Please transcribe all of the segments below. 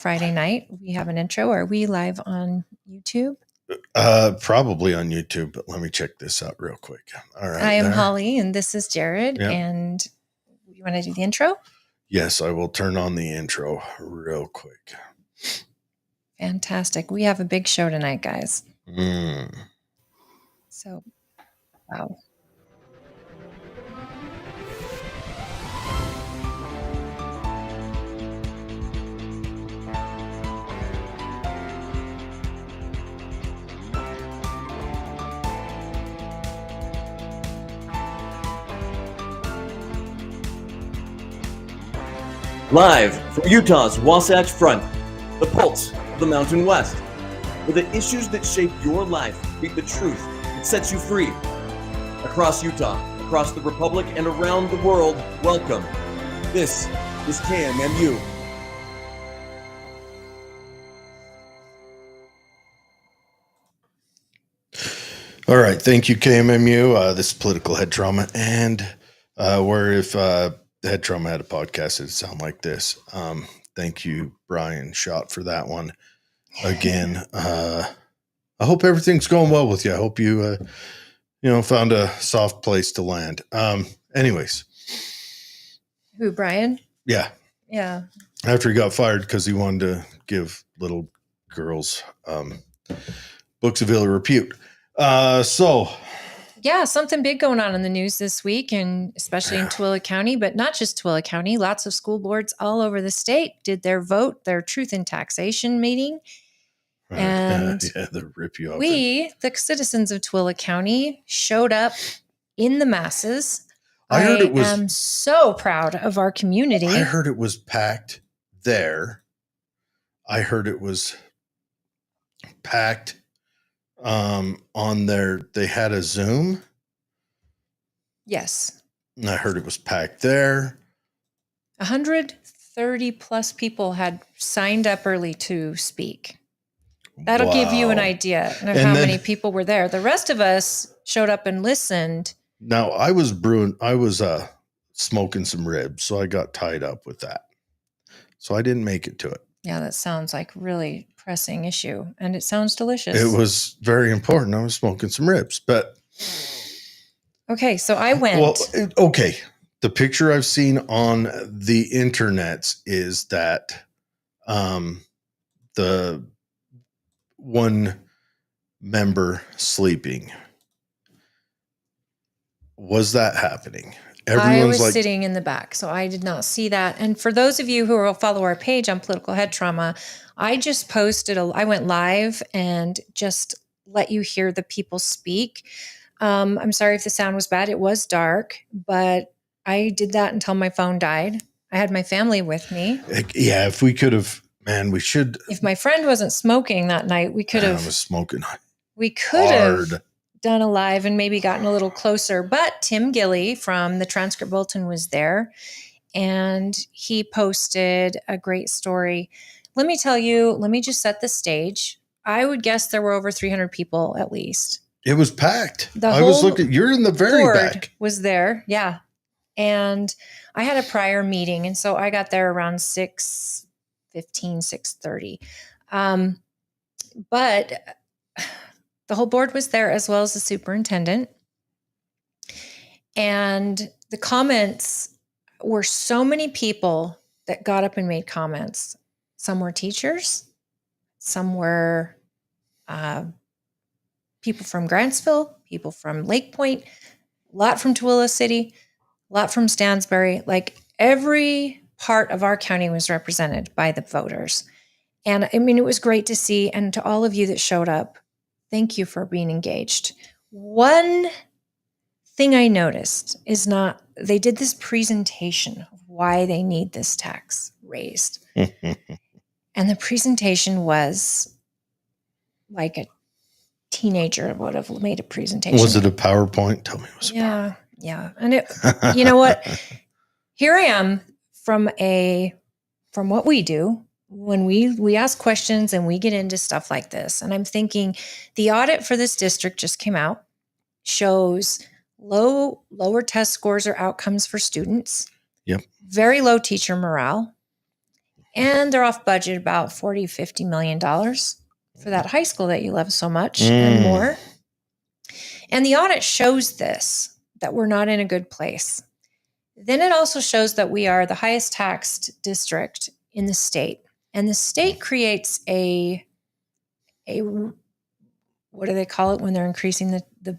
Friday night. We have an intro. Are we live on YouTube? Probably on YouTube, but let me check this out real quick. All right. I am Holly, and this is Jared. Yep. And you want to do the intro? Yes, I will turn on the intro real quick. Fantastic. We have a big show tonight, guys. So, wow. Live from Utah's Wasatch Front, the pulse of the Mountain West, where the issues that shape your life meet the truth that sets you free. Across Utah, across the Republic, and around the world, welcome. This is KMMU. All right. Thank you, KMMU. This is Political Head Trauma, and where if Head Trauma had a podcast, it'd sound like this. Thank you, Brian Schott, for that one. Again, I hope everything's going well with you. I hope you, found a soft place to land. Anyways. Who, Brian? Yeah. Yeah. After he got fired because he wanted to give little girls books of ill repute. Yeah, something big going on in the news this week, and especially in Tooele County, but not just Tooele County. Lots of school boards all over the state did their Truth In Taxation meeting. And they rip you off. We, the citizens of Tooele County, showed up in the masses. I am so proud of our community. I heard it was packed there. I heard it was packed on they had a Zoom. Yes. And I heard it was packed there. 130 plus people had signed up early to speak. That'll give you an idea of how many people were there. The rest of us showed up and listened. Now I was smoking some ribs, so I got tied up with that. So I didn't make it to it. Yeah, that sounds like really pressing issue, and it sounds delicious. It was very important. I was smoking some ribs, but okay, so I went. Well, okay. The picture I've seen on the internet is that the one member sleeping. Was that happening? I was sitting in the back, so I did not see that. And for those of you who will follow our page on Political Head Trauma, I just posted, I went live and just let you hear the people speak. I'm sorry if the sound was bad. It was dark, but I did that until my phone died. I had my family with me. Yeah, if we could have, man, we should. If my friend wasn't smoking that night, we could have. I was smoking. We could have done a live and maybe gotten a little closer, but Tim Gilley from the Transcript Bulletin was there, and he posted a great story. Let me just set the stage. I would guess there were over 300 people at least. It was packed. I was looking, you're in the very back. Was there. Yeah. And I had a prior meeting, and so I got there around 6:15, 6:30. But the whole board was there, as well as the superintendent. And the comments were so many people that got up and made comments. Some were teachers. Some were people from Grantsville, people from Lake Point, a lot from Tooele City, a lot from Stansbury. Like every part of our county was represented by the voters. And I mean, it was great to see. And to all of you that showed up, thank you for being engaged. One thing I noticed is they did this presentation of why they need this tax raised. And the presentation was like a teenager would have made a presentation. Was it a PowerPoint? Tell me it was a PowerPoint. Yeah. And you know what? Here I am from what we do. When we ask questions and we get into stuff like this, and I'm thinking the audit for this district just came out, shows lower test scores or outcomes for students. Yep. Very low teacher morale. And they're off budget about $40, $50 million for that high school that you love so much and more. And the audit shows this, that we're not in a good place. Then it also shows that we are the highest taxed district in the state. And the state creates a what do they call it when they're increasing the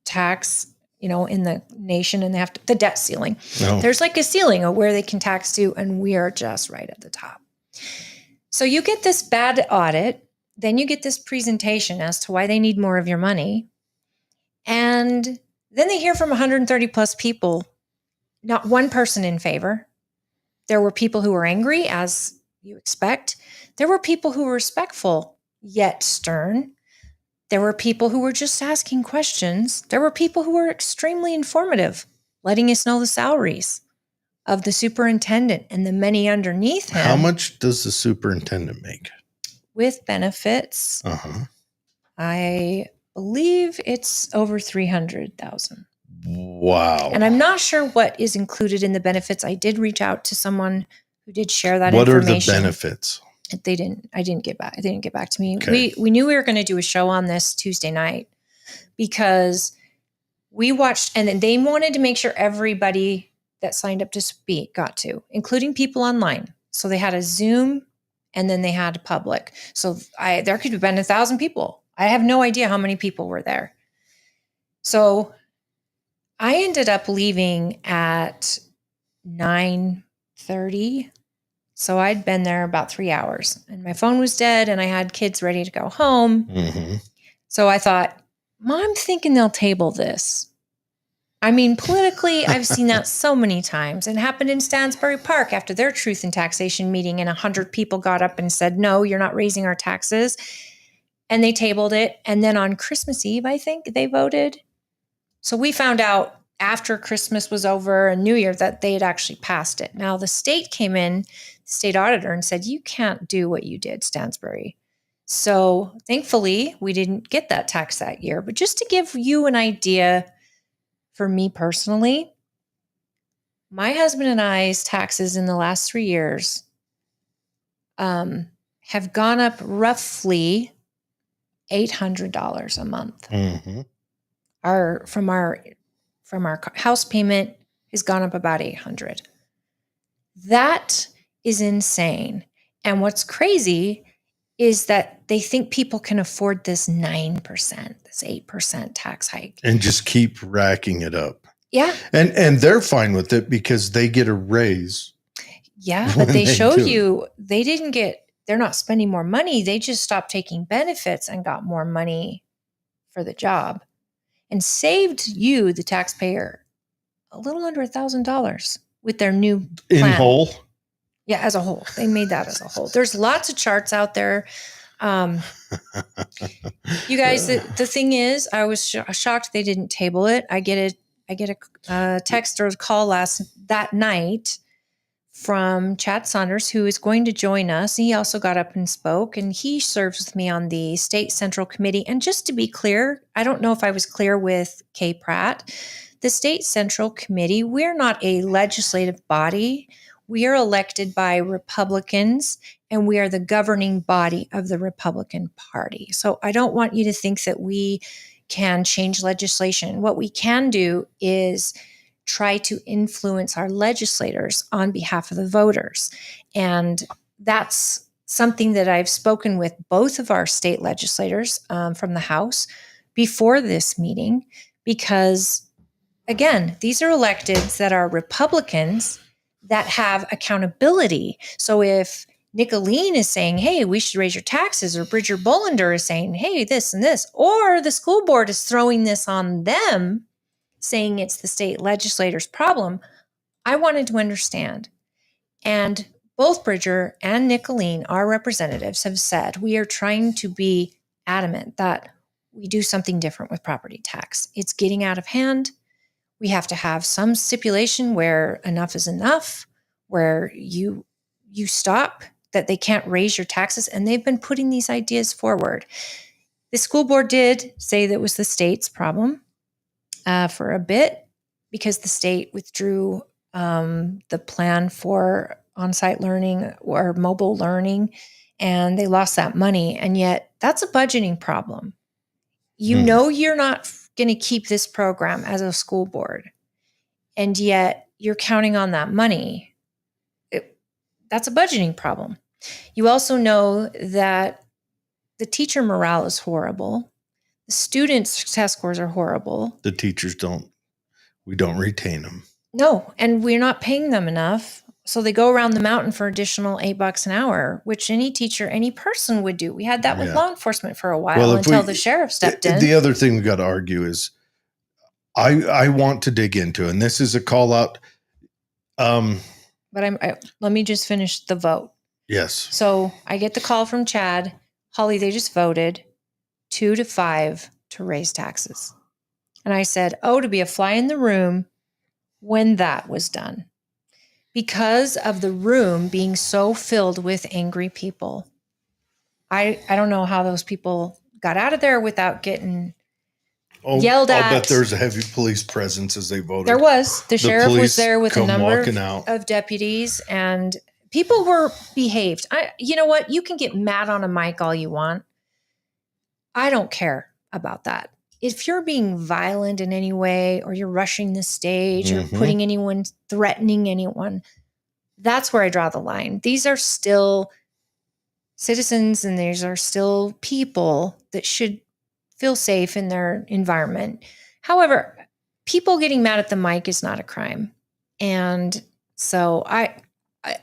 tax, in the nation, and they have the debt ceiling. No. There's like a ceiling of where they can tax to, and we are just right at the top. So you get this bad audit, then you get this presentation as to why they need more of your money. And then they hear from 130 plus people, not one person in favor. There were people who were angry, as you expect. There were people who were respectful, yet stern. There were people who were just asking questions. There were people who were extremely informative, letting us know the salaries of the superintendent and the many underneath him. How much does the superintendent make? With benefits, I believe it's over $300,000. Wow. And I'm not sure what is included in the benefits. I did reach out to someone who did share that what information. What are the benefits? They didn't get back to me. Okay. We knew we were going to do a show on this Tuesday night because we watched, and they wanted to make sure everybody that signed up to speak got to, including people online. So they had a Zoom and then they had a public. So there could have been 1,000 people. I have no idea how many people were there. So I ended up leaving at 9:30. So I'd been there about 3 hours and my phone was dead and I had kids ready to go home. So I thought, I'm thinking they'll table this. I mean, politically, I've seen that so many times. It happened in Stansbury Park after their Truth in Taxation meeting, and 100 people got up and said, no, you're not raising our taxes. And they tabled it. And then on Christmas Eve, I think they voted. So we found out after Christmas was over and New Year that they had actually passed it. Now the state came in, the state auditor, and said, you can't do what you did, Stansbury. So thankfully, we didn't get that tax that year. But just to give you an idea, for me personally, my husband and I's taxes in the last 3 years have gone up roughly $800 a month. From our house payment has gone up about $800. That is insane. And what's crazy is that they think people can afford this 9%, this 8% tax hike. And just keep racking it up. Yeah. And they're fine with it because they get a raise. Yeah, but they showed you they're not spending more money. They just stopped taking benefits and got more money for the job and saved you, the taxpayer, a little under $1,000 with their new plan. In whole? Yeah, as a whole. They made that as a whole. There's lots of charts out there. You guys, the thing is, I was shocked they didn't table it. I get a text or a call that night from Chad Saunders, who is going to join us. He also got up and spoke, and he serves with me on the State Central Committee. And just to be clear, I don't know if I was clear with Kay Pratt. The State Central Committee, we're not a legislative body. We are elected by Republicans, and we are the governing body of the Republican Party. So I don't want you to think that we can change legislation. What we can do is try to influence our legislators on behalf of the voters. And that's something that I've spoken with both of our state legislators from the House before this meeting, because, again, these are electeds that are Republicans that have accountability. So if Nicolene is saying, hey, we should raise your taxes, or Bridger Bollender is saying, hey, this and this, or the school board is throwing this on them, saying it's the state legislator's problem, I wanted to understand. And both Bridger and Nicolene, our representatives, have said we are trying to be adamant that we do something different with property tax. It's getting out of hand. We have to have some stipulation where enough is enough, where you stop, that they can't raise your taxes. And they've been putting these ideas forward. The school board did say that it was the state's problem for a bit, because the state withdrew the plan for on-site learning or mobile learning, and they lost that money. And yet that's a budgeting problem. You know, you're not going to keep this program as a school board, and yet you're counting on that money. That's a budgeting problem. You also know that the teacher morale is horrible. The students' test scores are horrible. The teachers we don't retain them. No, and we're not paying them enough. So they go around the mountain for additional $8 an hour, which any teacher, any person would do. We had that with law enforcement for a while until the sheriff stepped in. The other thing we got to argue is I want to dig into, and this is a call out. But let me just finish the vote. Yes. So I get the call from Chad. Holly, they just voted 2-5 to raise taxes. And I said, to be a fly in the room when that was done. Because of the room being so filled with angry people. I don't know how those people got out of there without getting yelled at. I'll bet there's a heavy police presence as they voted. There was. The sheriff was there with a number out. of deputies, and people were behaved. You know what? You can get mad on a mic all you want. I don't care about that. If you're being violent in any way, or you're rushing the stage, or putting anyone, threatening anyone, that's where I draw the line. These are still citizens, and these are still people that should feel safe in their environment. However, people getting mad at the mic is not a crime. And so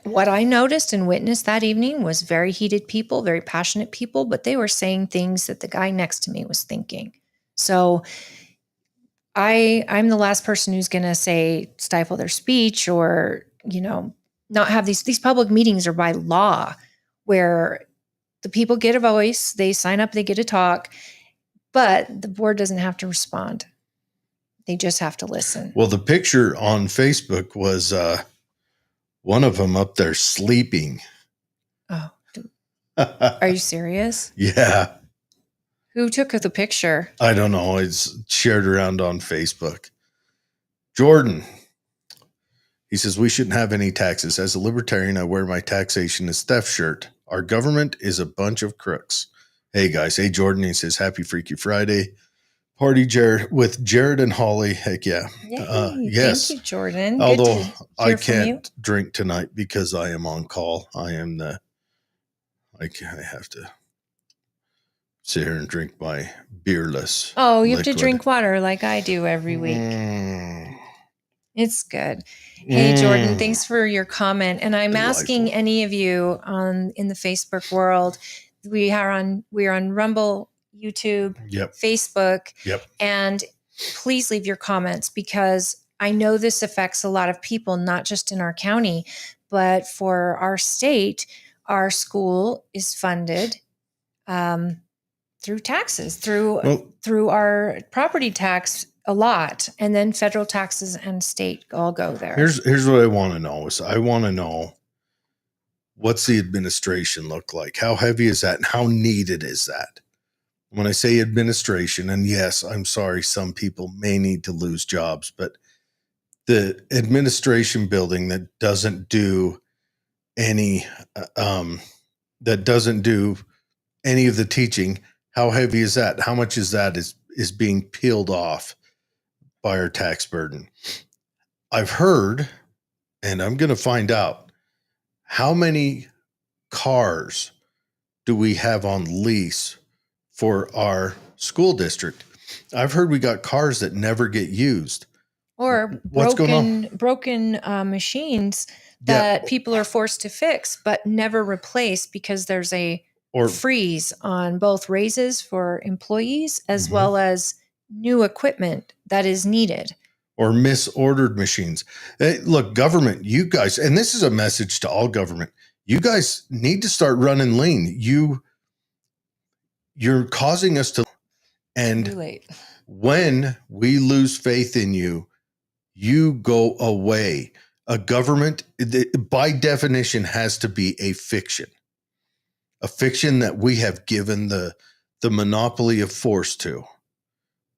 what I noticed and witnessed that evening was very heated people, very passionate people, but they were saying things that the guy next to me was thinking. So I'm the last person who's going to say stifle their speech, or, not have these public meetings are by law, where the people get a voice, they sign up, they get to talk, but the board doesn't have to respond. They just have to listen. Well, the picture on Facebook was one of them up there sleeping. Oh, are you serious? Yeah. Who took the picture? I don't know. It's shared around on Facebook. Jordan, he says, we shouldn't have any taxes. As a libertarian, I wear my taxation as theft shirt. Our government is a bunch of crooks. Hey, guys. Hey, Jordan. He says, happy Freaky Friday. Party with Jared and Holly. Heck yeah. Yes. Thank you, Jordan. Although I can't drink tonight because I am on call. I have to sit here and drink my beerless. Oh, you have to drink water like I do every week. It's good. Hey, Jordan, thanks for your comment. And I'm asking any of you in the Facebook world, we are on Rumble, YouTube, Facebook, and please leave your comments, because I know this affects a lot of people, not just in our county, but for our state. Our school is funded through taxes, through our property tax a lot, and then federal taxes and state all go there. Here's what I want to know is I want to know, what's the administration look like? How heavy is that? And how needed is that? When I say administration, and yes, I'm sorry, some people may need to lose jobs, but the administration building that doesn't do any of the teaching, how heavy is that? How much is that is being peeled off by our tax burden? I've heard, and I'm going to find out, how many cars do we have on lease for our school district? I've heard we got cars that never get used. Or broken machines that people are forced to fix but never replace, because there's a freeze on both raises for employees as well as new equipment that is needed. Or misordered machines. Hey, look, government, you guys, and this is a message to all government, you guys need to start running lean. You're causing us to, and when we lose faith in you, you go away. A government, by definition, has to be a fiction that we have given the monopoly of force to.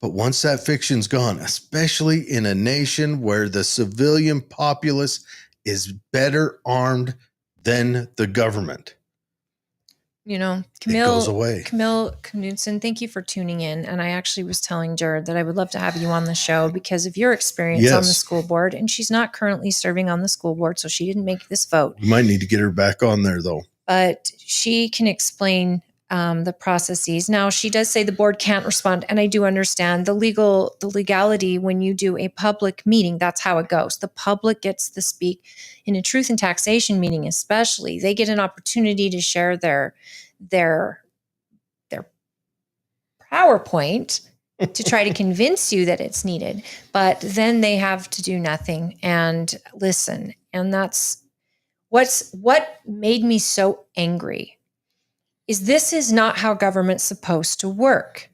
But once that fiction's gone, especially in a nation where the civilian populace is better armed then the government. You know, It goes away. Camille Knudsen, thank you for tuning in. And I actually was telling Jared that I would love to have you on the show because of your experience on the Yes. school board. And she's not currently serving on the school board, so she didn't make this vote. We might need to get her back on there, though. But she can explain the processes. Now, she does say the board can't respond, and I do understand the legality when you do a public meeting. That's how it goes. The public gets to speak in a Truth in Taxation meeting, especially. They get an opportunity to share their PowerPoint to try to convince you that it's needed, but then they have to do nothing and listen. And that's what made me so angry. Is this is not how government's supposed to work.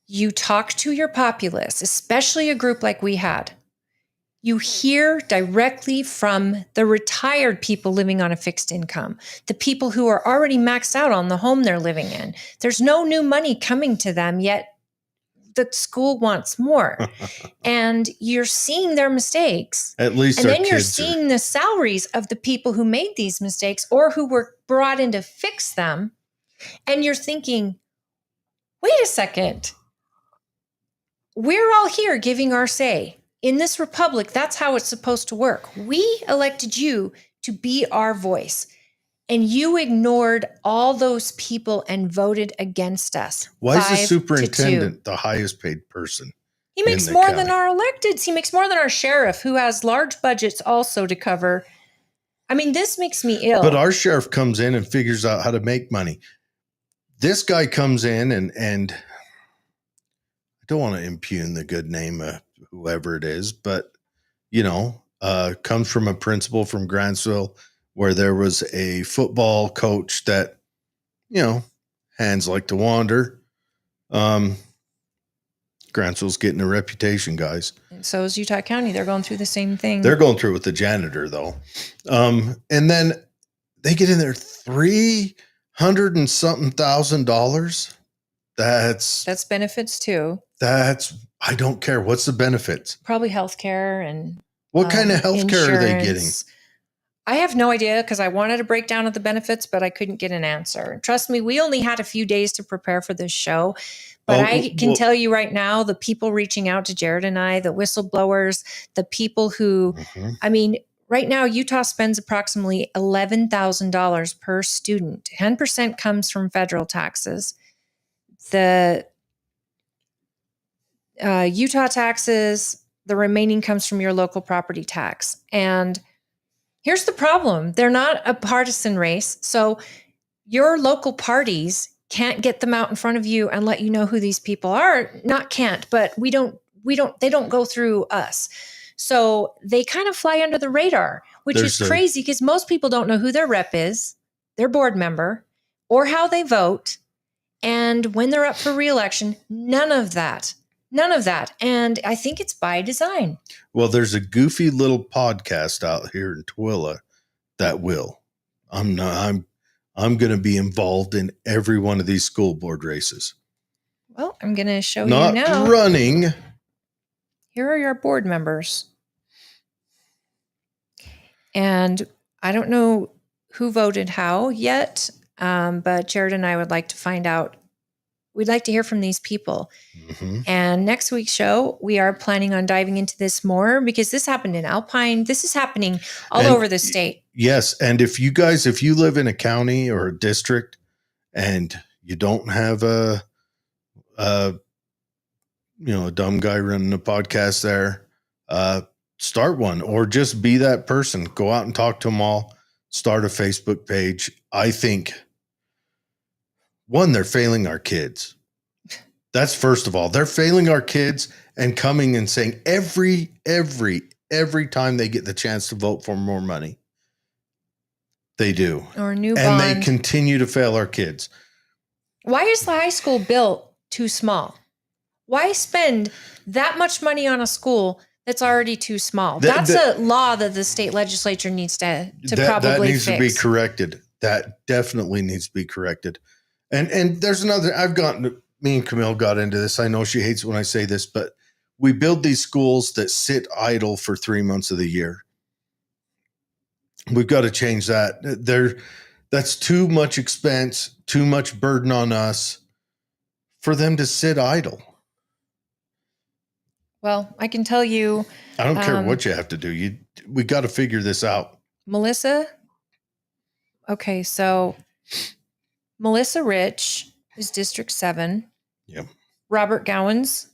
You talk to your populace, especially a group like we had. You hear directly from the retired people living on a fixed income, the people who are already maxed out on the home they're living in. There's no new money coming to them, yet the school wants more. And you're seeing their mistakes. At least And our then you're kids seeing the salaries of the people who made these mistakes or who were brought in to fix them. And you're thinking, wait a second. We're all here giving our say. In this republic, that's how it's supposed to work. We elected you to be our voice, and you ignored all those people and voted against us. Why is the 5-2. superintendent the highest paid person? He makes the more county? than our electeds. He makes more than our sheriff, who has large budgets also to cover. I mean, this makes me ill. But our sheriff comes in and figures out how to make money. This guy comes in and I don't want to impugn the good name of whoever it is, but comes from a principal from Grantsville where there was a football coach that, hands like to wander. Grantsville's getting a reputation, guys. And so is Utah County. They're going through the same thing. They're going through with the janitor, though. And then they get in there $300 and something $1,000. That's benefits too. I don't care. What's the benefits? Probably healthcare and what kind of healthcare are they getting? insurance. I have no idea because I wanted a breakdown of the benefits, but I couldn't get an answer. Trust me, we only had a few days to prepare for this show. But I can tell you right now, the people reaching out to Jared and I, the whistleblowers, the people who, I mean, right now, Utah spends approximately $11,000 per student. 10% comes from federal taxes. The Utah taxes, the remaining comes from your local property tax. And here's the problem. They're not a partisan race. So your local parties can't get them out in front of you and let you know who these people are. Not can't, but they don't go through us. So they kind of fly under the radar, which is crazy because most people don't know who their rep is, their board member, or how they vote. And when they're up for re-election, none of that. And I think it's by design. Well, there's a goofy little podcast out here in Tooele that will. I'm going to be involved in every one of these school board races. Well, I'm going to show you now. Not running. Here are your board members. And I don't know who voted how yet, but Jared and I would like to find out. We'd like to hear from these people. Mm-hmm. And next week's show, we are planning on diving into this more because this happened in Alpine. This is happening all over the state. Yes. And if you live in a county or a district and you don't have a dumb guy running a podcast there, start one or just be that person. Go out and talk to them all. Start a Facebook page. I think, one, they're failing our kids. That's first of all. They're failing our kids and coming and saying every time they get the chance to vote for more money, they do. Or a new bond. And they continue to fail our kids. Why is the high school built too small? Why spend that much money on a school that's already too small? That's a law that the state legislature needs to probably fix. That needs to be corrected. That definitely needs to be corrected. And there's another, me and Camille got into this. I know she hates when I say this, but we build these schools that sit idle for 3 months of the year. We've got to change that. That's too much expense, too much burden on us for them to sit idle. Well, I can tell you, I don't care what you have to do. We got to figure this out. Melissa. Okay, so Melissa Rich is District 7. Yep. Robert Gowans,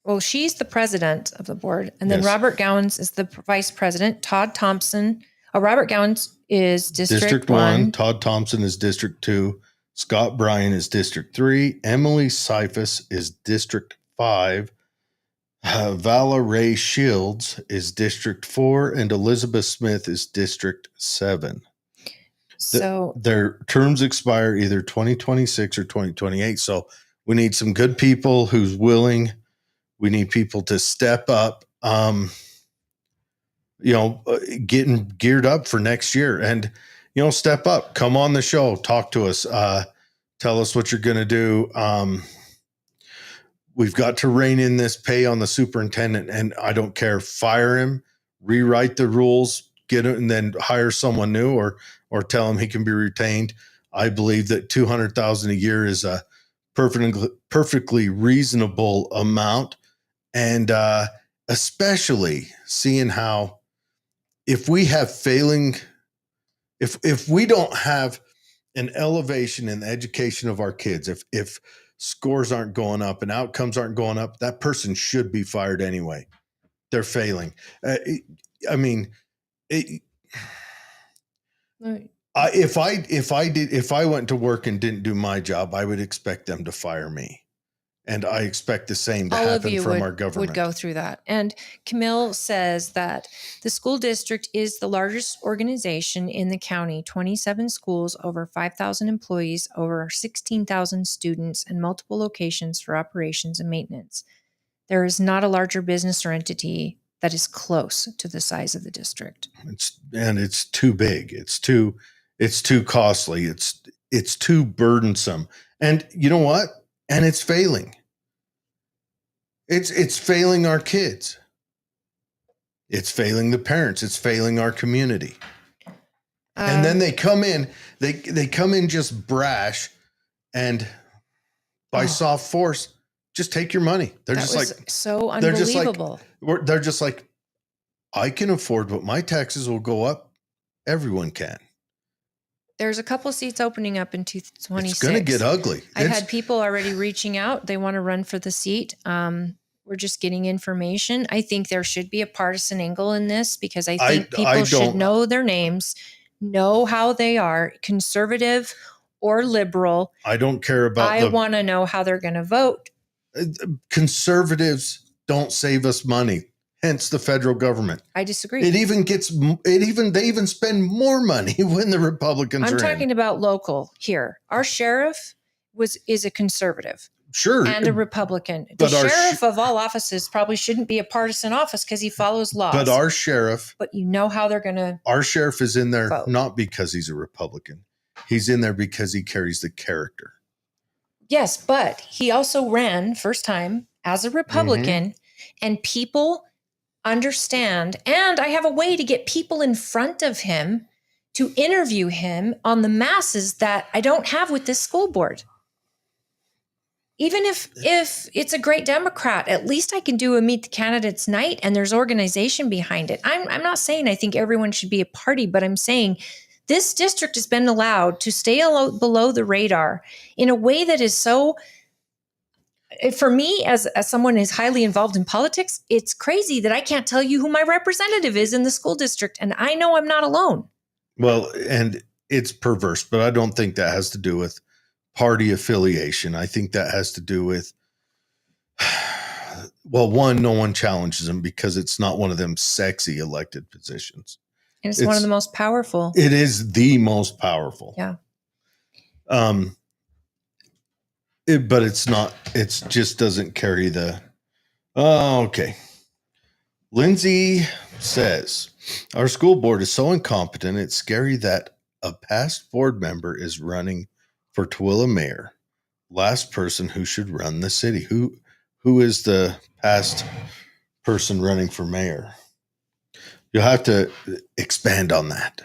well, she's the president of the board. And then Yes. Robert Gowans is the vice president. Todd Thompson. Robert Gowans is District 1. Todd Thompson is District 2. Scott Bryan is District 3. Emily Cephas is District 5. Vala Ray Shields is District 4. And Elizabeth Smith is District 7. So their terms expire either 2026 or 2028. So we need some good people who's willing. We need people to step up, getting geared up for next year and, step up, come on the show, talk to us, tell us what you're going to do. We've got to rein in this pay on the superintendent, and I don't care, fire him, rewrite the rules, get it, and then hire someone new or tell him he can be retained. I believe that $200,000 a year is a perfectly reasonable amount. And especially seeing how if we have failing, if we don't have an elevation in the education of our kids, if scores aren't going up and outcomes aren't going up, that person should be fired anyway. They're failing. If I went to work and didn't do my job, I would expect them to fire me. And I expect the same to happen from our government. Would go through that. And Camille says that the school district is the largest organization in the county, 27 schools, over 5,000 employees, over 16,000 students, and multiple locations for operations and maintenance. There is not a larger business or entity that is close to the size of the district. It's too big. It's too costly. It's too burdensome. And you know what? And it's failing. It's failing our kids. It's failing the parents. It's failing our community. And then they come in, they come in just brash and by soft force, just take your money. They're just like so unbelievable. They're just like, I can afford what my taxes will go up. Everyone can. There's a couple seats opening up in 2026. It's going to get ugly. I've had people already reaching out. They want to run for the seat. We're just getting information. I think there should be a partisan angle in this because I think people should know their names, know how they are, conservative or liberal. I don't care about I want to know how they're going to vote. Conservatives don't save us money. Hence the federal government. I disagree. They even spend more money when the Republicans are in. I'm talking about local here. Our sheriff is a conservative. Sure. And a Republican. The sheriff of all offices probably shouldn't be a partisan office because he follows laws. But our sheriff. But you know how they're going to. Our sheriff is in there vote. Not because he's a Republican. He's in there because he carries the character. Yes, but he also ran first time as a Republican, and people understand. And I have a way to get people in front of him to interview him on the masses that I don't have with this school board. Even if it's a great Democrat, at least I can do a meet the candidates night and there's organization behind it. I'm not saying I think everyone should be a party, but I'm saying this district has been allowed to stay below the radar in a way that is so, for me, as someone who's highly involved in politics, it's crazy that I can't tell you who my representative is in the school district. And I know I'm not alone. Well, and it's perverse, but I don't think that has to do with party affiliation. I think that has to do with, well, one, no one challenges them because it's not one of them sexy elected positions. And it's one of the most powerful. It is the most powerful. Yeah. But it's not, it just doesn't carry the, okay. Lindsay says, our school board is so incompetent, it's scary that a past board member is running for Tooele mayor. Last person who should run the city. Who is the past person running for mayor? You'll have to expand on that.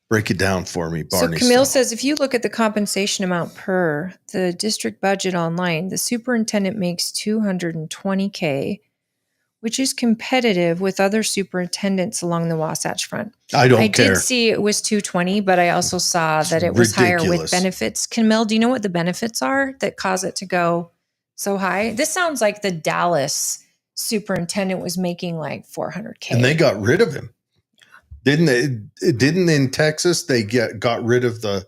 Break it down for me, Barney. So Camille style. says, if you look at the compensation amount per the district budget online, the superintendent makes $220K, which is competitive with other superintendents along the Wasatch Front. I don't I care. did see it was 220, but I also saw that it was higher with ridiculous. benefits. Camille, do you know what the benefits are that cause it to go so high? This sounds like the Dallas superintendent was making like $400K. And they got rid of him. Didn't they? Didn't in Texas they got rid of the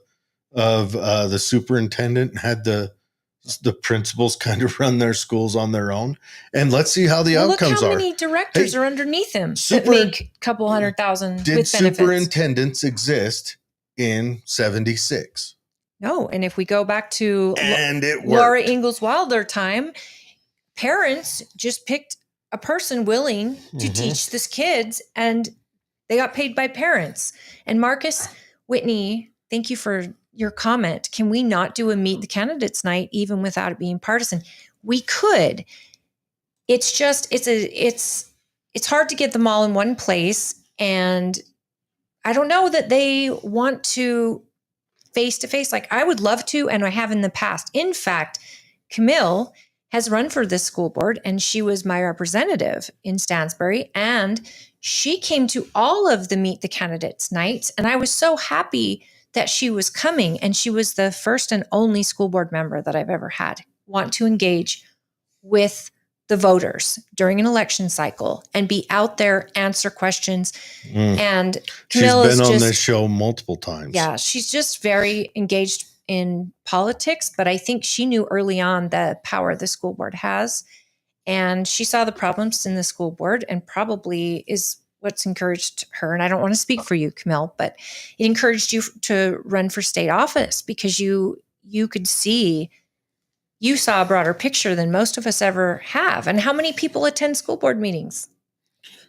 superintendent and had the principals kind of run their schools on their own? And let's see how the outcomes look how are. many directors are underneath him that super- make a couple $100,000 Did with benefits. superintendents exist in 76? No. And if we go back to And it worked. Laura Ingalls Wilder time, parents just picked a person willing to teach this kids, and they got paid by parents. And Marcus Whitney, thank you for your comment. Can we not do a meet the candidates night even without it being partisan? We could. It's just it's hard to get them all in one place, and I don't know that they want to face to face. Like I would love to, and I have in the past. In fact, Camille has run for this school board, and she was my representative in Stansbury, and she came to all of the Meet the Candidates nights, and I was so happy that she was coming, and she was the first and only school board member that I've ever had want to engage with the voters during an election cycle and be out there, answer questions. And Camille She's been on just, this show multiple times. Yeah, she's just very engaged in politics, but I think she knew early on the power the school board has. And she saw the problems in the school board, and probably is what's encouraged her. And I don't want to speak for you, Camille, but it encouraged you to run for state office because you could see, you saw a broader picture than most of us ever have. And how many people attend school board meetings?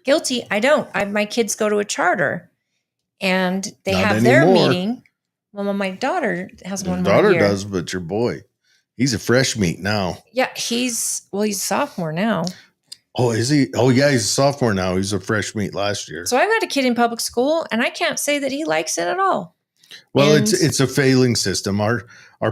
Guilty. I don't. My kids go to a charter, and they Not have their anymore. meeting. Well, my daughter has one more daughter year. does, but your boy, he's a fresh meat now. Yeah, he's a sophomore now. Oh, is he? Oh, yeah, he's a sophomore now. He's a fresh meat last year. So I've got a kid in public school, and I can't say that he likes it at all. Well, And- it's a failing system. Our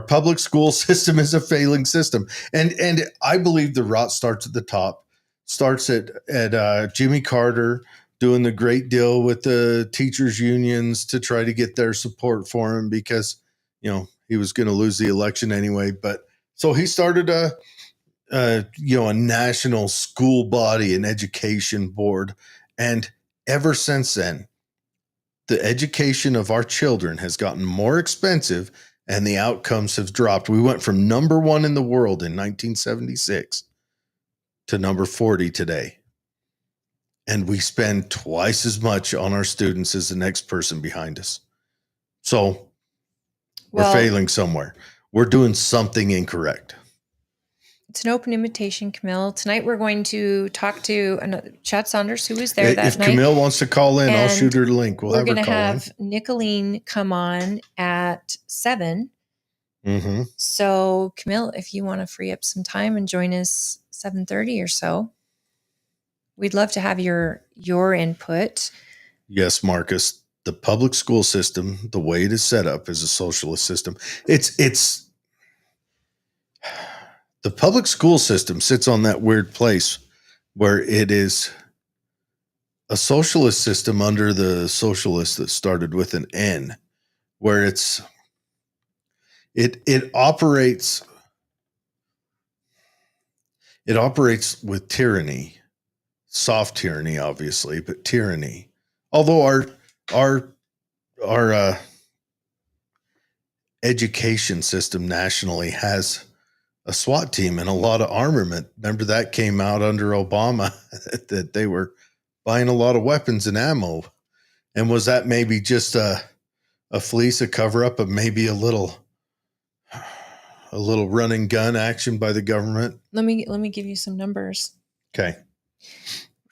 public school system is a failing system, and I believe the rot starts at the top. Starts at Jimmy Carter doing the great deal with the teachers unions to try to get their support for him because he was going to lose the election anyway. But so he started a national school body, an education board, and ever since then, the education of our children has gotten more expensive and the outcomes have dropped. We went from number 1 in the world in 1976 to number 40 today. And we spend twice as much on our students as the next person behind us. So we're failing somewhere. We're doing something incorrect. It's an open invitation, Camille. Tonight we're going to talk to Chad Saunders, who was there that if night. Camille wants to call in, I'll And shoot her the link. We're going to call have Nicolene come on at 7. in. Mm-hmm. So, Camille, if you want to free up some time and join us 7:30 or so, we'd love to have your input. Yes, Marcus. The public school system, the way it is set up, is a socialist system. It's the public school system sits on that weird place where it is a socialist system under the socialist that started with an N, where it operates with tyranny, soft tyranny, obviously, but tyranny. Although our education system nationally has a SWAT team and a lot of armament. Remember that came out under Obama that they were buying a lot of weapons and ammo. And was that maybe just a fleece, a cover up of maybe a little run and gun action by the government? Let me give you some numbers. Okay.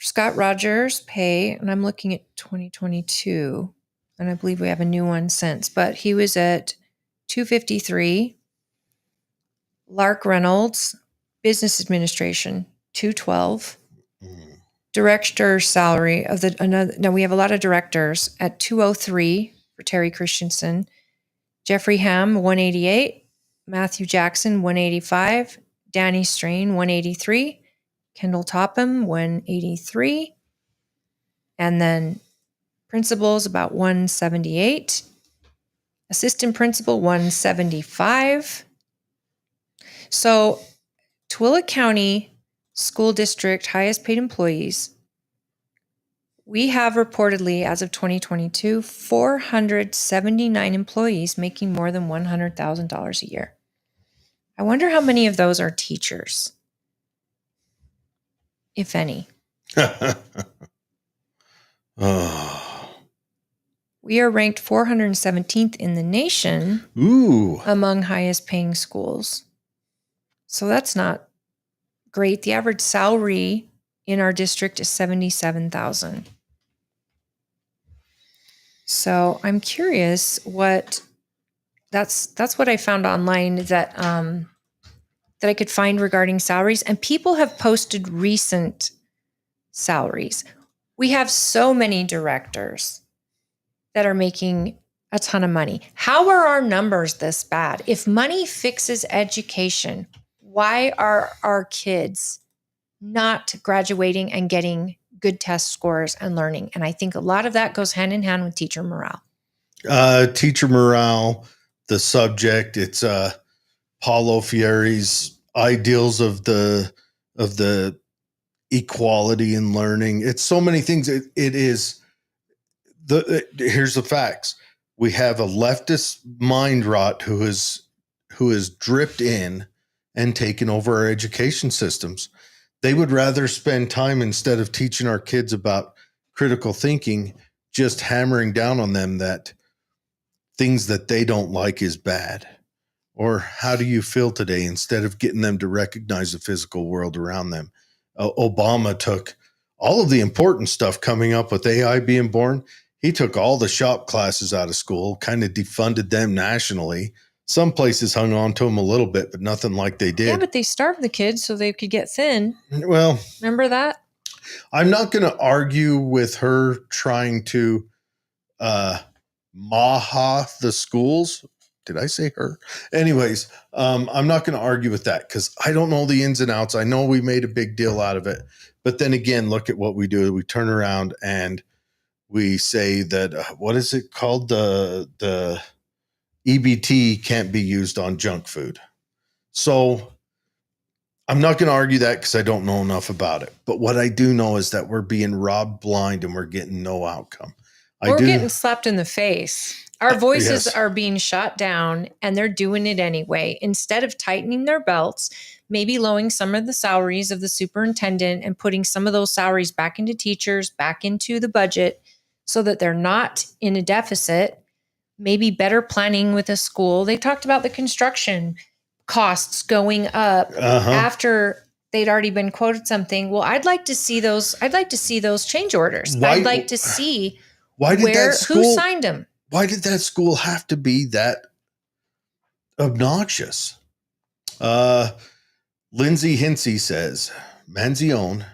Scott Rogers pay, and I'm looking at 2022, and I believe we have a new one since, but he was at $253. Lark Reynolds, business administration, $212. Director salary of now we have a lot of directors at $203. for Terry Christensen. Jeffrey Ham, 188. Matthew Jackson, 185. Danny Strain, 183. Kendall Topham, 183. And then principals, about 178. Assistant principal, 175. So Tooele County School District highest paid employees, we have reportedly, as of 2022, 479 employees making more than $100,000 a year. I wonder how many of those are teachers, if any. Oh. We are ranked 417th in the nation Ooh. among highest paying schools. So that's not great. The average salary in our district is $77,000. So I'm curious what that's what I found online that I could find regarding salaries, and people have posted recent salaries. We have so many directors that are making a ton of money. How are our numbers this bad? If money fixes education, why are our kids not graduating and getting good test scores and learning? And I think a lot of that goes hand in hand with teacher morale. Teacher morale, the subject, it's Paulo Freire's ideals of the equality in learning. It's so many things. It is here's the facts. We have a leftist mind rot who has dripped in and taken over our education systems. They would rather spend time, instead of teaching our kids about critical thinking, just hammering down on them that things that they don't like is bad. Or how do you feel today, instead of getting them to recognize the physical world around them. Obama took all of the important stuff coming up with AI being born. He took all the shop classes out of school, kind of defunded them nationally. Some places hung on to them a little bit, but nothing like they did. Yeah, but they starved the kids so they could get thin. Well, remember that? I'm not going to argue with her trying to maha the schools. Did I say her? Anyways, I'm not going to argue with that because I don't know the ins and outs. I know we made a big deal out of it. But then again, look at what we do. We turn around and we say that, what is it called? The EBT can't be used on junk food. So I'm not going to argue that because I don't know enough about it. But what I do know is that we're being robbed blind and we're getting no outcome. We're getting slapped in the face. Our voices Yes. are being shot down, and they're doing it anyway. Instead of tightening their belts, maybe lowering some of the salaries of the superintendent and putting some of those salaries back into teachers, back into the budget so that they're not in a deficit, maybe better planning with a school. They talked about the construction costs going up after they'd already been quoted something. Well, I'd like to see those. I'd like to see those change orders. I'd like to see who signed them. Why did that school have to be that obnoxious? Lindsay Hinsey says, Manzione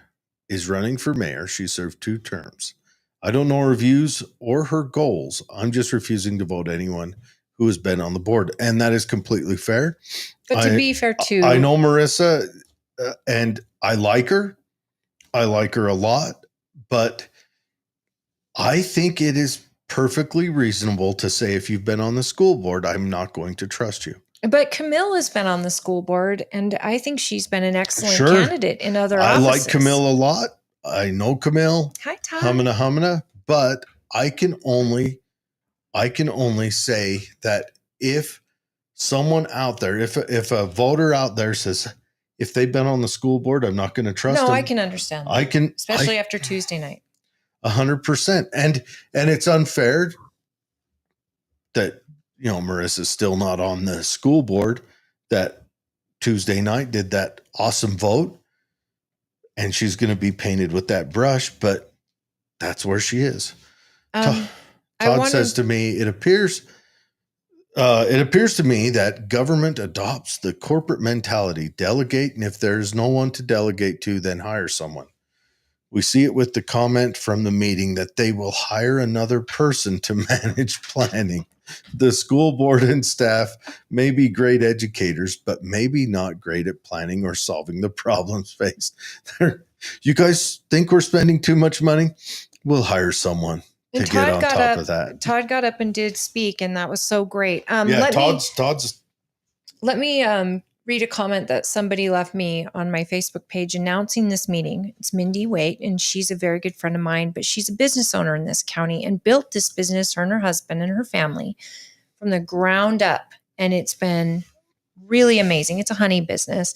is running for mayor. She served 2 terms. I don't know her views or her goals. I'm just refusing to vote anyone who has been on the board. And that is completely fair. But to be fair too, I know Marissa and I like her. I like her a lot. But I think it is perfectly reasonable to say, if you've been on the school board, I'm not going to trust you. But Camille has been on the school board, and I think she's been an excellent candidate in other offices. I like Camille a lot. I know Camille. Hi, Todd. Humana, but I can only say that if someone out there, if a voter out there says, if they've been on the school board, I'm not going to trust them. No, I can understand that. Especially after Tuesday night. 100%. And it's unfair that, Marissa's still not on the school board, that Tuesday night did that awesome vote, and she's going to be painted with that brush, but that's where she is. Todd says to me, it appears to me that government adopts the corporate mentality, delegate, and if there's no one to delegate to, then hire someone. We see it with the comment from the meeting that they will hire another person to manage planning. The school board and staff may be great educators, but maybe not great at planning or solving the problems faced. You guys think we're spending too much money? We'll hire someone to get on top of that. Todd got up and did speak, and that was so great. Todd's. Let me read a comment that somebody left me on my Facebook page announcing this meeting. It's Mindy Waite, and she's a very good friend of mine, but she's a business owner in this county and built this business, her and her husband and her family, from the ground up. And it's been really amazing. It's a honey business.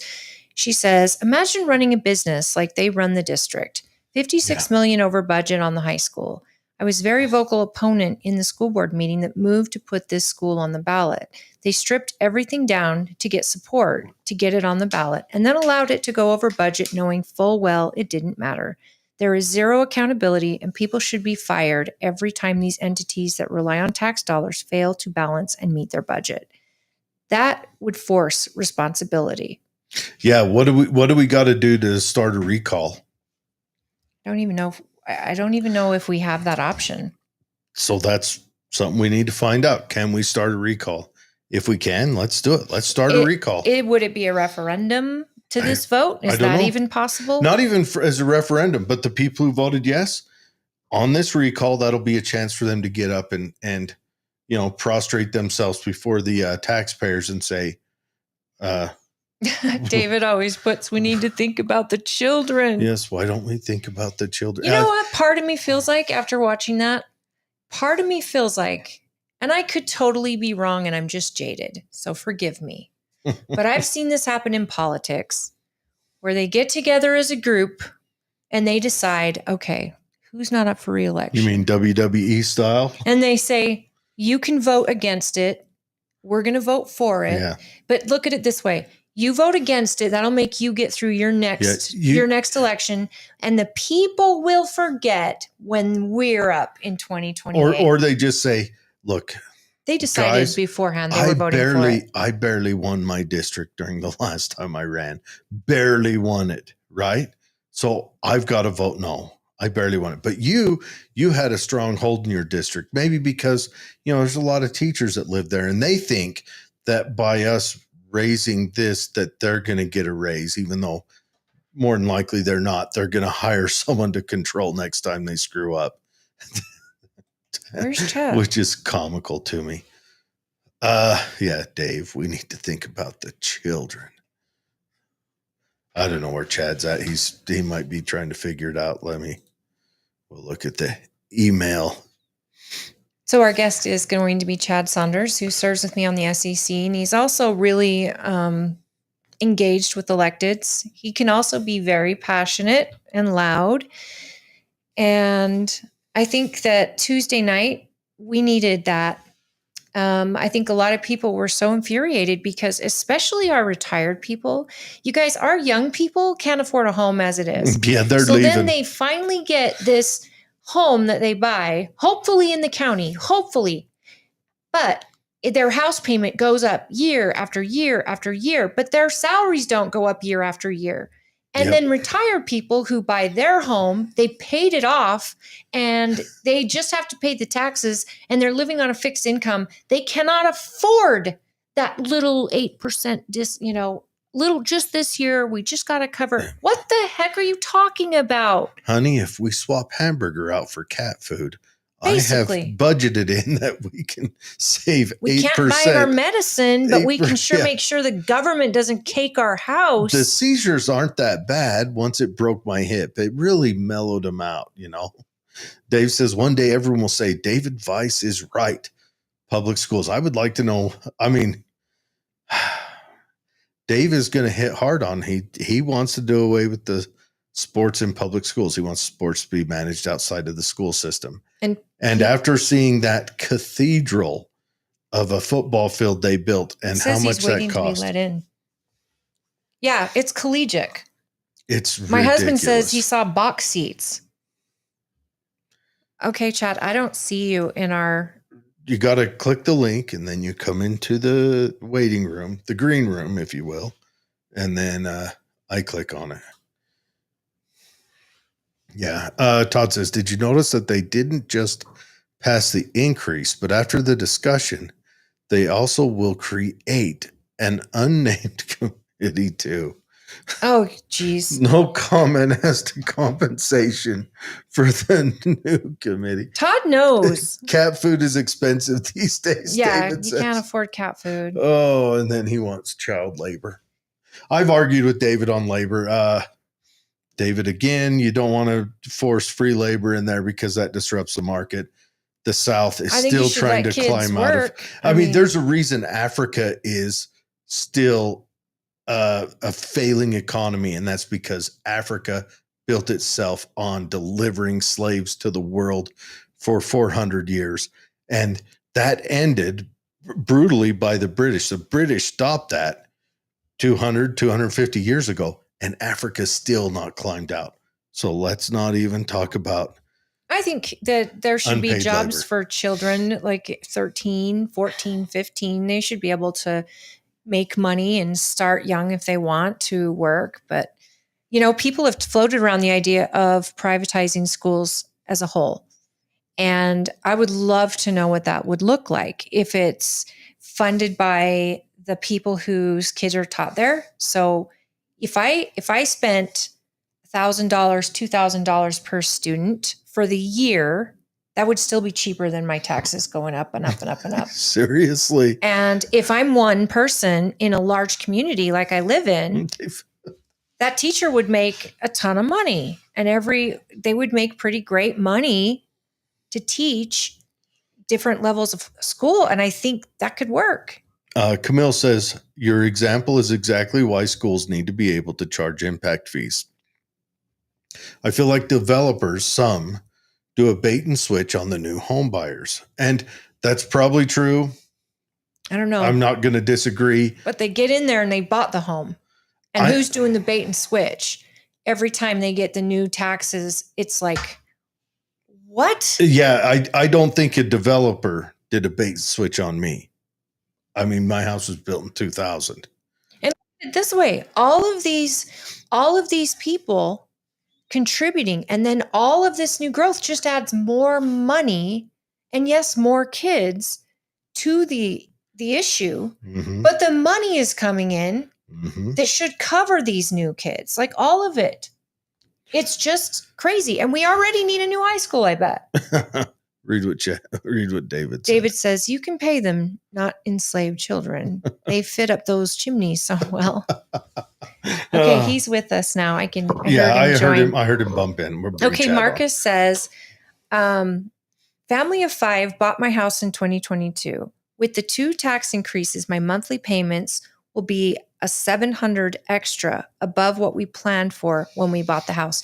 She says, imagine running a business like they run the district, $56 million over budget on the high school. I was a very vocal opponent in the school board meeting that moved to put this school on the ballot. They stripped everything down to get support, to get it on the ballot, and then allowed it to go over budget, knowing full well it didn't matter. There is zero accountability, and people should be fired every time these entities that rely on tax dollars fail to balance and meet their budget. That would force responsibility. Yeah, what do we got to do to start a recall? I don't even know if we have that option. So that's something we need to find out. Can we start a recall? If we can, let's do it. Let's start a recall. Would it be a referendum to this vote? Is that even possible? Not even as a referendum, but the people who voted yes on this recall, that'll be a chance for them to get up and prostrate themselves before the taxpayers and say, David always puts, we need to think about the children. Yes, why don't we think about the children? You know what part of me feels like after watching that? Part of me feels like, and I could totally be wrong and I'm just jaded, so forgive me. But I've seen this happen in politics where they get together as a group and they decide, okay, who's not up for re-election? You mean WWE style? And they say, you can vote against it. We're going to vote for it. Yeah. But look at it this way. You vote against it. That'll make you get through your next election. And the people will forget when we're up in 2028. Or they just say, look, they decided guys, beforehand they were voting for it. I barely won my district during the last time I ran. Barely won it, right? So I've got to vote no. I barely won it. But you had a strong hold in your district, maybe because, there's a lot of teachers that live there and they think that by us raising this, that they're going to get a raise, even though more than likely they're not. They're going to hire someone to control next time they screw up. Where's Chad? Which is comical to me. Yeah, Dave, we need to think about the children. I don't know where Chad's at. He might be trying to figure it out. We'll look at the email. So our guest is going to be Chad Saunders, who serves with me on the SEC, and he's also really engaged with electeds. He can also be very passionate and loud. And I think that Tuesday night, we needed that. I think a lot of people were so infuriated because especially our retired people, you guys, our young people can't afford a home as it is. Yeah, they're leaving. So then they finally get this home that they buy, hopefully in the county, hopefully. But their house payment goes up year after year after year, but their salaries don't go up year after year. And then retired people who buy their home, they paid it off and they just have to pay the taxes and they're living on a fixed income. They cannot afford that little 8%, little just this year. We just got to cover. What the heck are you talking about? Honey, if we swap hamburger out for cat food, basically, I have budgeted in that we can save 8%. We can't buy our medicine, but we can make sure the government doesn't cake our house. The seizures aren't that bad once it broke my hip. It really mellowed them out, Dave says one day everyone will say, David Weiss is right. Public schools. I would like to know, Dave is going to hit hard on, he wants to do away with the sports in public schools. He wants sports to be managed outside of the school system. And after seeing that cathedral of a football field they built and how much that cost. To be let in. Yeah, it's collegiate. It's ridiculous. My husband says he saw box seats. Okay, Chad, I don't see you in our... You got to click the link and then you come into the waiting room, the green room, if you will. And then I click on it. Yeah. Todd says, did you notice that they didn't just pass the increase, but after the discussion, they also will create an unnamed committee too? Oh, geez. No comment as to compensation for the new committee. Todd knows. Cat food is expensive these days, Yeah, David you says. can't afford cat food. Oh, and then he wants child labor. I've argued with David on labor. David, again, you don't want to force free labor in there because that disrupts the market. The South is I think you still should trying let to kids climb out of. work. I mean, there's a reason Africa is still a failing economy, and that's because Africa built itself on delivering slaves to the world for 400 years. And that ended brutally by the British. The British stopped that 250 years ago, and Africa's still not climbed out. So let's not even talk about. I think that there should be Unpaid jobs labor. for children like 13, 14, 15. They should be able to make money and start young if they want to work. But, you know, people have floated around the idea of privatizing schools as a whole. And I would love to know what that would look like if it's funded by the people whose kids are taught there. So if I spent $1,000, $2,000 per student for the year, that would still be cheaper than my taxes going up and up and up and up. Seriously. And if I'm one person in a large community like I live in, that teacher would make a ton of money, and they would make pretty great money to teach different levels of school. And I think that could work. Camille says, your example is exactly why schools need to be able to charge impact fees. I feel like developers, some, do a bait and switch on the new home buyers. And that's probably true. I don't know. I'm not going to disagree. But they get in there and they bought the home. And who's doing the bait and switch? Every time they get the new taxes, it's like, what? Yeah, I don't think a developer did a bait and switch on me. I mean, my house was built in 2000. And this way, all of these people contributing, and then all of this new growth just adds more money and yes, more kids to the issue. Mm-hmm. But the money is coming in Mm-hmm. that should cover these new kids, like all of it. It's just crazy. And we already need a new high school, I bet. Read what David says. David says, you can pay them, not enslaved children. They fit up those chimneys so well. Okay, he's with us now. I heard him bump in. Okay, Marcus says, family of 5 bought my house in 2022. With the 2 tax increases, my monthly payments will be a $700 extra above what we planned for when we bought the house.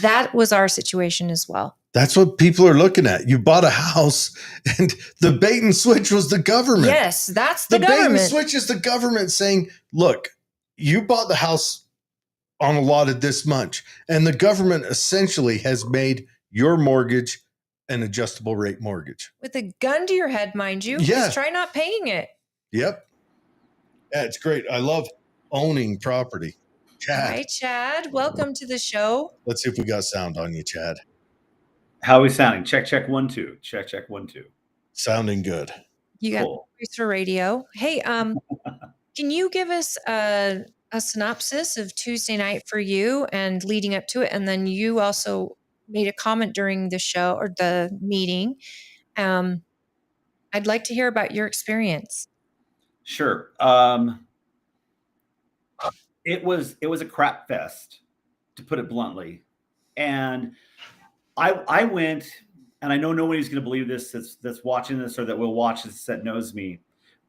That was our situation as well. That's what people are looking at. You bought a house, and the bait and switch was the government. Yes, that's the The government. bait and switch is the government saying, look, you bought the house on a lot of this much, and the government essentially has made your mortgage an adjustable rate mortgage. With a gun to your head, mind you. Yeah. Just try not paying it. Yep. Yeah, it's great. I love owning property. Chad. Hi, Chad. Welcome to the show. Let's see if we got sound on you, Chad. How are we sounding? Check 1 2. Check 1 2. Sounding good. You got Producer Radio. Hey, can you give us a synopsis of Tuesday night for you and leading up to it? And then you also made a comment during the show or the meeting. I'd like to hear about your experience. Sure. It was a crap fest, to put it bluntly. And I went, and I know nobody's going to believe this that's watching this or that will watch this that knows me.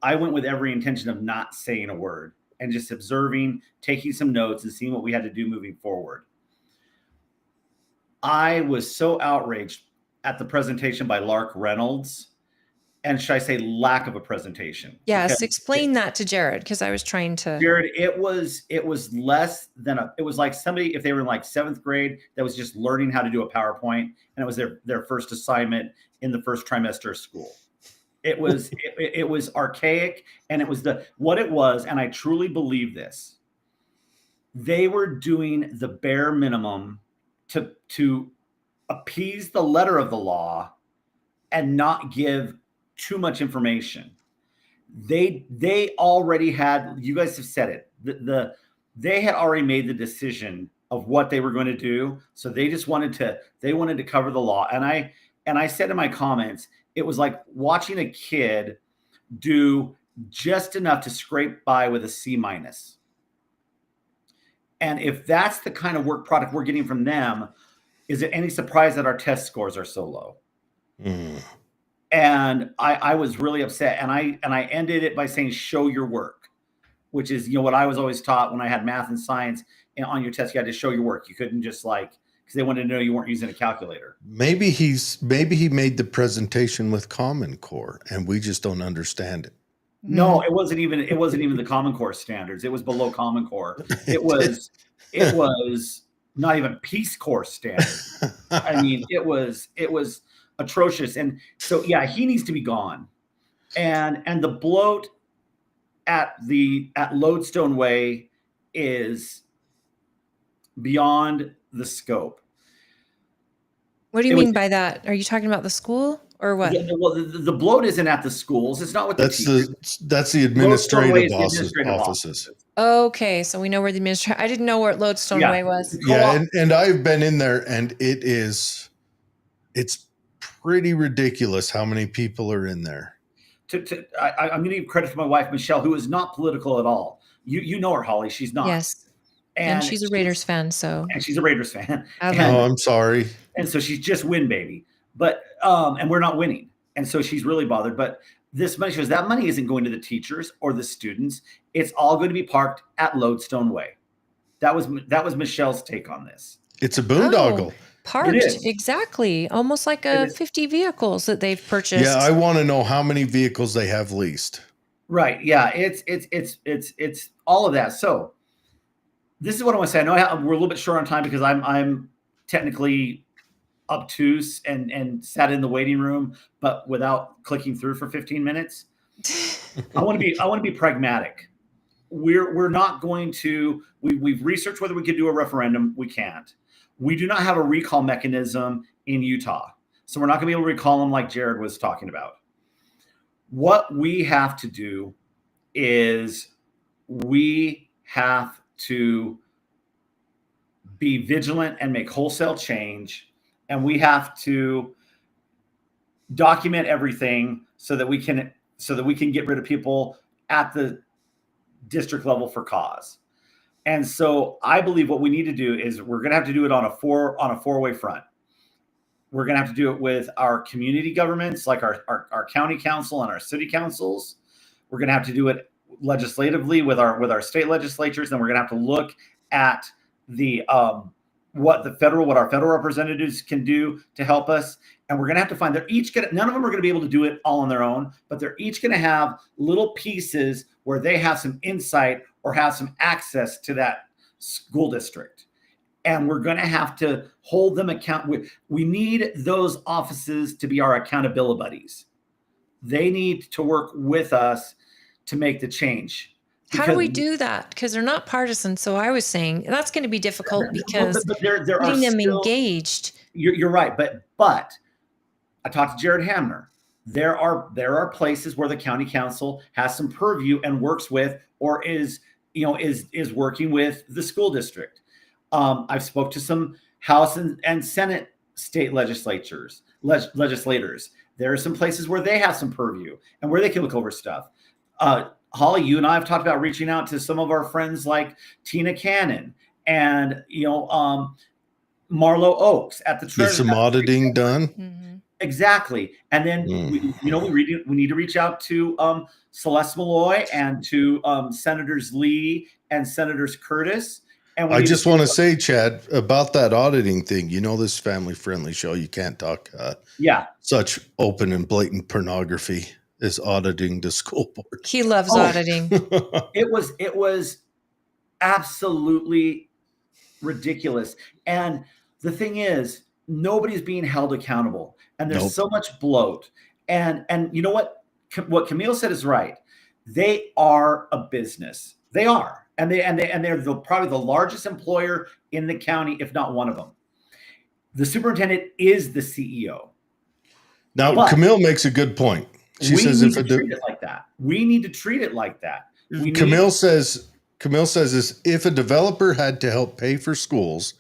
I went with every intention of not saying a word and just observing, taking some notes, and seeing what we had to do moving forward. I was so outraged at the presentation by Lark Reynolds, and should I say lack of a presentation? Yes, explain that to Jared, because I was trying to. Jared, it was less than it was like somebody, if they were in like 7th grade, that was just learning how to do a PowerPoint, and it was their first assignment in the first trimester of school. It was it was archaic, and it was what it was, and I truly believe this. They were doing the bare minimum to appease the letter of the law and not give too much information. They already had, you guys have said it, they had already made the decision of what they were going to do. So they just wanted to cover the law. And I said in my comments, it was like watching a kid do just enough to scrape by with a C-. And if that's the kind of work product we're getting from them, is it any surprise that our test scores are so low? And I was really upset. And I ended it by saying, show your work, which is, what I was always taught when I had math and science and on your test, you had to show your work. You couldn't just because they wanted to know you weren't using a calculator. Maybe he made the presentation with Common Core and we just don't understand it. No, it wasn't even the Common Core standards. It was below Common Core. It was not even Peace Corps standards. I mean, it was atrocious. And so yeah, he needs to be gone. And the bloat at Lodestone Way is beyond the scope. What do you mean by that? Are you talking about the school or what? Yeah, well, the bloat isn't at the schools. It's not what that's the administrative offices. Okay, so we know where the administrative. I didn't know where Lodestone Way was. Yeah, and I've been in there, and it's pretty ridiculous how many people are in there. I'm going to give credit to my wife Michelle, who is not political at all. You know her, Holly. She's not. Yes. And she's a Raiders fan, so. And she's a Raiders fan. I'm sorry. And so she's just win, baby. But and we're not winning, and so she's really bothered. But this money shows that money isn't going to the teachers or the students. It's all going to be parked at Lodestone Way. That was Michelle's take on this. It's a boondoggle. Parked exactly, almost like 50 vehicles that they've purchased. Yeah, I want to know how many vehicles they have leased. Right. Yeah. It's all of that. So this is what I want to say. I know we're a little bit short on time because I'm technically obtuse and sat in the waiting room, but without clicking through for 15 minutes. I want to be pragmatic. We're not going to, we've researched whether we could do a referendum. We can't. We do not have a recall mechanism in Utah. So we're not gonna be able to recall them like Jared was talking about. What we have to do is we have to be vigilant and make wholesale change. And we have to document everything so that we can get rid of people at the district level for cause. And so I believe what we need to do is we're going to have to do it on a four-way front. We're going to have to do it with our community governments, like our county council and our city councils. We're going to have to do it legislatively with our state legislatures. And we're going to have to look at the what our federal representatives can do to help us. And we're going to have to find none of them are going to be able to do it all on their own, but they're each going to have little pieces where they have some insight or have some access to that school district. And we're going to have to hold them accountable. We need those offices to be our accountability buddies. They need to work with us to make the change. How do we do that? Because they're not partisan. So I was saying that's going to be difficult because there getting them engaged. You're right. But I talked to Jared Hamner. There are places where the county council has some purview and works with or is working with the school district. I've spoke to some House and Senate state legislators. There are some places where they have some purview and where they can look over stuff. Holly, you and I have talked about reaching out to some of our friends like Tina Cannon and Marlo Oaks at the Treasury. Get some auditing done. Mm-hmm. Exactly. And then we need to reach out to Celeste Malloy and to Senators Lee and Senators Curtis. And I just want to say, Chad, about that auditing thing, this family-friendly show, you can't talk such open and blatant pornography as auditing the school board. He loves auditing. It was absolutely ridiculous. And the thing is, nobody's being held accountable. And there's so much bloat. And you know what? What Camille said is right. They are a business. They are. And they're probably the largest employer in the county, if not one of them. The superintendent is the CEO. Now, But Camille makes a good point. She we says need if to treat it like that. We need to treat it like that. Camille says is if a developer had to help pay for schools,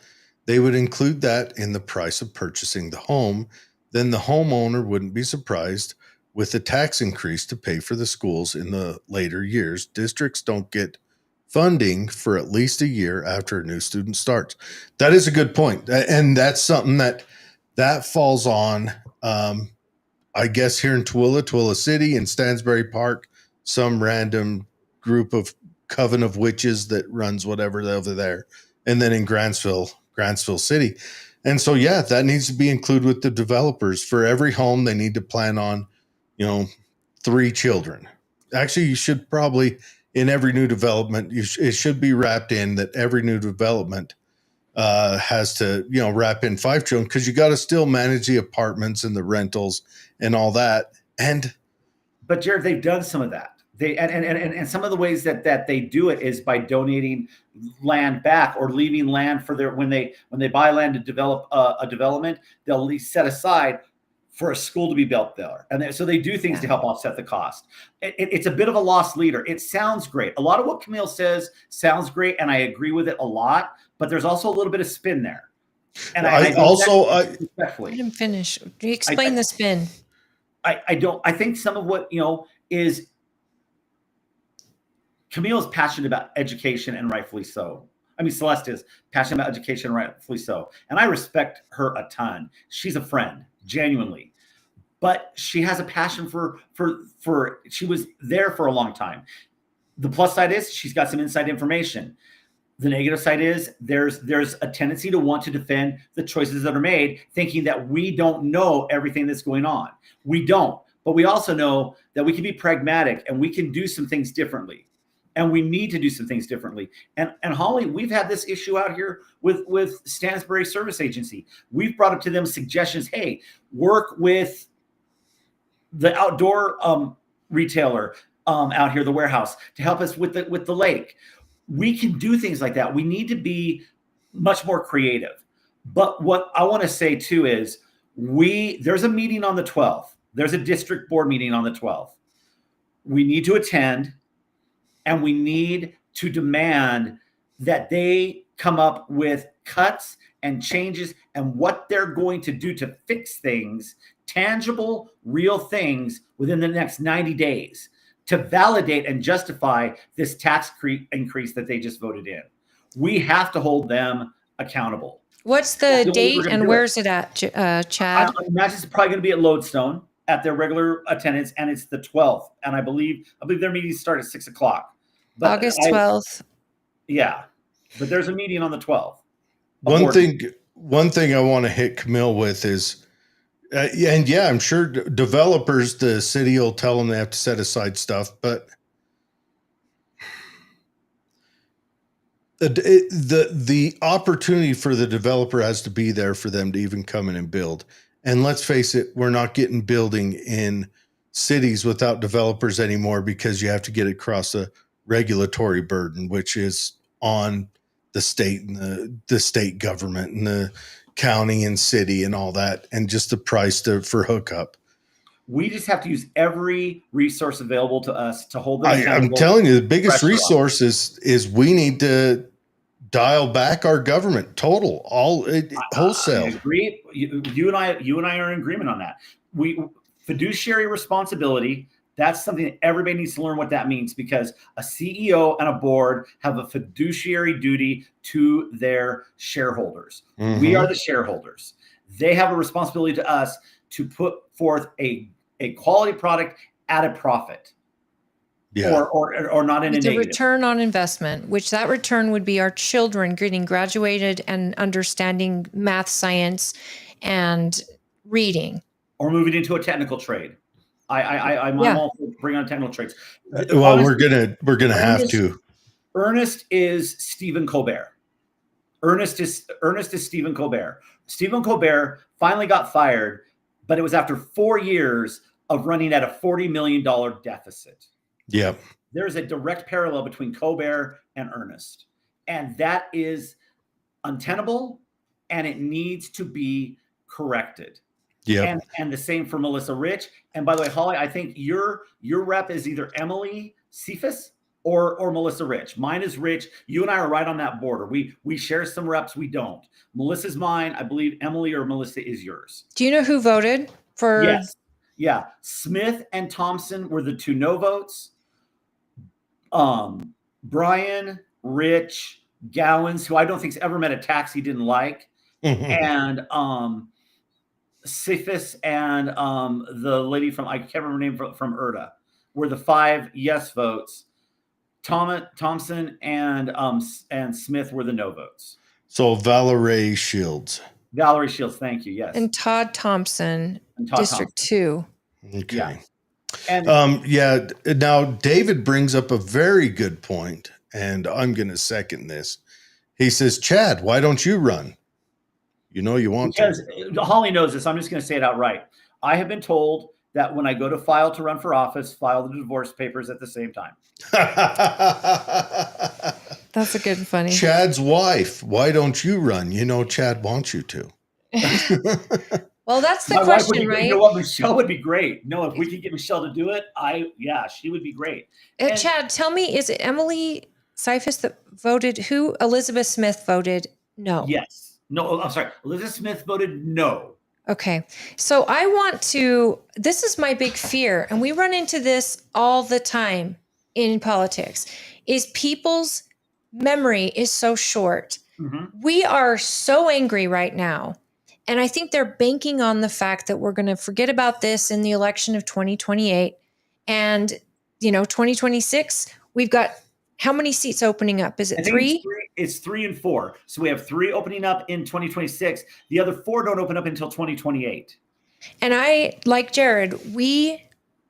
they would include that in the price of purchasing the home. Then the homeowner wouldn't be surprised with the tax increase to pay for the schools in the later years. Districts don't get funding for at least a year after a new student starts. That is a good point. And that's something that falls on, I guess, here in Tooele City, and Stansbury Park, some random group of coven of witches that runs whatever over there. And then in Grantsville City. And so, yeah, that needs to be included with the developers. For every home, they need to plan on, 3 children. Actually, you should probably, in every new development, it should be wrapped in that every new development has to, wrap in 5 children, because you got to still manage the apartments and the rentals and all that. But Jared, they've done some of that. And some of the ways that they do it is by donating land back or leaving land for when they buy land to develop a development, they'll at least set aside for a school to be built there. And so they do things to help offset the cost. It's a bit of a lost leader. It sounds great. A lot of what Camille says sounds great, and I agree with it a lot, but there's also a little bit of spin there. And I didn't finish. Explain the spin. I think some of what, is Camille is passionate about education, and rightfully so. I mean, Celeste is passionate about education, and rightfully so. And I respect her a ton. She's a friend, genuinely. But she has a passion for she was there for a long time. The plus side is she's got some inside information. The negative side is there's a tendency to want to defend the choices that are made, thinking that we don't know everything that's going on. We don't. But we also know that we can be pragmatic and we can do some things differently. And we need to do some things differently. And Holly, we've had this issue out here with Stansbury Service Agency. We've brought up to them suggestions. Hey, work with the outdoor retailer out here, the warehouse, to help us with the lake. We can do things like that. We need to be much more creative. But what I want to say too is there's a meeting on the 12th. There's a district board meeting on the 12th. We need to attend. And we need to demand that they come up with cuts and changes and what they're going to do to fix things, tangible, real things within the next 90 days to validate and justify this tax increase that they just voted in. We have to hold them accountable. What's the date and where's it at, Chad? I imagine it's probably going to be at Lodestone at their regular attendance, and it's the 12th. And I believe their meetings start at 6:00. August 12th. Yeah, but there's a meeting on the 12th. One thing I want to hit Camille with is, and yeah, I'm sure developers, the city will tell them they have to set aside stuff, but the opportunity for the developer has to be there for them to even come in and build. And let's face it, we're not getting building in cities without developers anymore, because you have to get across a regulatory burden, which is on the state and the state government and the county and city and all that, and just the price for hookup. We just have to use every resource available to us to hold them accountable. I'm telling you, the biggest resource is we need to dial back our government wholesale. I agree. You and I are in agreement on that. Fiduciary responsibility. That's something that everybody needs to learn what that means, because a CEO and a board have a fiduciary duty to their shareholders. Mm-hmm. We are the shareholders. They have a responsibility to us to put forth a quality product at a profit. Yeah. Or not in a negative. The return on investment, which that return would be our children getting graduated and understanding math, science, and reading. Or moving into a technical trade. I'm all for bringing on technical trades. Well, honestly, we're gonna have to. Ernest is Stephen Colbert. Ernest is Stephen Colbert. Stephen Colbert finally got fired, but it was after 4 years of running at a $40 million deficit. Yeah. There's a direct parallel between Colbert and Ernest. And that is untenable. and it needs to be corrected. Yep. And the same for Melissa Rich. And by the way, Holly, I think your rep is either Emily Cephas or Melissa Rich. Mine is Rich. You and I are right on that border. We share some reps. We don't. Melissa's mine. I believe Emily or Melissa is yours. Do you know who voted for? Yes. Yeah. Smith and Thompson were the 2 no votes. Brian, Rich, Gowans, who I don't think's ever met a tax he didn't like, and Cephas and the lady from, I can't remember her name, from Erda, were the 5 yes votes. Thompson and Smith were the no votes. So Valerie Shields. Valerie Shields, thank you. Yes. And Todd Thompson, District 2. Okay. Yeah. And yeah. Now David brings up a very good point, and I'm going to second this. He says, Chad, why don't you run? You know you want because to. Holly knows this. I'm just going to say it outright. I have been told that when I go to file to run for office, file the divorce papers at the same time. That's a good and funny. Chad's wife, why don't you run? You know Chad wants you to. Well, that's the My wife would question, be, right? You know what? Michelle would be great. No, if we could get Michelle to do it, she would be great. And Chad, tell me, is it Emily Cephas that voted? Who? Elizabeth Smith voted no. Yes. No, I'm sorry. Elizabeth Smith voted no. Okay. So I want to, this is my big fear, and we run into this all the time in politics, is people's memory is so short. Mm-hmm. We are so angry right now. And I think they're banking on the fact that we're going to forget about this in the election of 2028. And, 2026, we've got how many seats opening up? Is it 3? It's 3 and 4. So we have 3 opening up in 2026. The other 4 don't open up until 2028. And I, like Jared, we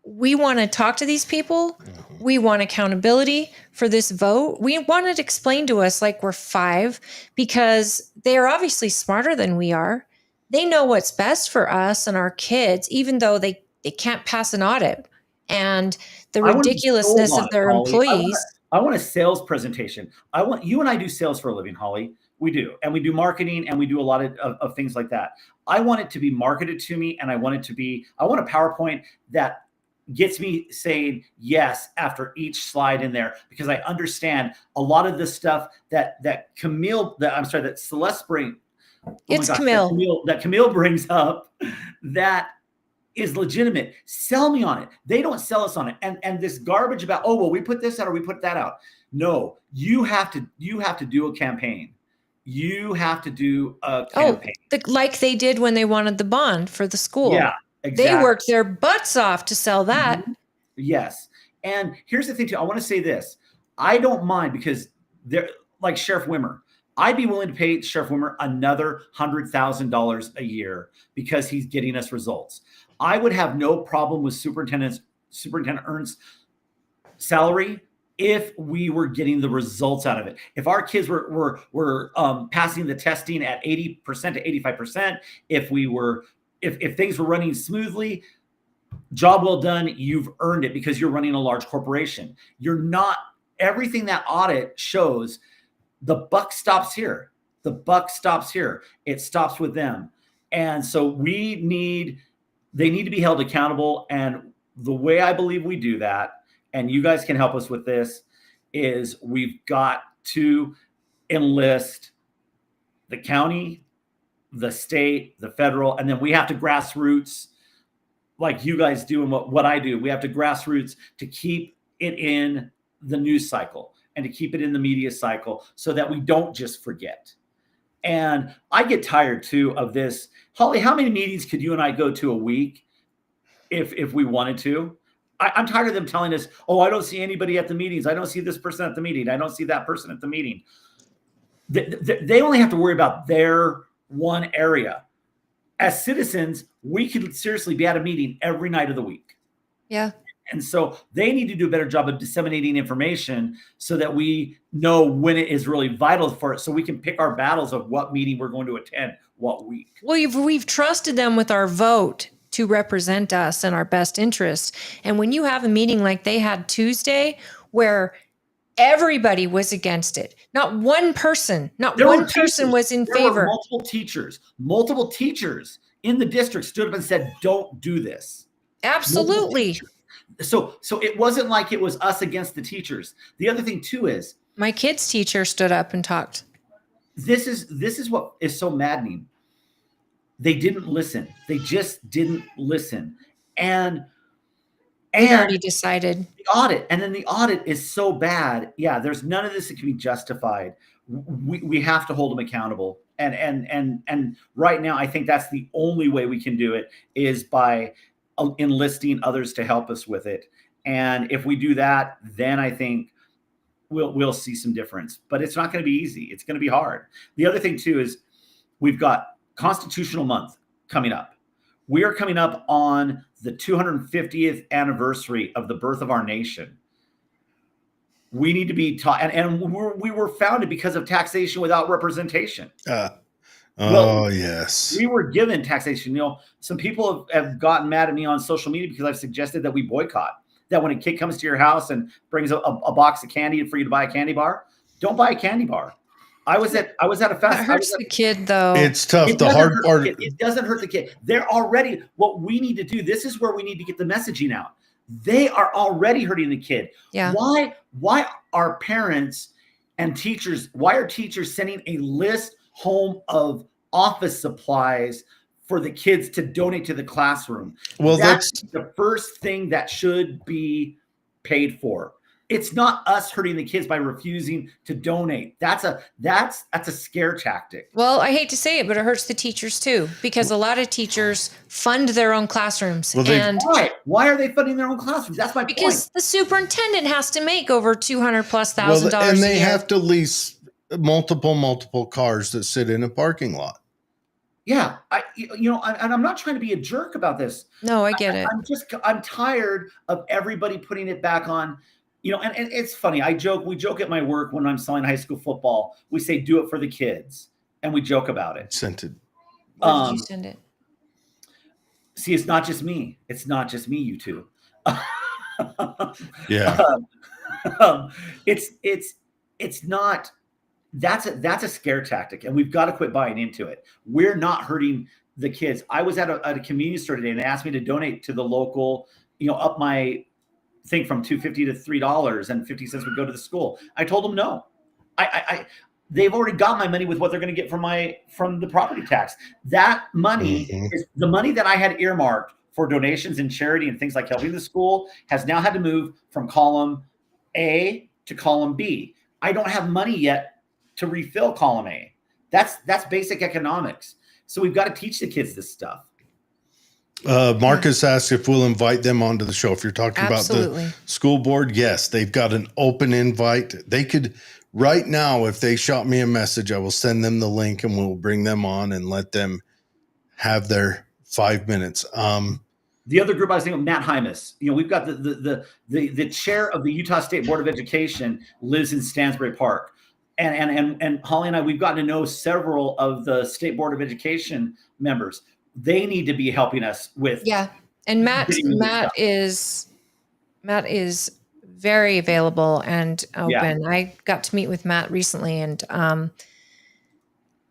want to talk to these people. We want accountability for this vote. We want it explained to us like we're 5, because they are obviously smarter than we are. They know what's best for us and our kids, even though they can't pass an audit. And the ridiculousness of their employees. I want a sales presentation. You and I do sales for a living, Holly. We do. And we do marketing, and we do a lot of things like that. I want it to be marketed to me, and I want a PowerPoint that gets me saying yes after each slide in there, because I understand a lot of the stuff that Celeste brings. Camille. That Camille brings up that is legitimate. Sell me on it. They don't sell us on it. And this garbage about, we put this out or we put that out. No, you have to do a campaign. You have to do a campaign. Like they did when they wanted the bond for the school. Yeah, exactly. They worked their butts off to sell that. Mm-hmm. Yes. And here's the thing too. I want to say this. I don't mind, because they're like Sheriff Wimmer. I'd be willing to pay Sheriff Wimmer another $100,000 a year because he's getting us results. I would have no problem with Superintendent Ernst's salary if we were getting the results out of it. If our kids were passing the testing at 80% to 85%, if things were running smoothly, job well done, you've earned it because you're running a large corporation. You're not, everything that audit shows, the buck stops here. The buck stops here. It stops with them. And so they need to be held accountable. And the way I believe we do that, and you guys can help us with this, is we've got to enlist the county, the state, the federal, and then we have to grassroots, like you guys do and what I do. We have to grassroots to keep it in the news cycle and to keep it in the media cycle so that we don't just forget. And I get tired too of this. Holly, how many meetings could you and I go to a week if we wanted to? I'm tired of them telling us, I don't see anybody at the meetings. I don't see this person at the meeting. I don't see that person at the meeting. They only have to worry about their one area. As citizens, we could seriously be at a meeting every night of the week. Yeah. And so they need to do a better job of disseminating information so that we know when it is really vital for it, so we can pick our battles of what meeting we're going to attend what week. Well, we've trusted them with our vote to represent us in our best interest. And when you have a meeting like they had Tuesday, where everybody was against it. Not one person, not There one were person teachers. was in There were favor. multiple teachers in the district stood up and said, "Don't do this." Multiple Absolutely. teachers. So it wasn't like it was us against the teachers. The other thing too is My kid's teacher stood up and talked. this is what is so maddening. They didn't listen. They just didn't listen. And They already decided. the audit, and then the audit is so bad. Yeah, there's none of this that can be justified. We have to hold them accountable. And right now, I think that's the only way we can do it is by enlisting others to help us with it. And if we do that, then I think we'll see some difference. But it's not going to be easy. It's going to be hard. The other thing too is we've got Constitutional Month coming up. We are coming up on the 250th anniversary of the birth of our nation. We need to be taught, and we were founded because of taxation without representation. Yes. We were given taxation. Some people have gotten mad at me on social media because I've suggested that we boycott. That when a kid comes to your house and brings a box of candy for you to buy a candy bar, don't buy a candy bar. I was at a fest. That hurts the kid, though. It's tough. The hard part. It doesn't hurt the kid. They're already, what we need to do, this is where we need to get the messaging out. They are already hurting the kid. Yeah. Why are parents and teachers, why are teachers sending a list home of office supplies for the kids to donate to the classroom? Well, that's the first thing that should be paid for. It's not us hurting the kids by refusing to donate. That's a scare tactic. Well, I hate to say it, but it hurts the teachers too, because a lot of teachers fund their own classrooms. Well, and why are they funding their own classrooms? That's my because point. the superintendent has to make over $200,000+ and they a year. have to lease multiple cars that sit in a parking lot. Yeah, and I'm not trying to be a jerk about this. No, I get it. I'm tired of everybody putting it back on. And it's funny. We joke at my work when I'm selling high school football. We say, "Do it for the kids," and we joke about it. Sent it. Where did you send it? See, it's not just me. It's not just me, you two. Yeah. It's not. That's a scare tactic, and we've got to quit buying into it. We're not hurting the kids. I was at a convenience store today, and they asked me to donate to the local, up my thing from $2.50 to $3.50 would go to the school. I told them no. They've already got my money with what they're going to get from the property tax. That money is the money that I had earmarked for donations and charity and things like helping the school has now had to move from column A to column B. I don't have money yet to refill column A. That's basic economics. So we've got to teach the kids this stuff. Marcus asked if we'll invite them onto the show. If you're talking Absolutely. about the school board, yes, they've got an open invite. They could right now, if they shot me a message, I will send them the link and we'll bring them on and let them have their 5 minutes. The other group I was thinking of, Matt Hymas. We've got the chair of the Utah State Board of Education lives in Stansbury Park. And Holly and I, we've gotten to know several of the State Board of Education members. They need to be helping us with. Yeah. And Matt is very available and open. Yeah. I got to meet with Matt recently, and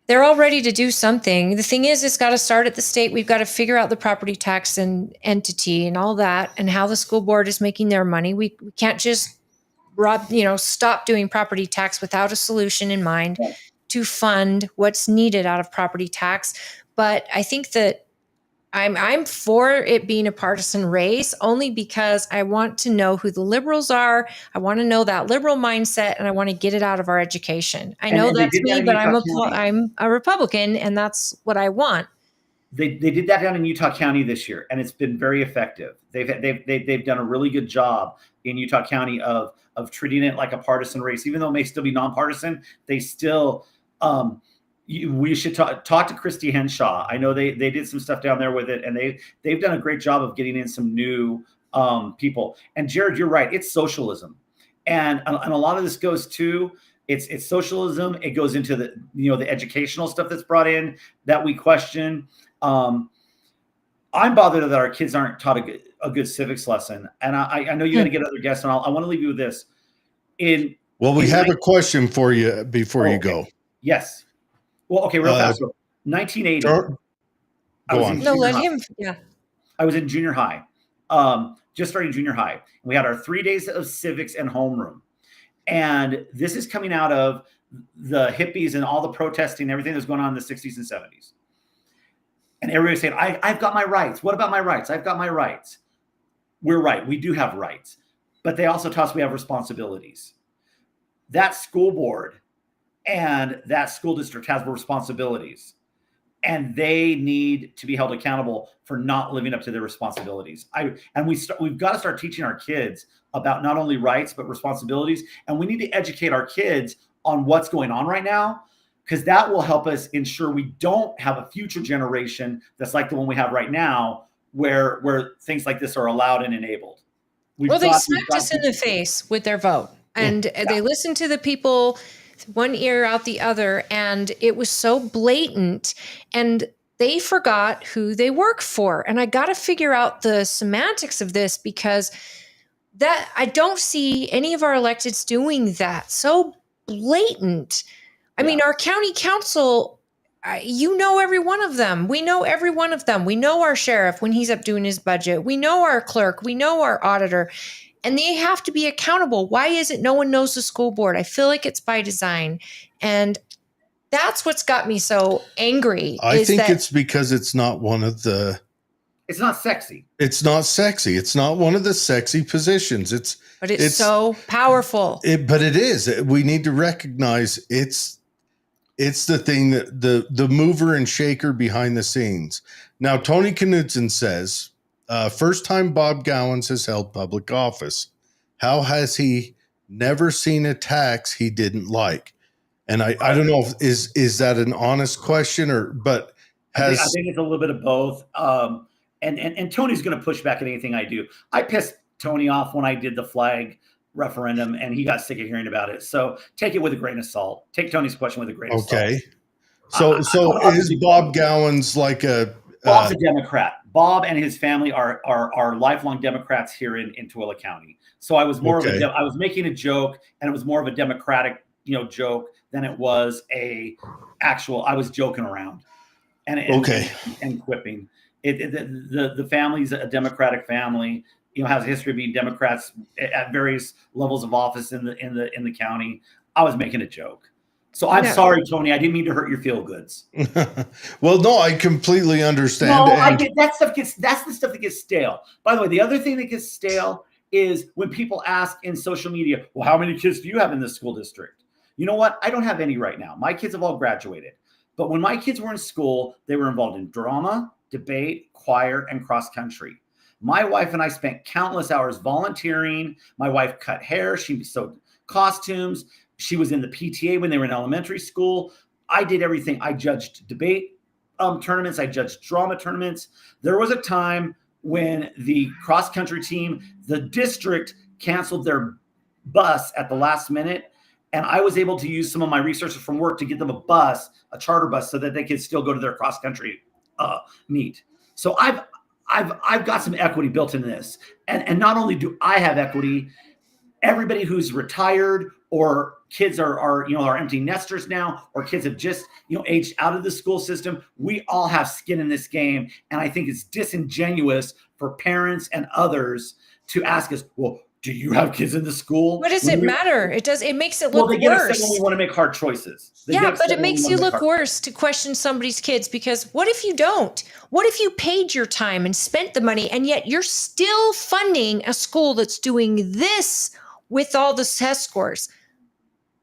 they're all ready to do something. The thing is, it's got to start at the state. We've got to figure out the property tax and entity and all that, and how the school board is making their money. We can't just stop doing property tax without a solution in mind to fund what's needed out of property tax. But I think that I'm for it being a partisan race only because I want to know who the liberals are. I want to know that liberal mindset, and I want to get it out of our education. I know that's me, but I'm a Republican, and that's what I want. They did that down in Utah County this year, and it's been very effective. They've done a really good job in Utah County of treating it like a partisan race, even though it may still be nonpartisan. They still. We should talk to Christy Henshaw. I know they did some stuff down there with it, and they've done a great job of getting in some new people. And Jared, you're right. It's socialism, and a lot of this goes to it's socialism. It goes into the educational stuff that's brought in that we question. I'm bothered that our kids aren't taught a good civics lesson. And I know you're going to get other guests, and I want to leave you with this. Well, we In have nine- a question for you before you go. Yes. Well, okay, real fast. So 1980. I Go was on. in No, junior let high. him. Yeah. I was in junior high, just starting junior high. We had our 3 days of civics and homeroom. And this is coming out of the hippies and all the protesting and everything that's going on in the 60s and 70s. And everybody's saying, I've got my rights. What about my rights? I've got my rights. We're right. We do have rights. But they also taught us we have responsibilities. That school board and that school district has responsibilities. And they need to be held accountable for not living up to their responsibilities. We've got to start teaching our kids about not only rights but responsibilities, and we need to educate our kids on what's going on right now, because that will help us ensure we don't have a future generation that's like the one we have right now, where things like this are allowed and enabled. Well, they smacked us in the face with their vote, and they listened to the people one ear out the other, and it was so blatant, and they forgot who they work for. And I got to figure out the semantics of this, because that I don't see any of our electeds doing that. So blatant. I mean, our county council, you know every one of them. We know every one of them. We know our sheriff when he's up doing his budget. We know our clerk. We know our auditor. And they have to be accountable. Why is it no one knows the school board? I feel like it's by design. And that's what's got me so angry. I think it's because it's not one of the... It's not sexy. It's not sexy. It's not one of the sexy positions. But it's so powerful. But it is. We need to recognize it's the thing that the mover and shaker behind the scenes. Now, Tony Knudsen says, first time Bob Gowans has held public office. How has he never seen a tax he didn't like? And I don't know if is that an honest question but I think it's a little bit of both. And Tony's going to push back at anything I do. I pissed Tony off when I did the flag referendum, and he got sick of hearing about it. So take it with a grain of salt. Take Tony's question with a grain of salt. Okay. So is Bob Gowans like a... Bob's a Democrat. Bob and his family are lifelong Democrats here in Tooele County. So I was more I was making a joke, and it was more of a Democratic joke than it was I was joking around and quipping. The family's a Democratic family, has a history of being Democrats at various levels of office in the county. I was making a joke. So I'm sorry, Tony. I didn't mean to hurt your feel goods. Well, no, I completely understand. No, I get that stuff that's the stuff that gets stale. By the way, the other thing that gets stale is when people ask in social media, well, how many kids do you have in this school district? You know what? I don't have any right now. My kids have all graduated. But when my kids were in school, they were involved in drama, debate, choir, and cross country. My wife and I spent countless hours volunteering. My wife cut hair. She sewed costumes. She was in the PTA when they were in elementary school. I did everything. I judged debate tournaments. I judged drama tournaments. There was a time when the cross country team, the district, canceled their bus at the last minute. And I was able to use some of my resources from work to get them a charter bus, so that they could still go to their cross country meet. So I've got some equity built into this. And not only do I have equity, everybody who's retired or kids are empty nesters now, or kids have just, aged out of the school system. We all have skin in this game. And I think it's disingenuous for parents and others to ask us, well, do you have kids in the school? What does it matter? It makes it look worse. They get upset when we want to make hard choices. But it makes you look worse to question somebody's kids, because what if you don't? What if you paid your time and spent the money, and yet you're still funding a school that's doing this with all the test scores?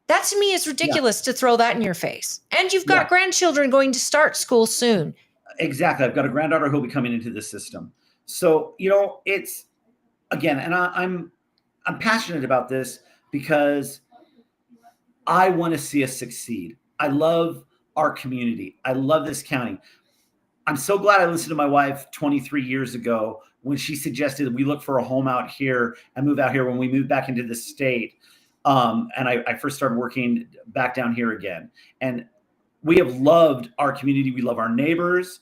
That to me is ridiculous to throw that in your face. And you've got grandchildren going to start school soon. Exactly. I've got a granddaughter who'll be coming into the system. So, it's, again, and I'm passionate about this because I want to see us succeed. I love our community. I love this county. I'm so glad I listened to my wife 23 years ago when she suggested that we look for a home out here and move out here when we moved back into the state. And I first started working back down here again. And we have loved our community. We love our neighbors.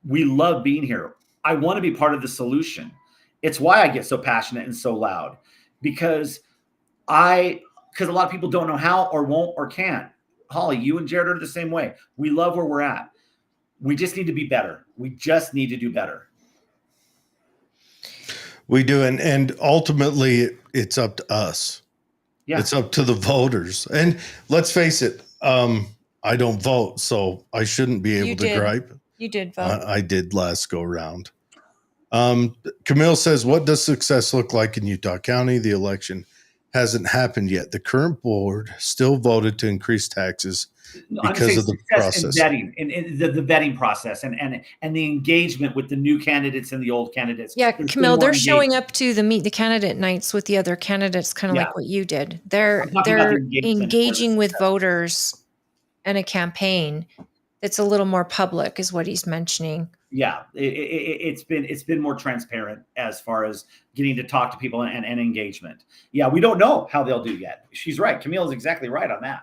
We love being here. I want to be part of the solution. It's why I get so passionate and so loud, because I because a lot of people don't know how or won't or can't. Holly, you and Jared are the same way. We love where we're at. We just need to be better. We just need to do better. We do. And ultimately it's up to us. Yeah. It's up to the voters. And let's face it, I don't vote, so I shouldn't be able to gripe. You did vote. I did last go round. Camille says, what does success look like in Utah County? The election hasn't happened yet. The current board still voted to increase taxes because of the process. And vetting, and the vetting process and the engagement with the new candidates and the old candidates. Yeah, Camille, they're showing up to the meet the candidate nights with the other candidates, kind of like what you did. They're engaging with voters and a campaign that's a little more public, is what he's mentioning. Yeah, it's been more transparent as far as getting to talk to people and engagement. Yeah, we don't know how they'll do yet. She's right. Camille is exactly right on that.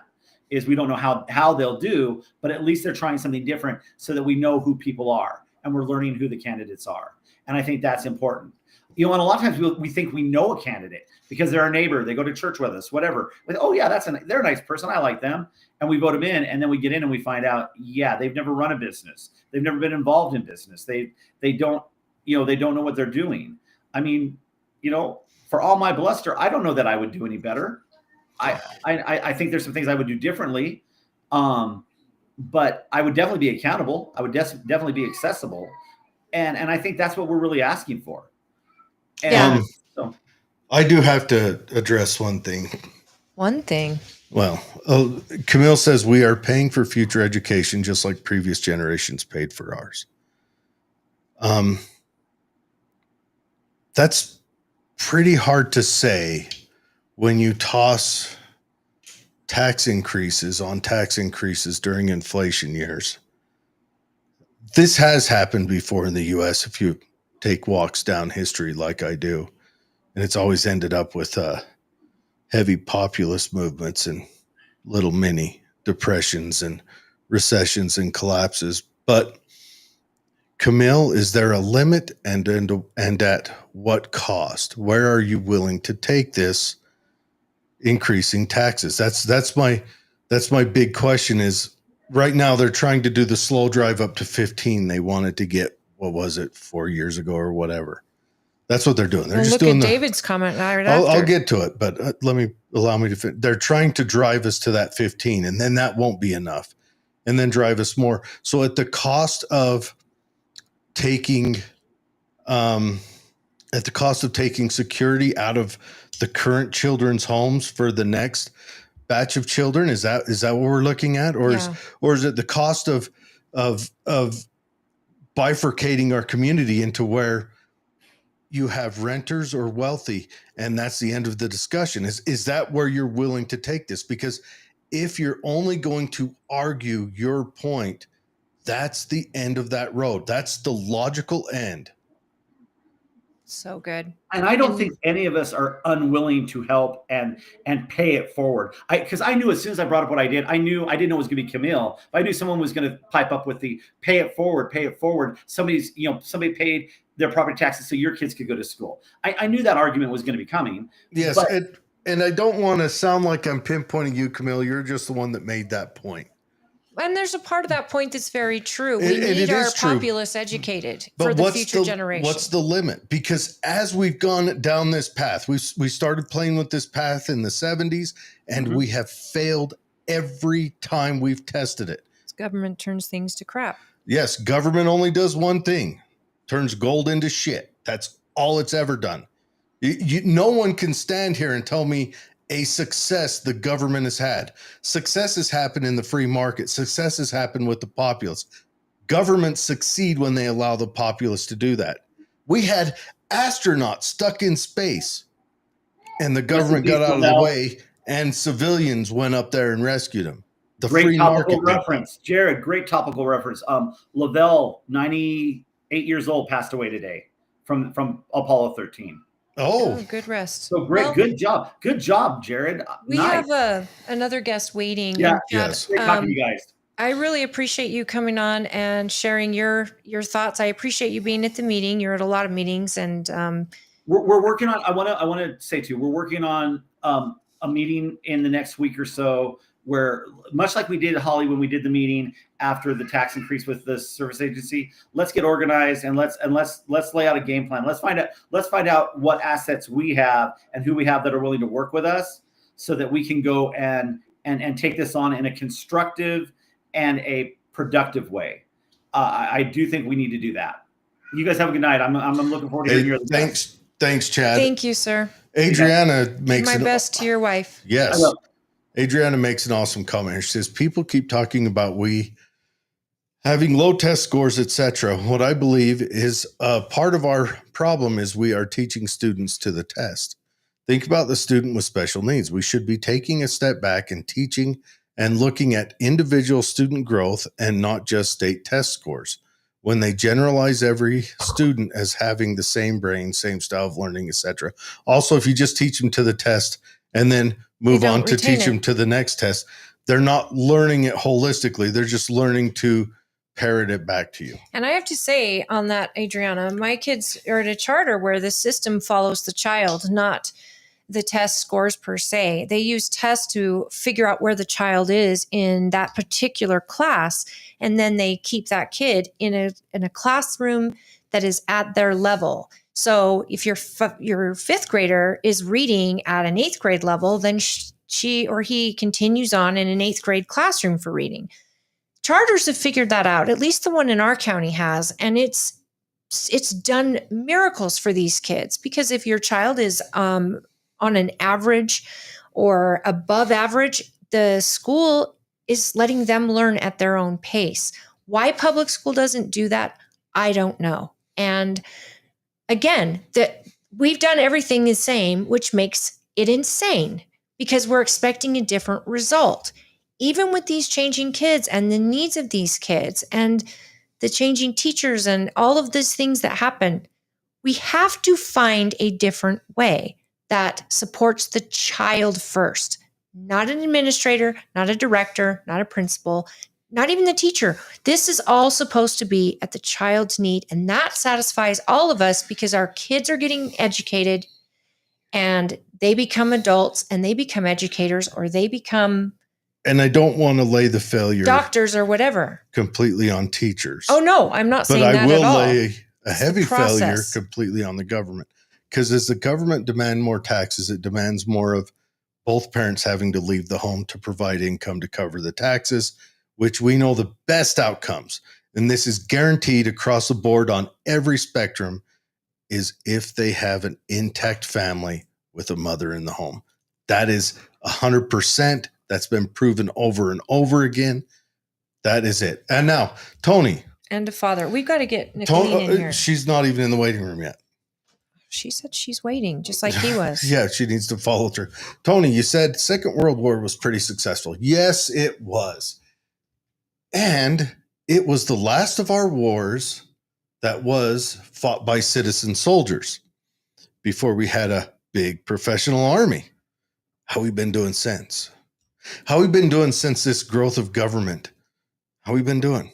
Is we don't know how they'll do, but at least they're trying something different so that we know who people are and we're learning who the candidates are. And I think that's important. And a lot of times we think we know a candidate because they're our neighbor, they go to church with us, whatever. Oh yeah, they're a nice person, I like them, and we vote them in, and then we get in and we find out, yeah, they've never run a business, they've never been involved in business, they don't know what they're doing. I mean, for all my bluster, I don't know that I would do any better. I think there's some things I would do differently, but I would definitely be accountable. I would definitely be accessible, and I think that's what we're really asking for. And so I do have to address one thing. One thing. Well, Camille says we are paying for future education just like previous generations paid for ours. That's pretty hard to say when you toss tax increases on tax increases during inflation years. This has happened before in the U.S. if you take walks down history like I do. And it's always ended up with heavy populist movements and little mini depressions and recessions and collapses. But Camille, is there a limit and at what cost? Where are you willing to take this increasing taxes? That's my big question. Is right now they're trying to do the slow drive up to 15. They wanted to get, what was it, 4 years ago or whatever. That's what they're doing. They're just doing David's comment right after. I'll get to it, but allow me to finish. They're trying to drive us to that 15, and then that won't be enough, and then drive us more. So at the cost of taking, security out of the current children's homes for the next batch of children, is that what we're looking at, or is it the cost of bifurcating our community into where you have renters or wealthy, and that's the end of the discussion? Is that where you're willing to take this? Because if you're only going to argue your point, that's the end of that road. That's the logical end. So good. And I don't think any of us are unwilling to help and pay it forward. Because I knew as soon as I brought up what I did, I didn't know it was going to be Camille, but I knew someone was going to pipe up with the pay it forward. Somebody paid their property taxes so your kids could go to school. I knew that argument was going to be coming. Yes. And I don't want to sound like I'm pinpointing you, Camille. You're just the one that made that point. And there's a part of that point that's very true. We need our populace educated for the future generation. What's the limit? Because as we've gone down this path, we started playing with this path in the 70s, and we have failed every time we've tested it. Government turns things to crap. Yes, government only does one thing: turns gold into shit. That's all it's ever done. No one can stand here and tell me a success the government has had. Success has happened in the free market. Success has happened with the populace. Governments succeed when they allow the populace to do that. We had astronauts stuck in space, and the government got out of the way, and civilians went up there and rescued them. The free market reference. Jared, great topical reference. Lavelle, 98 years old, passed away today from Apollo 13. Oh, good rest. So great. Well, good job, Jared. We have another guest waiting. Yeah. Yes. Great talking to you guys. I really appreciate you coming on and sharing your thoughts. I appreciate you being at the meeting. You're at a lot of meetings, and we're working on. I want to say too, we're working on a meeting in the next week or so where, much like we did at Holly when we did the meeting after the tax increase with the service agency, let's get organized and let's lay out a game plan. Let's find out what assets we have and who we have that are willing to work with us, so that we can go and take this on in a constructive and a productive way. I do think we need to do that. You guys have a good night. I'm looking forward to hearing your Thanks, Chad. Thank you, sir. Adriana Give makes my best to your wife. Yes. Adriana makes an awesome comment. She says, people keep talking about we having low test scores, etc. What I believe is part of our problem is we are teaching students to the test. Think about the student with special needs. We should be taking a step back and teaching and looking at individual student growth and not just state test scores. When they generalize every student as having the same brain, same style of learning, etc. Also, if you just teach them to the test and then move on to teach them to the next test, they're not learning it holistically. They're just learning to parrot it back to you. And I have to say on that, Adriana, my kids are at a charter where the system follows the child, not the test scores per se. They use tests to figure out where the child is in that particular class, and then they keep that kid in a classroom that is at their level. So if your fifth grader is reading at an eighth grade level, then she or he continues on in an eighth grade classroom for reading. Charters have figured that out. At least the one in our county has, and it's done miracles for these kids, because if your child is on an average or above average, the school is letting them learn at their own pace. Why public school doesn't do that, I don't know. And again, we've done everything the same, which makes it insane, because we're expecting a different result. Even with these changing kids and the needs of these kids and the changing teachers and all of these things that happen, we have to find a different way that supports the child first, not an administrator, not a director, not a principal, not even the teacher. This is all supposed to be at the child's need, and that satisfies all of us, because our kids are getting educated and they become adults and they become educators, or they become... And I don't want to lay the failure doctors or whatever completely on teachers. Oh, no, I'm not saying that at all. But I will lay a heavy process. failure completely on the government. Because as the government demand more taxes, it demands more of both parents having to leave the home to provide income to cover the taxes, which we know the best outcomes, and this is guaranteed across the board on every spectrum, is if they have an intact family with a mother in the home. That is 100%. That's been proven over and over again. That is it. And now, Tony. And a father. We've got to get Nicolene in here. She's not even in the waiting room yet. She said she's waiting, just like he was. Yeah, she needs to follow through. Tony, you said Second World War was pretty successful. Yes, it was. And it was the last of our wars that was fought by citizen soldiers before we had a big professional army. How we been doing since? How we been doing since this growth of government? How we been doing?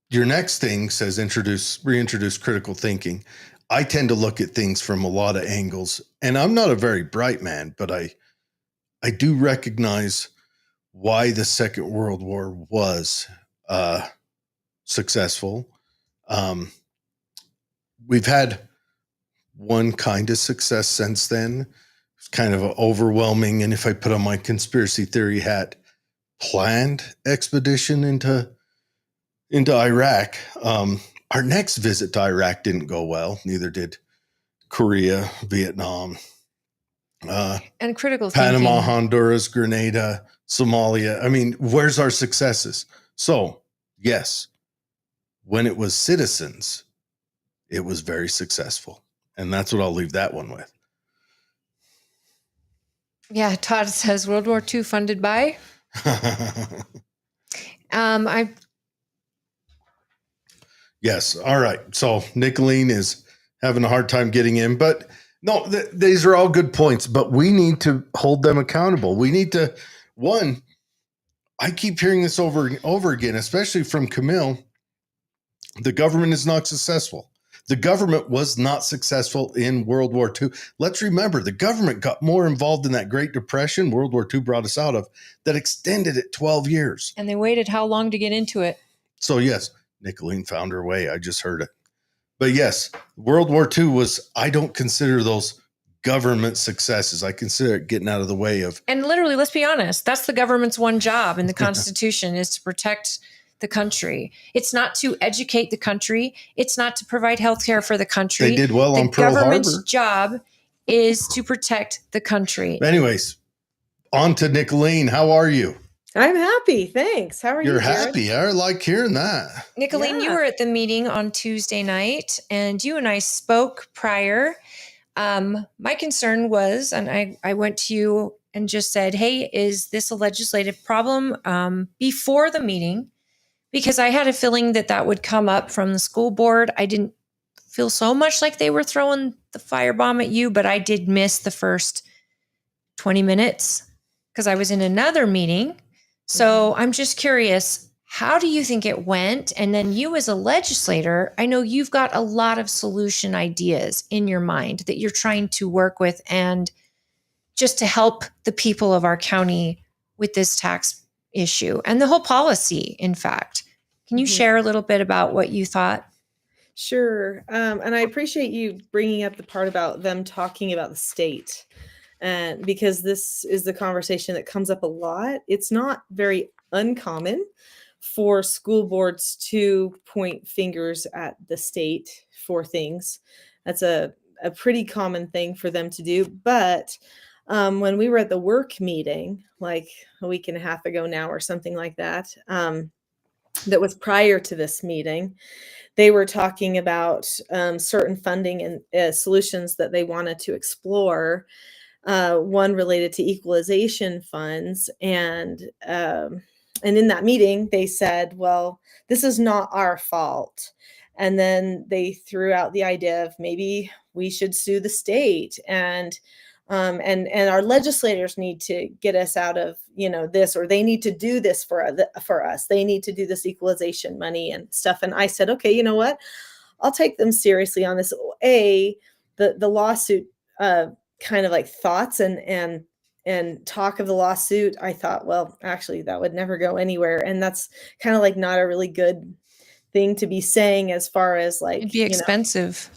Your next thing says reintroduce critical thinking. I tend to look at things from a lot of angles, and I'm not a very bright man, but I do recognize why the Second World War was successful. We've had one kind of success since then. It's kind of an overwhelming, and if I put on my conspiracy theory hat, planned expedition into Iraq. Our next visit to Iraq didn't go well. Neither did Korea, Vietnam, and critical Panama, thinking. Honduras, Grenada, Somalia. I mean, where's our successes? So, yes, when it was citizens, it was very successful. And that's what I'll leave that one with. Yeah, Todd says World War II funded by. Yes. All right. So Nicolene is having a hard time getting in, but no, these are all good points, but we need to hold them accountable. We need to, one, I keep hearing this over and over again, especially from Camille. The government is not successful. The government was not successful in World War II. Let's remember, the government got more involved in that Great Depression World War II brought us out of, that extended it 12 years. And they waited how long to get into it? So yes, Nicolene found her way. I just heard it. But yes, World War II was, I don't consider those government successes. I consider it getting out of the way of. And literally, let's be honest, that's the government's one job in the Constitution is to protect the country. It's not to educate the country. It's not to provide health care for the country. They did well the on Pearl government's Harbor. job is to protect the country. Anyways, on to Nicolene. How are you? I'm happy. Thanks. How are you? You're Jared? happy. I like hearing that. Nicolene, you Yeah. were at the meeting on Tuesday night, and you and I spoke prior. My concern was, and I went to you and just said, hey, is this a legislative problem before the meeting? Because I had a feeling that that would come up from the school board. I didn't feel so much like they were throwing the firebomb at you, but I did miss the first 20 minutes because I was in another meeting. So I'm just curious, how do you think it went? And then you as a legislator, I know you've got a lot of solution ideas in your mind that you're trying to work with and just to help the people of our county with this tax issue and the whole policy, in fact. Can you share a little bit about what you thought? Sure. And I appreciate you bringing up the part about them talking about the state. And because this is the conversation that comes up a lot, it's not very uncommon for school boards to point fingers at the state for things. That's a pretty common thing for them to do. But when we were at the work meeting, like a week and a half ago now or something like that, that was prior to this meeting, they were talking about certain funding and solutions that they wanted to explore. One related to equalization funds, and in that meeting they said, "Well, this is not our fault." And then they threw out the idea of maybe we should sue the state, and our legislators need to get us out of this, or they need to do this for us. They need to do this equalization money and stuff. And I said, okay, you know what? I'll take them seriously on this. The lawsuit. Kind of like thoughts and talk of the lawsuit, I thought, well, actually that would never go anywhere. And that's kind of like not a really good thing to be saying as far as like, It'd be expensive.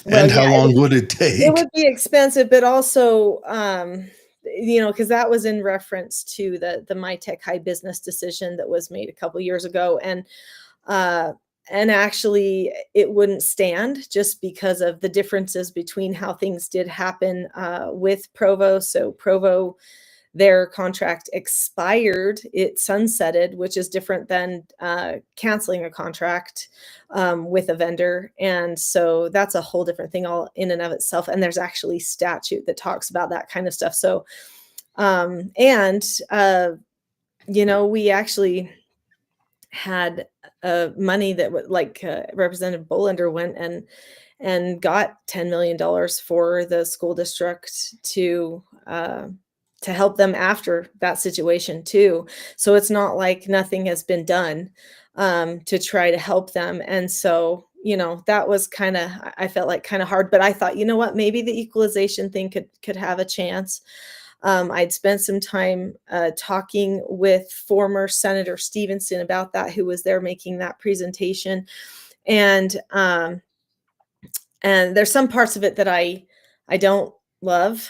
And how long would it take? It would be expensive, but also, because that was in reference to the My Tech High business decision that was made a couple years ago. And actually, it wouldn't stand just because of the differences between how things did happen with Provo. So Provo, their contract expired, it sunsetted, which is different than canceling a contract with a vendor. And so that's a whole different thing all in and of itself. And there's actually statute that talks about that kind of stuff. So, we actually had money that would Representative Bolender went and got $10 million for the school district to help them after that situation too. So it's not like nothing has been done to try to help them. And so, that was I felt like kind of hard, but I thought, you know what, maybe the equalization thing could have a chance. I'd spent some time talking with former Senator Stevenson about that, who was there making that presentation. And there's some parts of it that I don't love,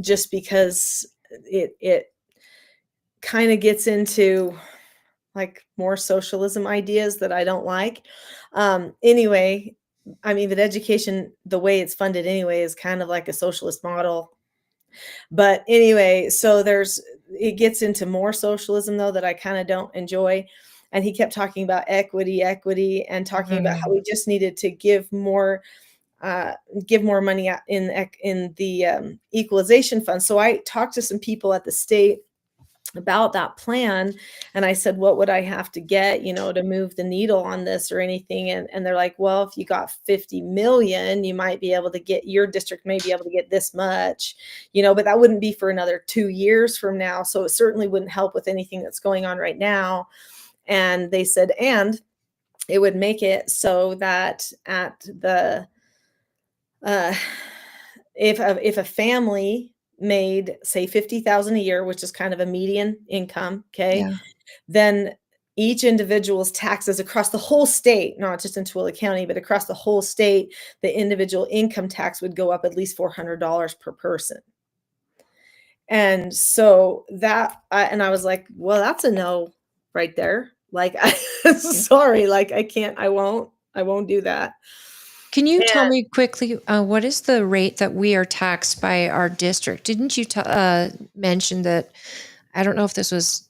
just because it kind of gets into like more socialism ideas that I don't like. Anyway, I mean, but education, the way it's funded anyway, is kind of like a socialist model. But anyway, so it gets into more socialism though that I kind of don't enjoy. And he kept talking about equity, and talking about how we just needed to give more money in the equalization fund. So I talked to some people at the state about that plan, and I said, what would I have to get, to move the needle on this or anything? And they're like, well, if you got 50 million, you might be able to get, your district may be able to get this much, but that wouldn't be for another 2 years from now. So it certainly wouldn't help with anything that's going on right now. And they said, and it would make it so that at the uh, if a family made say 50,000 a year, which is kind of a median income, okay, Yeah. then each individual's taxes across the whole state, not just in Tooele County, but across the whole state, the individual income tax would go up at least $400 per person. And so and I was like, well, that's a no right there. Like, sorry, like I won't do that. Can you tell And me quickly, what is the rate that we are taxed by our district? Didn't you mention that? I don't know if this was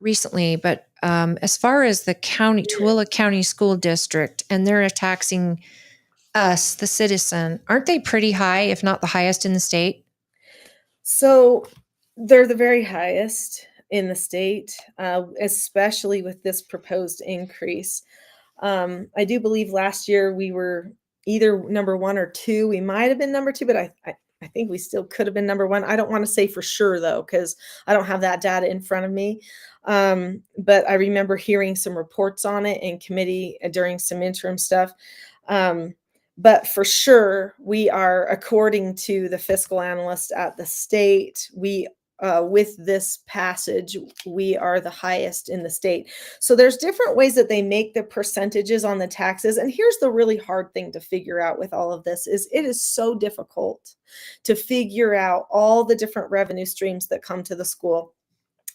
recently, but as far as the Tooele County School District, and they're taxing us, the citizen, aren't they pretty high, if not the highest in the state? so they're the very highest in the state, especially with this proposed increase. I do believe last year we were either number one or two. We might have been number two, but I think we still could have been number one. I don't want to say for sure though, because I don't have that data in front of me. But I remember hearing some reports on it in committee during some interim stuff. Um, but for sure, we are, according to the fiscal analyst at the state, with this passage, we are the highest in the state. So there's different ways that they make the percentages on the taxes. And here's the really hard thing to figure out with all of this is it is so difficult to figure out all the different revenue streams that come to the school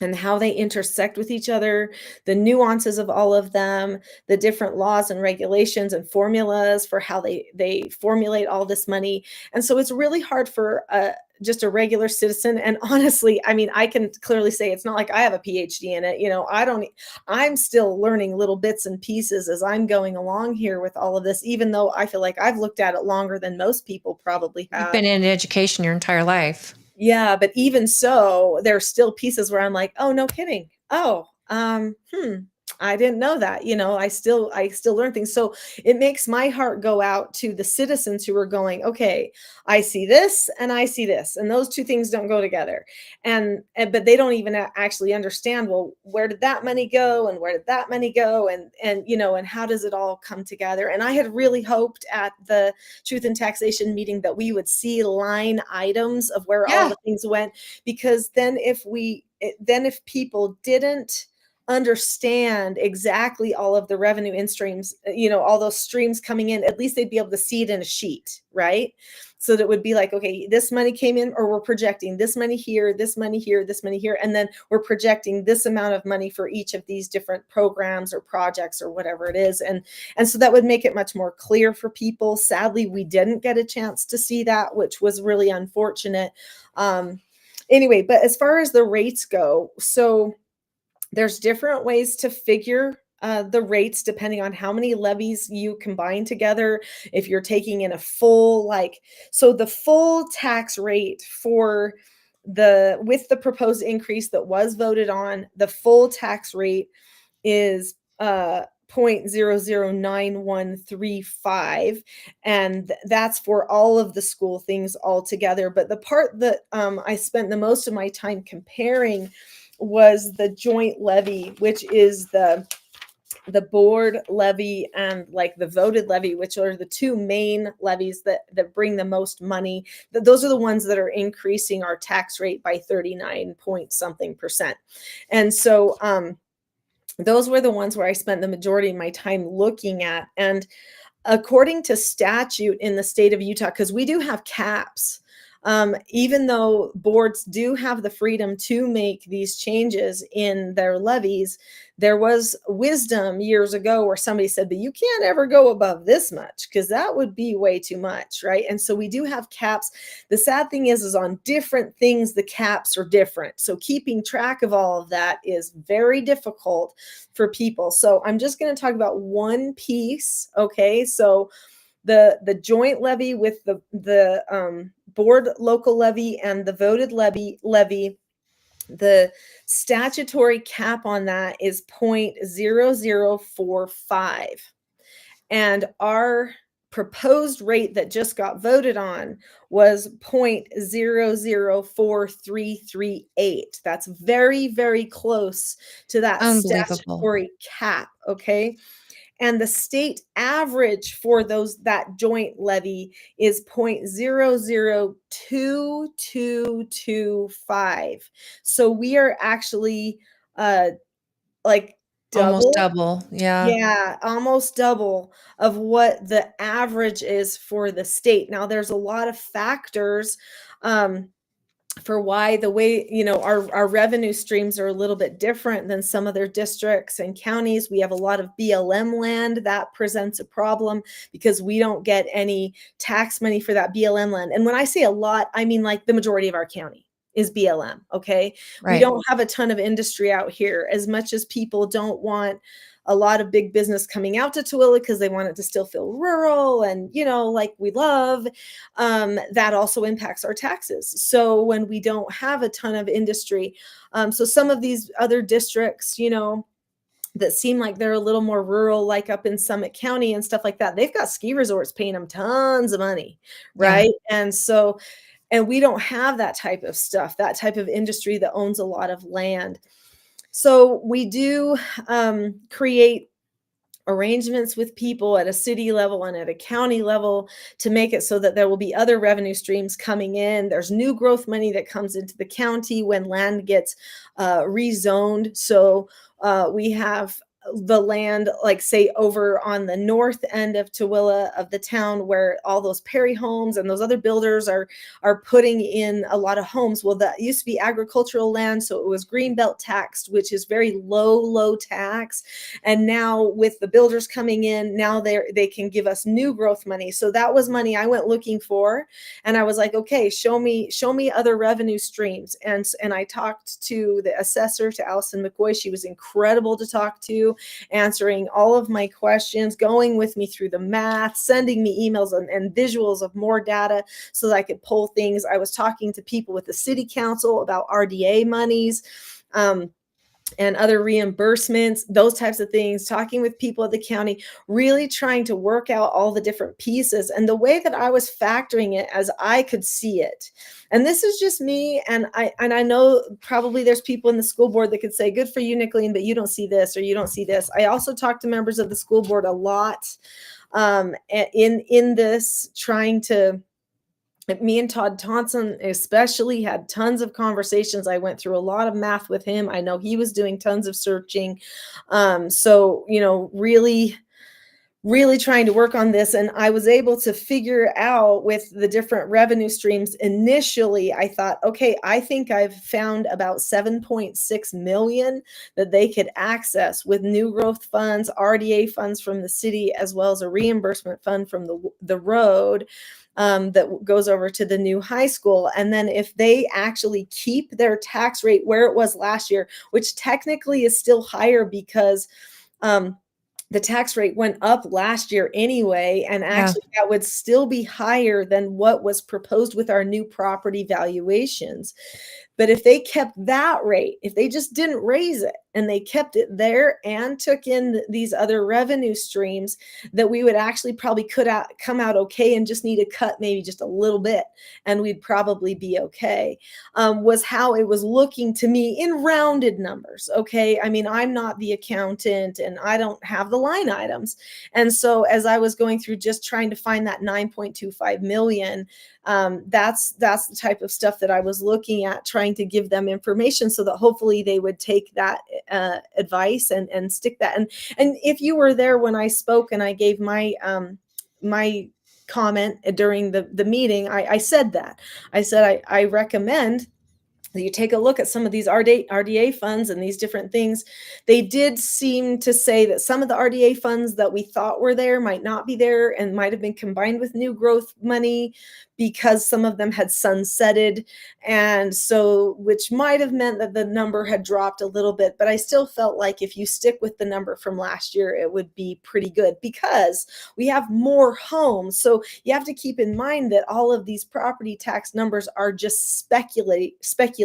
and how they intersect with each other, the nuances of all of them, the different laws and regulations and formulas for how they formulate all this money. And so it's really hard for just a regular citizen. And honestly, I mean, I can clearly say it's not like I have a PhD in it. I'm still learning little bits and pieces as I'm going along here with all of this, even though I feel like I've looked at it longer than most people probably You've have. been in education your entire life. Yeah, but even so, there's still pieces where I'm like, "Oh, no kidding. Oh, I didn't know that." I still learn things. So it makes my heart go out to the citizens who are going, "Okay, I see this and I see this, and those two things don't go together." But they don't even actually understand, well, where did that money go and where did that money go and how does it all come together? And I had really hoped at the Truth in Taxation meeting that we would see line items of where all Yeah. the things went, because then if people didn't understand exactly all of the revenue in streams, all those streams coming in, at least they'd be able to see it in a sheet, right? So that would be like, okay, this money came in, or we're projecting this money here, this money here, this money here, and then we're projecting this amount of money for each of these different programs or projects or whatever it is. And so that would make it much more clear for people. Sadly, we didn't get a chance to see that, which was really unfortunate. Anyway, but as far as the rates go, so there's different ways to figure the rates depending on how many levies you combine together. If you're taking in a full, so the full tax rate with the proposed increase that was voted on, the full tax rate is 0.009135, and that's for all of the school things all together. But the part that I spent the most of my time comparing was the joint levy, which is the board levy and like the voted levy, which are the two main levies that bring the most money. Those are the ones that are increasing our tax rate by 39 point something percent. And so those were the ones where I spent the majority of my time looking at. And according to statute in the state of Utah, because we do have caps, even though boards do have the freedom to make these changes in their levies, there was wisdom years ago where somebody said, but you can't ever go above this much because that would be way too much, right? And so we do have caps. The sad thing is on different things, the caps are different. So keeping track of all of that is very difficult for people. So I'm just going to talk about one piece, okay? So the joint levy with the board local levy and the voted levy, the statutory cap on that is 0.0045. And our proposed rate that just got voted on was 0.004338. That's very, very close to that Unbelievable. statutory cap, okay? And the state average for that joint levy is 0.002225. So we are actually like Almost double. double. Yeah. Yeah, almost double of what the average is for the state. Now, there's a lot of factors for why the way, our revenue streams are a little bit different than some other districts and counties. We have a lot of BLM land that presents a problem because we don't get any tax money for that BLM land. And when I say a lot, I mean like the majority of our county is BLM. Okay. We Right. don't have a ton of industry out here, as much as people don't want a lot of big business coming out to Tooele because they want it to still feel rural and, like we love. That also impacts our taxes. So when we don't have a ton of industry, so some of these other districts, that seem like they're a little more rural, like up in Summit County and stuff like that, they've got ski resorts paying them tons of money, right? Yeah. And we don't have that type of stuff, that type of industry that owns a lot of land. So we do create arrangements with people at a city level and at a county level to make it so that there will be other revenue streams coming in. There's new growth money that comes into the county when land gets rezoned. So we have the land, like say over on the north end of Tooele of the town, where all those Perry homes and those other builders are putting in a lot of homes. Well, that used to be agricultural land, so it was greenbelt taxed, which is very low tax. And now with the builders coming in, now they can give us new growth money. So that was money I went looking for, and I was like, okay, show me other revenue streams. And I talked to the assessor, to Allison McCoy. She was incredible to talk to, answering all of my questions, going with me through the math, sending me emails and visuals of more data so that I could pull things. I was talking to people with the city council about RDA monies, and other reimbursements, those types of things, talking with people at the county, really trying to work out all the different pieces. And the way that I was factoring it as I could see it, and this is just me, and I know probably there's people in the school board that could say, good for you, Nicolene, but you don't see this or you don't see this. I also talked to members of the school board a lot in this, trying to, me and Todd Thompson especially had tons of conversations. I went through a lot of math with him. I know he was doing tons of searching. So, really trying to work on this. And I was able to figure out with the different revenue streams. Initially, I thought, okay, I think I've found about 7.6 million that they could access with new growth funds, RDA funds from the city, as well as a reimbursement fund from the road. That goes over to the new high school. And then if they actually keep their tax rate where it was last year, which technically is still higher because the tax rate went up last year anyway, and actually that would still be higher than what was proposed with our new property valuations. But if they kept that rate, if they just didn't raise it and they kept it there and took in these other revenue streams, that we would actually probably come out okay and just need to cut maybe just a little bit and we'd probably be okay, was how it was looking to me in rounded numbers. Okay. I mean, I'm not the accountant and I don't have the line items. And so as I was going through just trying to find that 9.25 million, that's the type of stuff that I was looking at, trying to give them information so that hopefully they would take that advice and stick that. And if you were there when I spoke and I gave my my comment during the meeting, I said that. I said I recommend that you take a look at some of these RDA funds and these different things. They did seem to say that some of the RDA funds that we thought were there might not be there and might have been combined with new growth money because some of them had sunsetted. And so, which might have meant that the number had dropped a little bit, but I still felt like if you stick with the number from last year, it would be pretty good because we have more homes. So you have to keep in mind that all of these property tax numbers are just speculating.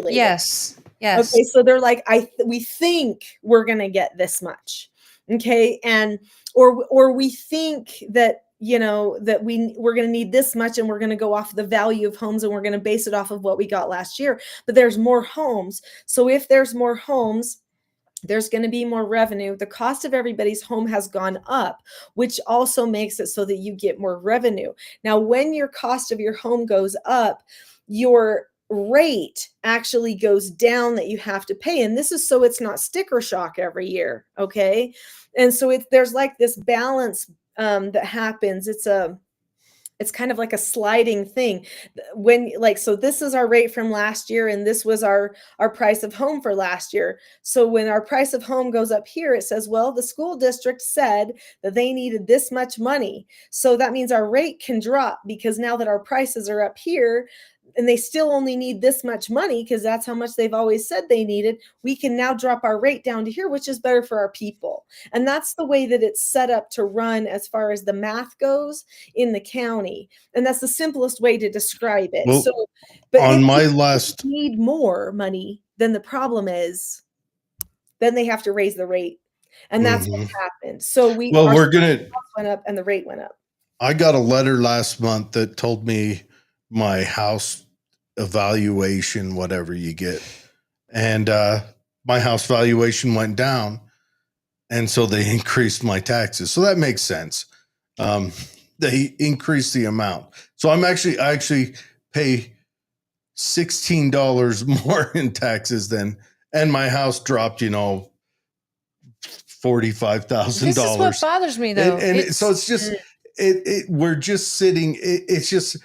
Yes. Okay. So they're like, we think we're going to get this much. Okay. And, or we think that, that we're going to need this much and we're going to go off the value of homes and we're going to base it off of what we got last year, but there's more homes. So if there's more homes, there's going to be more revenue. The cost of everybody's home has gone up, which also makes it so that you get more revenue. Now, when your cost of your home goes up, your rate actually goes down that you have to pay. And this is so it's not sticker shock every year. Okay. And so there's like this balance that happens. It's kind of like a sliding thing when so this is our rate from last year, and this was our price of home for last year. So when our price of home goes up here, it says, well, the school district said that they needed this much money. So that means our rate can drop, because now that our prices are up here and they still only need this much money, because that's how much they've always said they needed, we can now drop our rate down to here, which is better for our people. And that's the way that it's set up to run as far as the math goes in the county. And that's the simplest way to describe it. Well, So, but on if my they last, need more money, then the problem is, then they have to raise the rate. And that's what happened. So well, our we're going to, cost went up and the rate went up. I got a letter last month that told me my house evaluation, whatever you get, and my house valuation went down, and so they increased my taxes. So that makes sense. They increased the amount, so I actually pay $16 more in taxes than, and my house dropped, $45,000. This is what bothers me, though. And so it's just we're just sitting. It's just,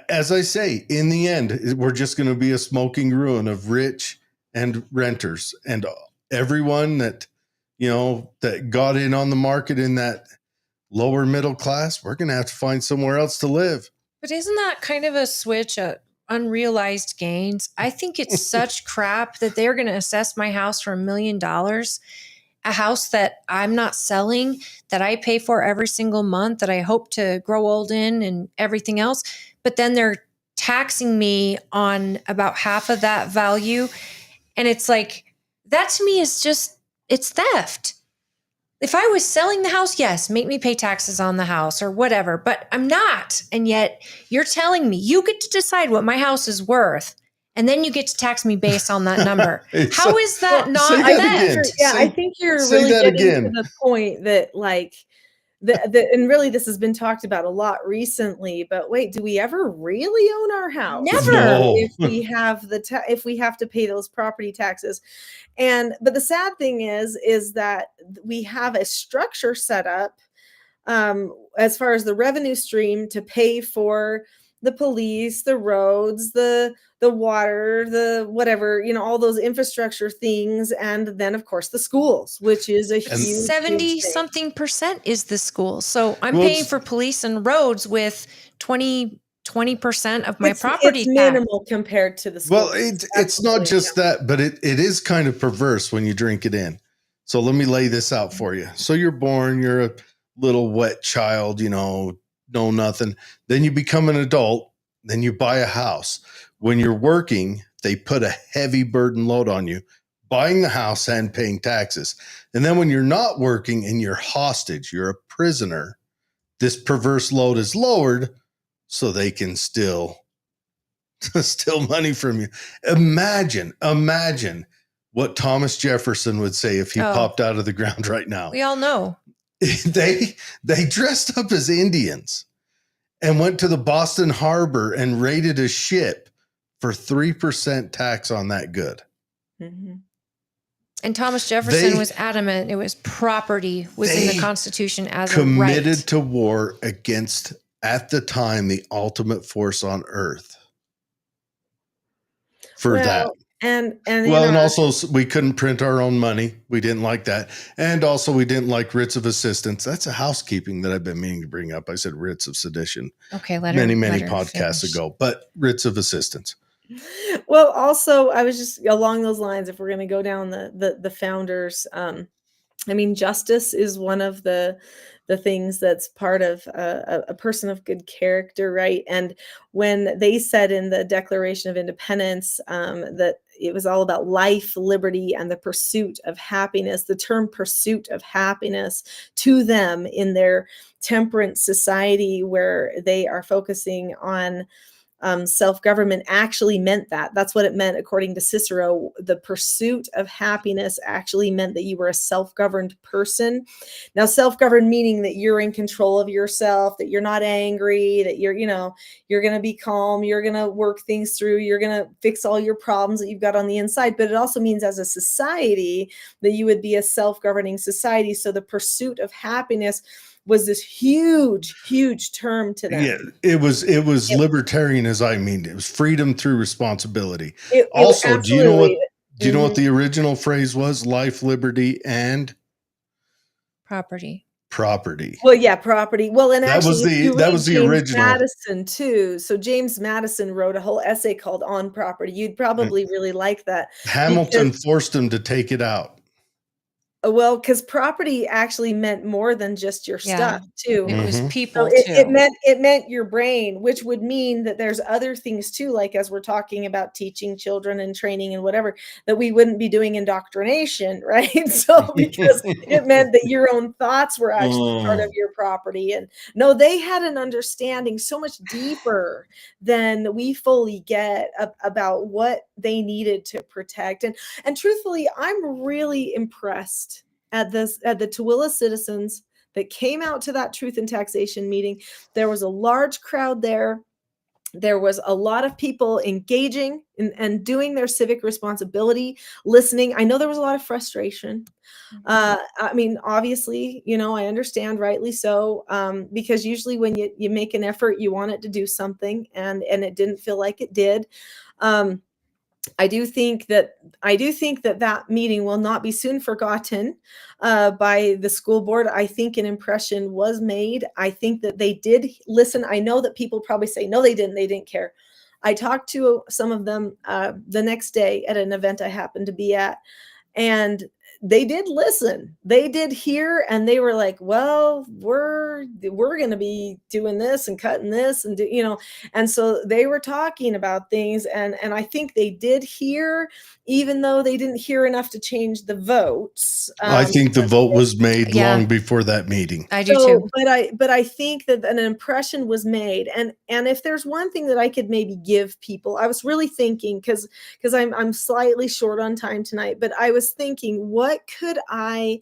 as I say, in the end, we're just going to be a smoking ruin of rich and renters, and everyone that that got in on the market in that lower middle class. We're going to have to find somewhere else to live. But isn't that kind of a switch at unrealized gains? I think it's such crap that they're going to assess my house for $1 million, a house that I'm not selling, that I pay for every single month, that I hope to grow old in and everything else. But then they're taxing me on about half of that value. And it's like, that to me is just, it's theft. If I was selling the house, yes, make me pay taxes on the house or whatever, but I'm not. And yet you're telling me you get to decide what my house is worth, and then you get to tax me based on that number. How is that not theft? I think you're really getting to the point that and really this has been talked about a lot recently, but wait, do we ever really own our house? Never. No. If we have if we have to pay those property taxes. But the sad thing is that we have a structure set up as far as the revenue stream to pay for the police, the roads, the water, the whatever, all those infrastructure things. And then of course the schools, which is a huge 70-something% is the school. So I'm paying for police and roads with 20% of my property it's minimal compared to the school. Well, it's not just that, but it is kind of perverse when you drink it in. So let me lay this out for you. So you're born, you're a little wet child, know nothing. Then you become an adult, then you buy a house. When you're working, they put a heavy burden load on you, buying the house and paying taxes. And then when you're not working and you're hostage, you're a prisoner, this perverse load is lowered so they can steal money from you. Imagine what Thomas Jefferson would say if he popped out of the ground right now. We all know. They dressed up as Indians and went to the Boston Harbor and raided a ship for 3% tax on that good. Mm-hmm. And Thomas Jefferson was adamant it was property within the Constitution as a right. Committed to war against, at the time, the ultimate force on earth. For that. And also we couldn't print our own money. We didn't like that. And also we didn't like writs of assistance. That's a housekeeping that I've been meaning to bring up. I said writs of sedition. Okay, many podcasts ago, but writs of assistance. Well, also I was just along those lines, if we're going to go down the founders, justice is one of the things that's part of a person of good character, right? And when they said in the Declaration of Independence that it was all about life, liberty, and the pursuit of happiness, the term pursuit of happiness to them in their temperance society where they are focusing on self-government actually meant that. That's what it meant, according to Cicero. The pursuit of happiness actually meant that you were a self-governed person. Now, self-governed meaning that you're in control of yourself, that you're not angry, that you're going to be calm, you're going to work things through, you're going to fix all your problems that you've got on the inside. But it also means as a society that you would be a self-governing society. So the pursuit of happiness was this huge term to them. Yeah, it was libertarian as I mean. It was freedom through responsibility. It Also, do you know what absolutely. the original phrase was? Life, liberty, and Property. property. Well, yeah, property. Well, and That was actually, the James original. Madison too. So James Madison wrote a whole essay called "On Property." You'd probably really like that. Hamilton forced him to take it out. Well, because property actually meant more than just your Yeah. stuff too. It was Mhm. people So too. it meant your brain, which would mean that there's other things too, like as we're talking about teaching children and training and whatever, that we wouldn't be doing indoctrination, right? So because it meant that your own thoughts were actually part of your property. And no, they had an understanding so much deeper than we fully get about what they needed to protect. And truthfully, I'm really impressed at the Tooele citizens that came out to that Truth in Taxation meeting. There was a large crowd there. There was a lot of people engaging and doing their civic responsibility, listening. I know there was a lot of frustration. I mean, obviously, I understand, rightly so, because usually when you make an effort, you want it to do something, and it didn't feel like it did. I do think that meeting will not be soon forgotten by the school board. I think an impression was made. I think that they did listen. I know that people probably say, no, they didn't. They didn't care. I talked to some of them the next day at an event I happened to be at, and they did listen. They did hear, and they were like, well, we're going to be doing this and cutting this and and so they were talking about things, and I think they did hear, even though they didn't hear enough to change the votes. I think the vote was made Yeah. long before that meeting. I do too. But I think that an impression was made, and if there's one thing that I could maybe give people, I was really thinking, because I'm slightly short on time tonight, but I was thinking, what could I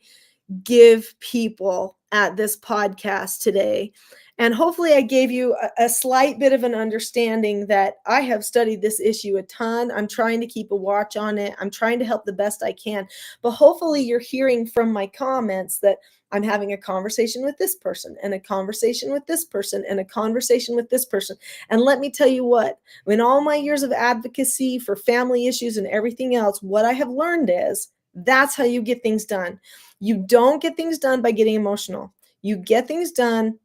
give people at this podcast today? And hopefully I gave you a slight bit of an understanding that I have studied this issue a ton. I'm trying to keep a watch on it. I'm trying to help the best I can. But hopefully you're hearing from my comments that I'm having a conversation with this person, and a conversation with this person, and a conversation with this person. And let me tell you what, in all my years of advocacy for family issues and everything else, what I have learned is that's how you get things done. You don't get things done by getting emotional. You get things done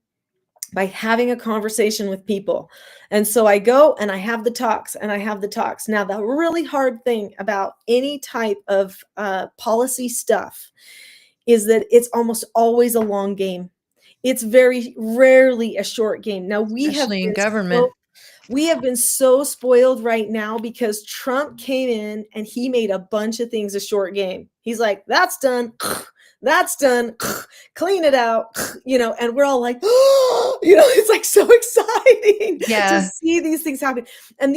by having a conversation with people. And so I go and I have the talks, and I have the talks. Now, the really hard thing about any type of policy stuff is that it's almost always a long game. It's very rarely a short game. Now, Especially in government. we have been so spoiled right now because Trump came in and he made a bunch of things a short game. He's like, that's done. That's done. Clean it out. And we're all like, it's like so exciting Yeah. to see these things happen. And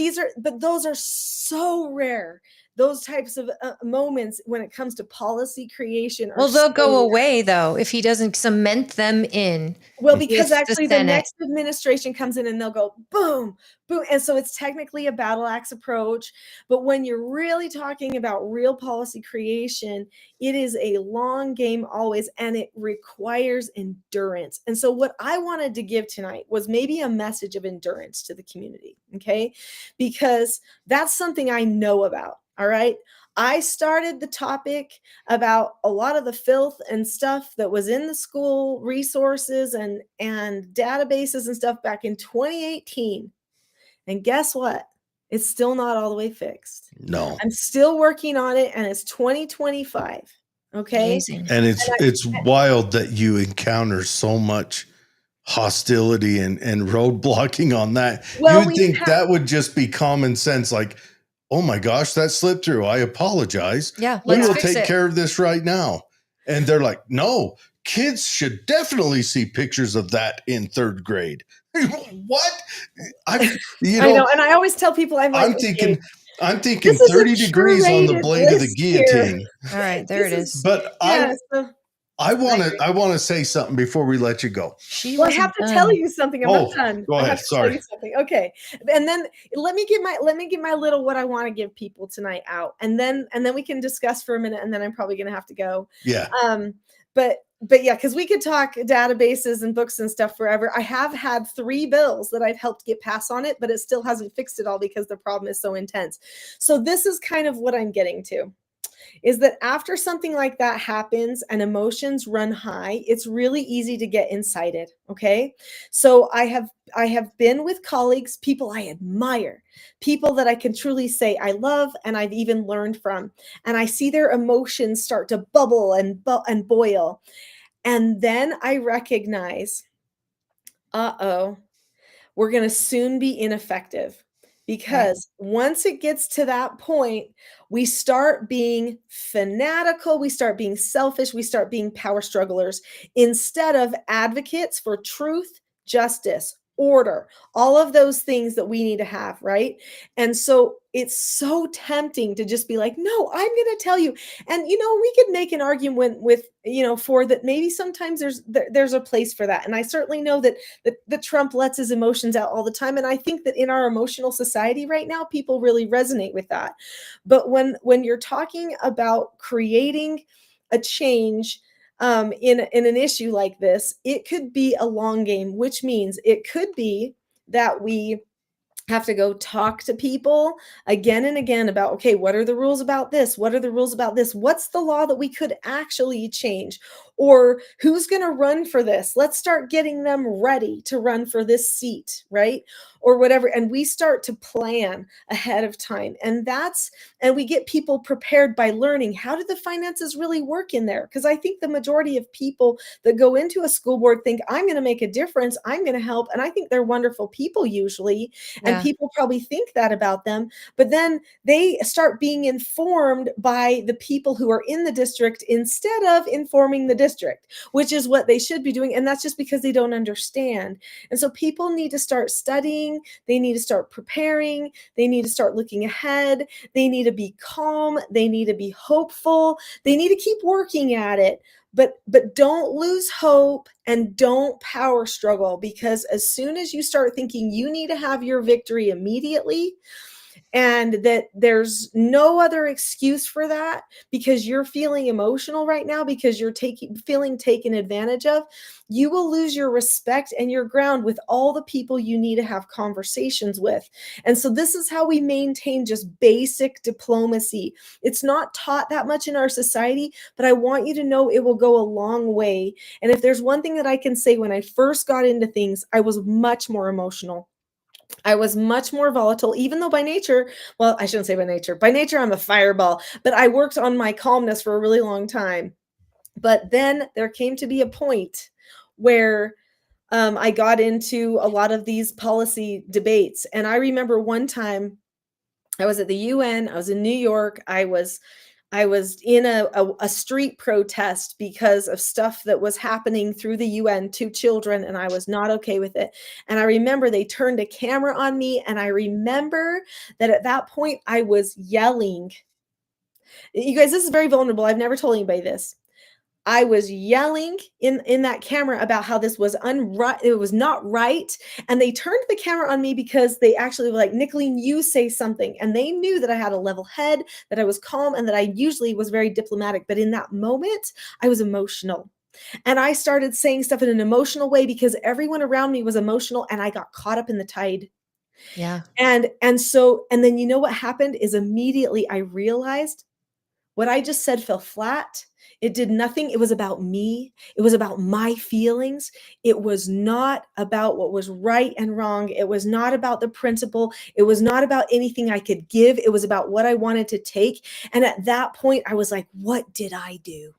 those are so rare. Those types of moments when it comes to policy creation. Well, they'll go away though if he doesn't cement them in. Well, because with actually the the next administration comes in and they'll go boom, boom. And so it's technically a battle axe approach. But when you're really talking about real policy creation, it is a long game always, and it requires endurance. And so what I wanted to give tonight was maybe a message of endurance to the community, okay? Because that's something I know about, all right? I started the topic about a lot of the filth and stuff that was in the school resources and databases and stuff back in 2018. And guess what? It's still not all the way fixed. No. I'm still working on it, and it's 2025. Okay. Amazing. And it's wild that you encounter so much hostility and roadblocking on that. Well, you would think that would just be common sense, like, oh my gosh, that slipped through. I apologize. Yeah, We let's will fix take it. care of this right now. And they're like, no, kids should definitely see pictures of that in third grade. What? I, you I know, know, and I always tell people, I'm like, I'm okay, thinking this is a 30 degrees on the curated blade of the list here. guillotine. All right, there it This is. But Yeah, so I want agree. to say something before we let you go. She Well, I have wasn't to tell done. you something. I'm not Oh, done. go I ahead. have to tell Sorry. you something. Okay. And then let me get my little what I want to give people tonight out. And then we can discuss for a minute, and then I'm probably gonna have to go. Yeah. But yeah, because we could talk databases and books and stuff forever. I have had 3 bills that I've helped get passed on it, but it still hasn't fixed it all because the problem is so intense. So this is kind of what I'm getting to, is that after something like that happens and emotions run high, it's really easy to get incited. Okay. So I have been with colleagues, people I admire, people that I can truly say I love and I've even learned from, and I see their emotions start to bubble and boil. And then I recognize, uh-oh, we're going to soon be ineffective, because once it gets to that point, we start being fanatical, we start being selfish, we start being power strugglers instead of advocates for truth, justice, order, all of those things that we need to have, right? And so it's so tempting to just be like, no, I'm going to tell you. And we could make an argument with for that. Maybe sometimes there's a place for that, and I certainly know that Trump lets his emotions out all the time, and I think that in our emotional society right now, people really resonate with that. But when you're talking about creating a change in an issue like this, it could be a long game, which means it could be that we have to go talk to people again and again about, okay, what are the rules about this? What are the rules about this? What's the law that we could actually change? Or who's going to run for this? Let's start getting them ready to run for this seat, right? Or whatever. And we start to plan ahead of time. And we get people prepared by learning, how do the finances really work in there? Because I think the majority of people that go into a school board think, I'm going to make a difference, I'm going to help. And I think they're wonderful people usually. And Yeah. people probably think that about them, but then they start being informed by the people who are in the district instead of informing the district, which is what they should be doing. And that's just because they don't understand. And so people need to start studying, they need to start preparing, they need to start looking ahead, they need to be calm, they need to be hopeful, they need to keep working at it. But don't lose hope and don't power struggle, because as soon as you start thinking you need to have your victory immediately, and that there's no other excuse for that because you're feeling emotional right now, because you're feeling taken advantage of, you will lose your respect and your ground with all the people you need to have conversations with. And so this is how we maintain just basic diplomacy. It's not taught that much in our society, but I want you to know it will go a long way. And if there's one thing that I can say, when I first got into things, I was much more emotional. I was much more volatile, even though by nature, well, I shouldn't say by nature, I'm a fireball, but I worked on my calmness for a really long time. But then there came to be a point where I got into a lot of these policy debates. And I remember one time I was at the UN, I was in New York, I was in a street protest because of stuff that was happening through the UN to children, and I was not okay with it. And I remember they turned a camera on me, and I remember that at that point I was yelling. You guys, this is very vulnerable. I've never told anybody this. I was yelling in that camera about how this was it was not right. And they turned the camera on me because they actually were like, Nicolene, you say something. And they knew that I had a level head, that I was calm, and that I usually was very diplomatic. But in that moment, I was emotional. And I started saying stuff in an emotional way because everyone around me was emotional, and I got caught up in the tide. Yeah. And then you know what happened is immediately I realized what I just said fell flat. It did nothing. It was about me. It was about my feelings. It was not about what was right and wrong. It was not about the principle. It was not about anything I could give. It was about what I wanted to take. And at that point, I was like, what did I do?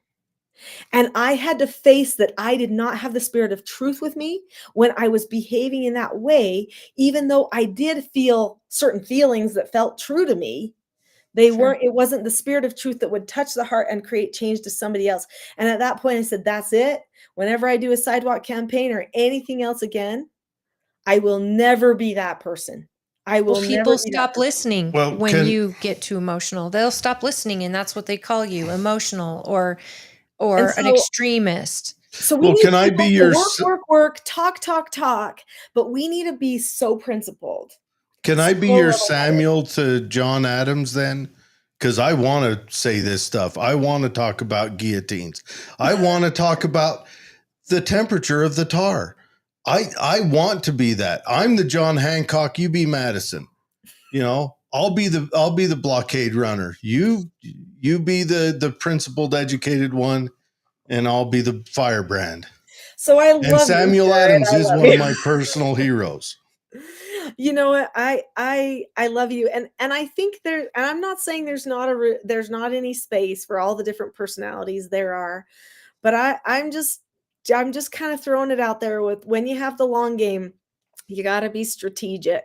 And I had to face that I did not have the spirit of truth with me when I was behaving in that way, even though I did feel certain feelings that felt true to me. Sure. It wasn't the spirit of truth that would touch the heart and create change to somebody else. And at that point, I said, that's it. Whenever I do a sidewalk campaign or anything else again, I will never be that person. I will Well, never people be that stop person. listening Well, when you get too emotional. They'll stop listening, and that's what they call you, emotional or And an so, extremist. so we Well, need can I people be to your work, talk, but we need to be so principled. Can I be So your level-headed. Samuel to John Adams then? Because I want to say this stuff. I want to talk about guillotines. I want to talk about the temperature of the tar. I want to be that. I'm the John Hancock. You be Madison. You know, I'll be the blockade runner. You be the principled, educated one, and I'll be the firebrand. So I And love you, Samuel Jared. Adams I is love one you. of my personal heroes. You know what? I love you, and I think there. And I'm not saying there's not any space for all the different personalities there are, but I'm just kind of throwing it out there with when you have the long game, you got to be strategic.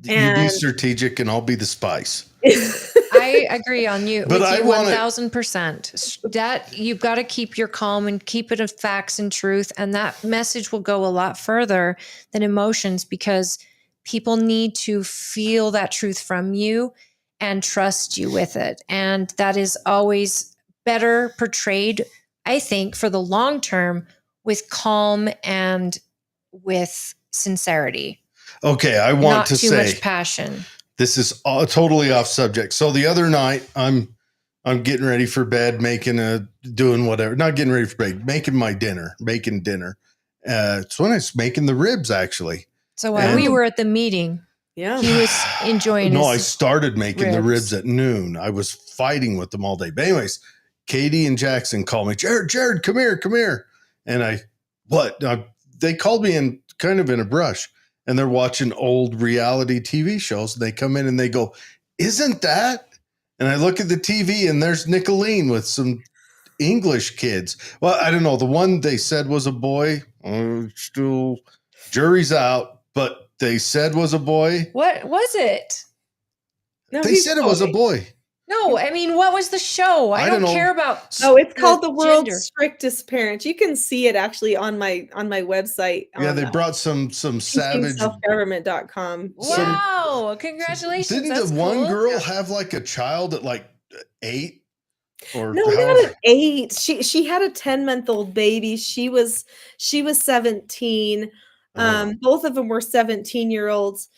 You be And strategic, and I'll be the spice. I agree on you But with I you wanna- 1000%. That you've got to keep your calm and keep it of facts and truth, and that message will go a lot further than emotions, because people need to feel that truth from you and trust you with it. And that is always better portrayed, I think, for the long term with calm and with sincerity, Okay, I want not to too say much passion. this is totally off subject. So the other night, I'm getting ready for bed, doing whatever, not getting ready for bed, making dinner. It's when I was making the ribs, actually. So while we were at the meeting, yeah, he was enjoying No, I his started making the ribs ribs. at noon. I was fighting with them all day. But anyways, Katie and Jackson called me, Jared, come here. And they called me in kind of in a brush, and they're watching old reality TV shows. And they come in and they go, isn't that? And I look at the TV, and there's Nicolene with some English kids. Well, I don't know. The one they said was a boy. Still, jury's out, but they said was a boy. What was it? no, They he's said it was a fine. boy. No, I mean, what was the show? I don't don't know. care about. Oh, it's called The World's gender. Strictest Parents. You can see it actually on my website. Yeah, on, they brought some savage. teachingselfgovernment.com. Wow! Congratulations. Didn't That's the one cool. girl have like a child at like 8? Or No, how? not an 8. She had a 10-month-old baby. She was 17. Both of them were 17-year-olds.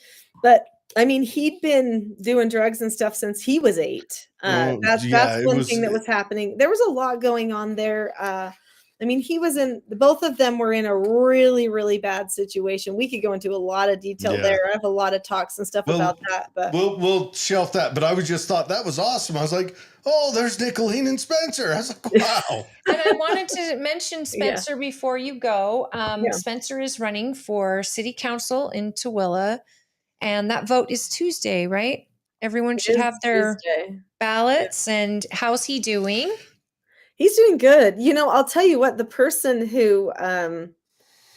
But I mean, he'd been doing drugs and stuff since he was 8. That's one thing that was happening. There was a lot going on there. I mean, both of them were in a really, really bad situation. We could go into a lot of detail there. I have a lot of talks and stuff about that, but we'll shelf that. But I just thought that was awesome. I was like, oh, there's Nicolene and Spencer. I was like, wow. And I wanted to mention Spencer before you go. Spencer is running for city council in Tooele, and that vote is Tuesday, right? Everyone should have their ballots. And how's he doing? He's doing good. You know, I'll tell you what, the person who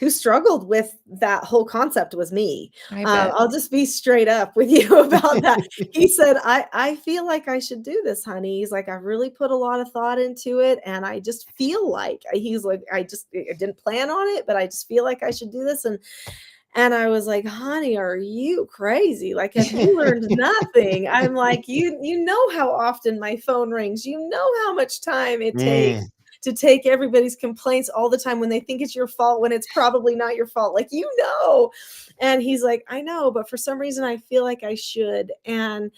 struggled with that whole concept was me. I'll just be straight up with you about that. He said, I feel like I should do this, honey. He's like, I really put a lot of thought into it. And I just feel like, he's like, I didn't plan on it, but I just feel like I should do this. And I was like, honey, are you crazy? Like, have you learned nothing? I'm like, you know how often my phone rings. You know how much time it takes to take everybody's complaints all the time when they think it's your fault, when it's probably not your fault. Like, you know. And he's like, I know, but for some reason I feel like I should. And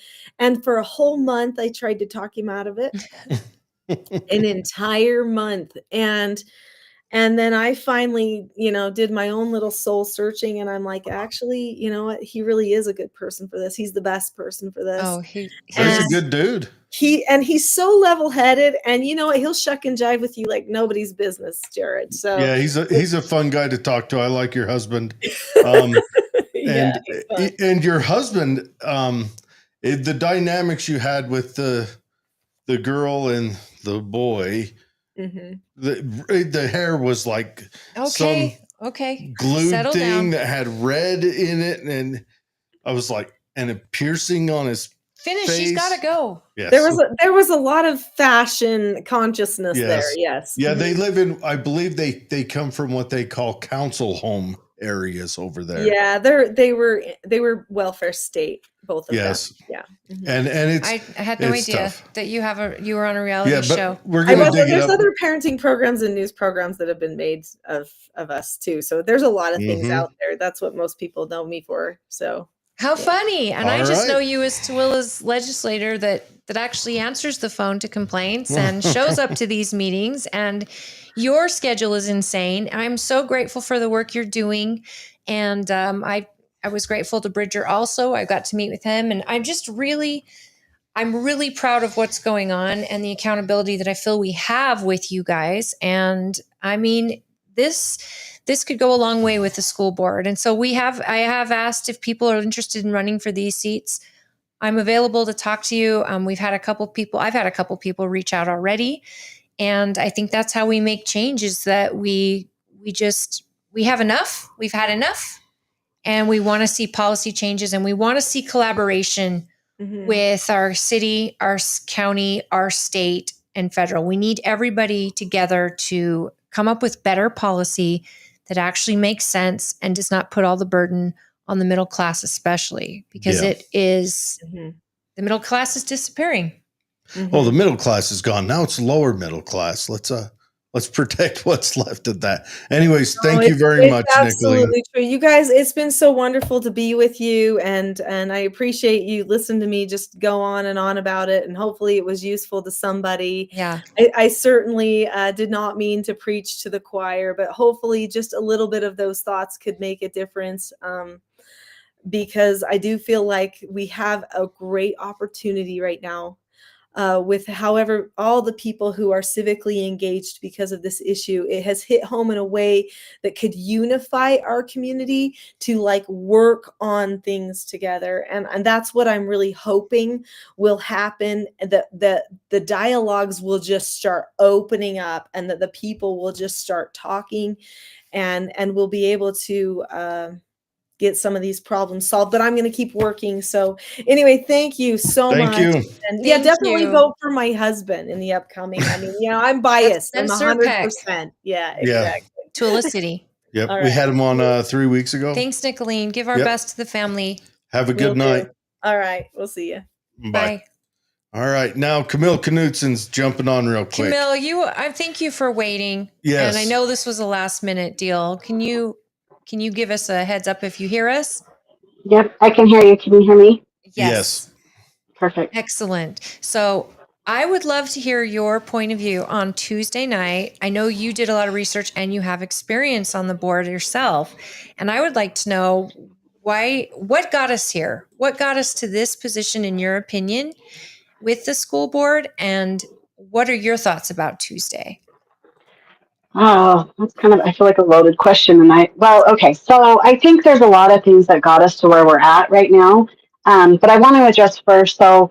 for a whole month, I tried to talk him out of it. An entire month. And then I finally, did my own little soul searching, and I'm like, actually, you know what? He really is a good person for this. He's the best person for this. Oh, he's a good dude. He's so level-headed, and you know what? He'll shuck and jive with you like nobody's business, Jared. So yeah, he's a fun guy to talk to. I like your husband. Yeah, and your husband, the dynamics you had with the girl and the boy. Mm-hmm. The hair was like some glued Settle thing down. that had red in it, and I was like, and a piercing on his Finish. face. He's got to go. Yes. There was a lot of fashion consciousness there. Yes. Yeah, they live in. I believe they come from what they call council home areas over there. Yeah, they were welfare state, both of Yes. them. Yeah. Mhm. And it's I had no it's idea tough. that you were on a reality show. But we're gonna dig it There's up. other parenting programs and news programs that have been made of us too. So there's a lot of things out there. That's what most people know me for. So How funny. And All I just right. know you as Tooele's legislator that actually answers the phone to complaints and shows up to these meetings. And your schedule is insane. I'm so grateful for the work you're doing. And I was grateful to Bridger also. I got to meet with him. And I'm really proud of what's going on and the accountability that I feel we have with you guys. And I mean, this could go a long way with the school board. And so I have asked if people are interested in running for these seats. I'm available to talk to you. I've had a couple people reach out already. And I think that's how we make change, is that we have enough. We've had enough. And we want to see policy changes, and we want to see collaboration with our city, our county, our state, and federal. We need everybody together to come up with better policy that actually makes sense and does not put all the burden on the middle class, especially because it is the middle class is disappearing. Well, the middle class is gone. Now it's lower middle class. Let's protect what's left of that. Anyways, thank you very much, absolutely Nicolene. true. You guys, it's been so wonderful to be with you, and I appreciate you listening to me just go on and on about it, and hopefully it was useful to somebody. Yeah. I certainly did not mean to preach to the choir, but hopefully just a little bit of those thoughts could make a difference, because I do feel like we have a great opportunity right now. With however all the people who are civically engaged because of this issue, it has hit home in a way that could unify our community to like work on things together, and that's what I'm really hoping will happen. That the dialogues will just start opening up, and that the people will just start talking, and we'll be able to get some of these problems solved. But I'm going to keep working. So anyway, thank you so much. Thank you. And Thank definitely you. vote for my husband in the upcoming. I mean, I'm biased. I'm That's Sir Peck. 100%. Yeah, Yeah. exactly. Tooele City. Yep. All We right. had him on 3 weeks ago. Thanks, Nicolene. Give our Yep. best to the family. Have a good Will do. night. All right. We'll see you. Bye. All right. Now Camille Knutsen's jumping on real quick. Camille, I thank you for waiting. Yes. And I know this was a last minute deal. Can you give us a heads up if you hear us? Yep, I can hear you. Can you hear me? Yes. Perfect. Excellent. So I would love to hear your point of view on Tuesday night. I know you did a lot of research and you have experience on the board yourself. And I would like to know what got us here? What got us to this position, in your opinion, with the school board? And what are your thoughts about Tuesday? Oh, that's I feel like a loaded question. Okay. So I think there's a lot of things that got us to where we're at right now. But I want to address first. So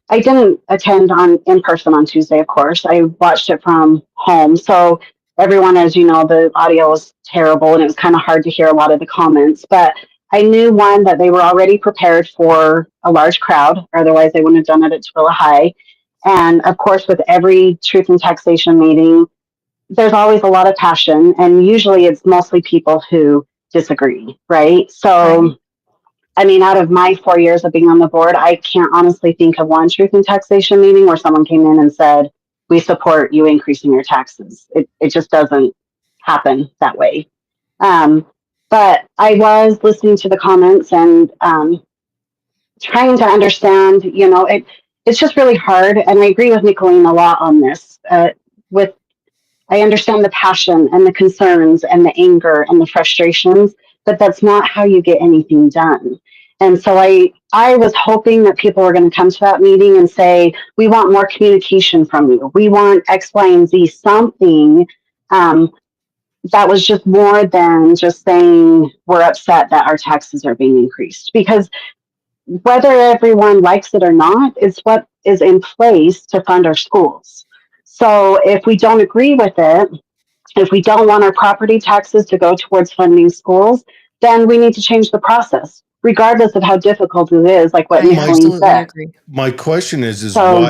I didn't attend in person on Tuesday, of course. I watched it from home. So everyone, as you know, the audio was terrible and it was kind of hard to hear a lot of the comments. But I knew, one, that they were already prepared for a large crowd, or otherwise they wouldn't have done it at Tooele High. And of course, with every Truth in Taxation meeting, there's always a lot of passion, and usually it's mostly people who disagree, right? So, I mean, out of my 4 years of being on the board, I can't honestly think of one Truth in Taxation meeting where someone came in and said, we support you increasing your taxes. It just doesn't happen that way. But I was listening to the comments and trying to understand, it's just really hard. And I agree with Nicolene a lot on this. I understand the passion and the concerns and the anger and the frustrations, but that's not how you get anything done. And so I was hoping that people were going to come to that meeting and say, we want more communication from you. We want X, Y, and Z, something that was just more than just saying we're upset that our taxes are being increased. Because whether everyone likes it or not is what is in place to fund our schools. So if we don't agree with it, if we don't want our property taxes to go towards funding schools, then we need to change the process, regardless of how difficult it is, like what Nicolene said. Agree. My question is So,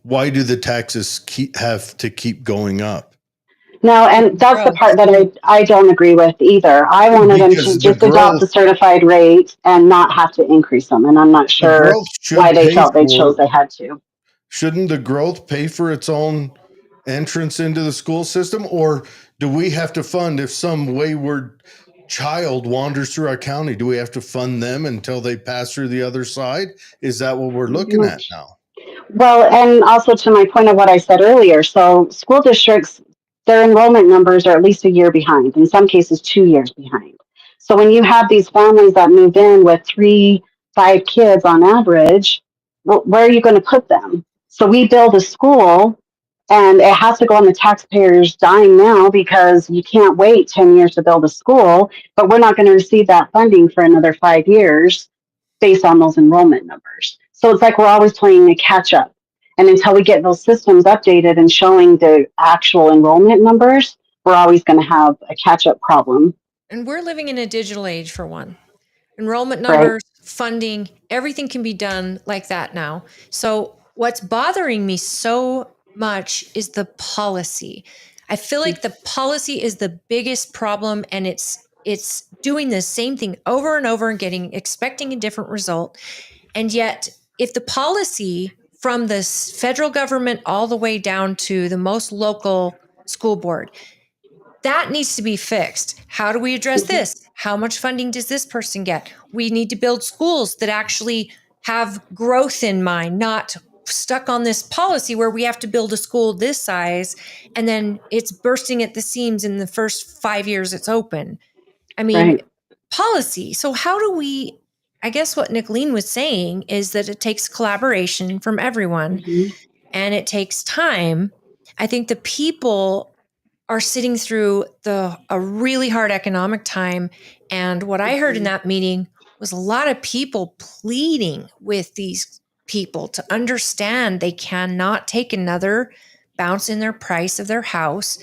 why do the taxes have to keep going up? No, and that's the growth. part that I don't agree with either. I wanted them to Because just adopt the certified rate and not have to increase them. And I'm not the sure growth why should they pay felt they chose for, they had to. shouldn't the growth pay for its own entrance into the school system? Or do we have to fund, if some wayward child wanders through our county, do we have to fund them until they pass through the other side? Is that what we're looking at now? Well, and also to my point of what I said earlier, so school districts, their enrollment numbers are at least a year behind, in some cases 2 years behind. So when you have these families that move in with 5 kids on average, well, where are you going to put them? So we build a school and it has to go on the taxpayers' dime now because you can't wait 10 years to build a school, but we're not going to receive that funding for another 5 years based on those enrollment numbers. So it's like we're always playing a catch up. And until we get those systems updated and showing the actual enrollment numbers, we're always going to have a catch up problem. And we're living in a digital age for one. Enrollment Right. numbers, funding, everything can be done like that now. So what's bothering me so much is the policy. I feel like the policy is the biggest problem, and it's doing the same thing over and over and expecting a different result. And yet, if the policy from the federal government all the way down to the most local school board, that needs to be fixed. How do we address this? How much funding does this person get? We need to build schools that actually have growth in mind, not stuck on this policy where we have to build a school this size and then it's bursting at the seams in the first 5 years it's open. I mean, Right. policy. So how do we, I guess what Nicolene was saying is that it takes collaboration from everyone and it takes time. I think the people are sitting through a really hard economic time. And what I heard in that meeting was a lot of people pleading with these people to understand they cannot take another bounce in their price of their house,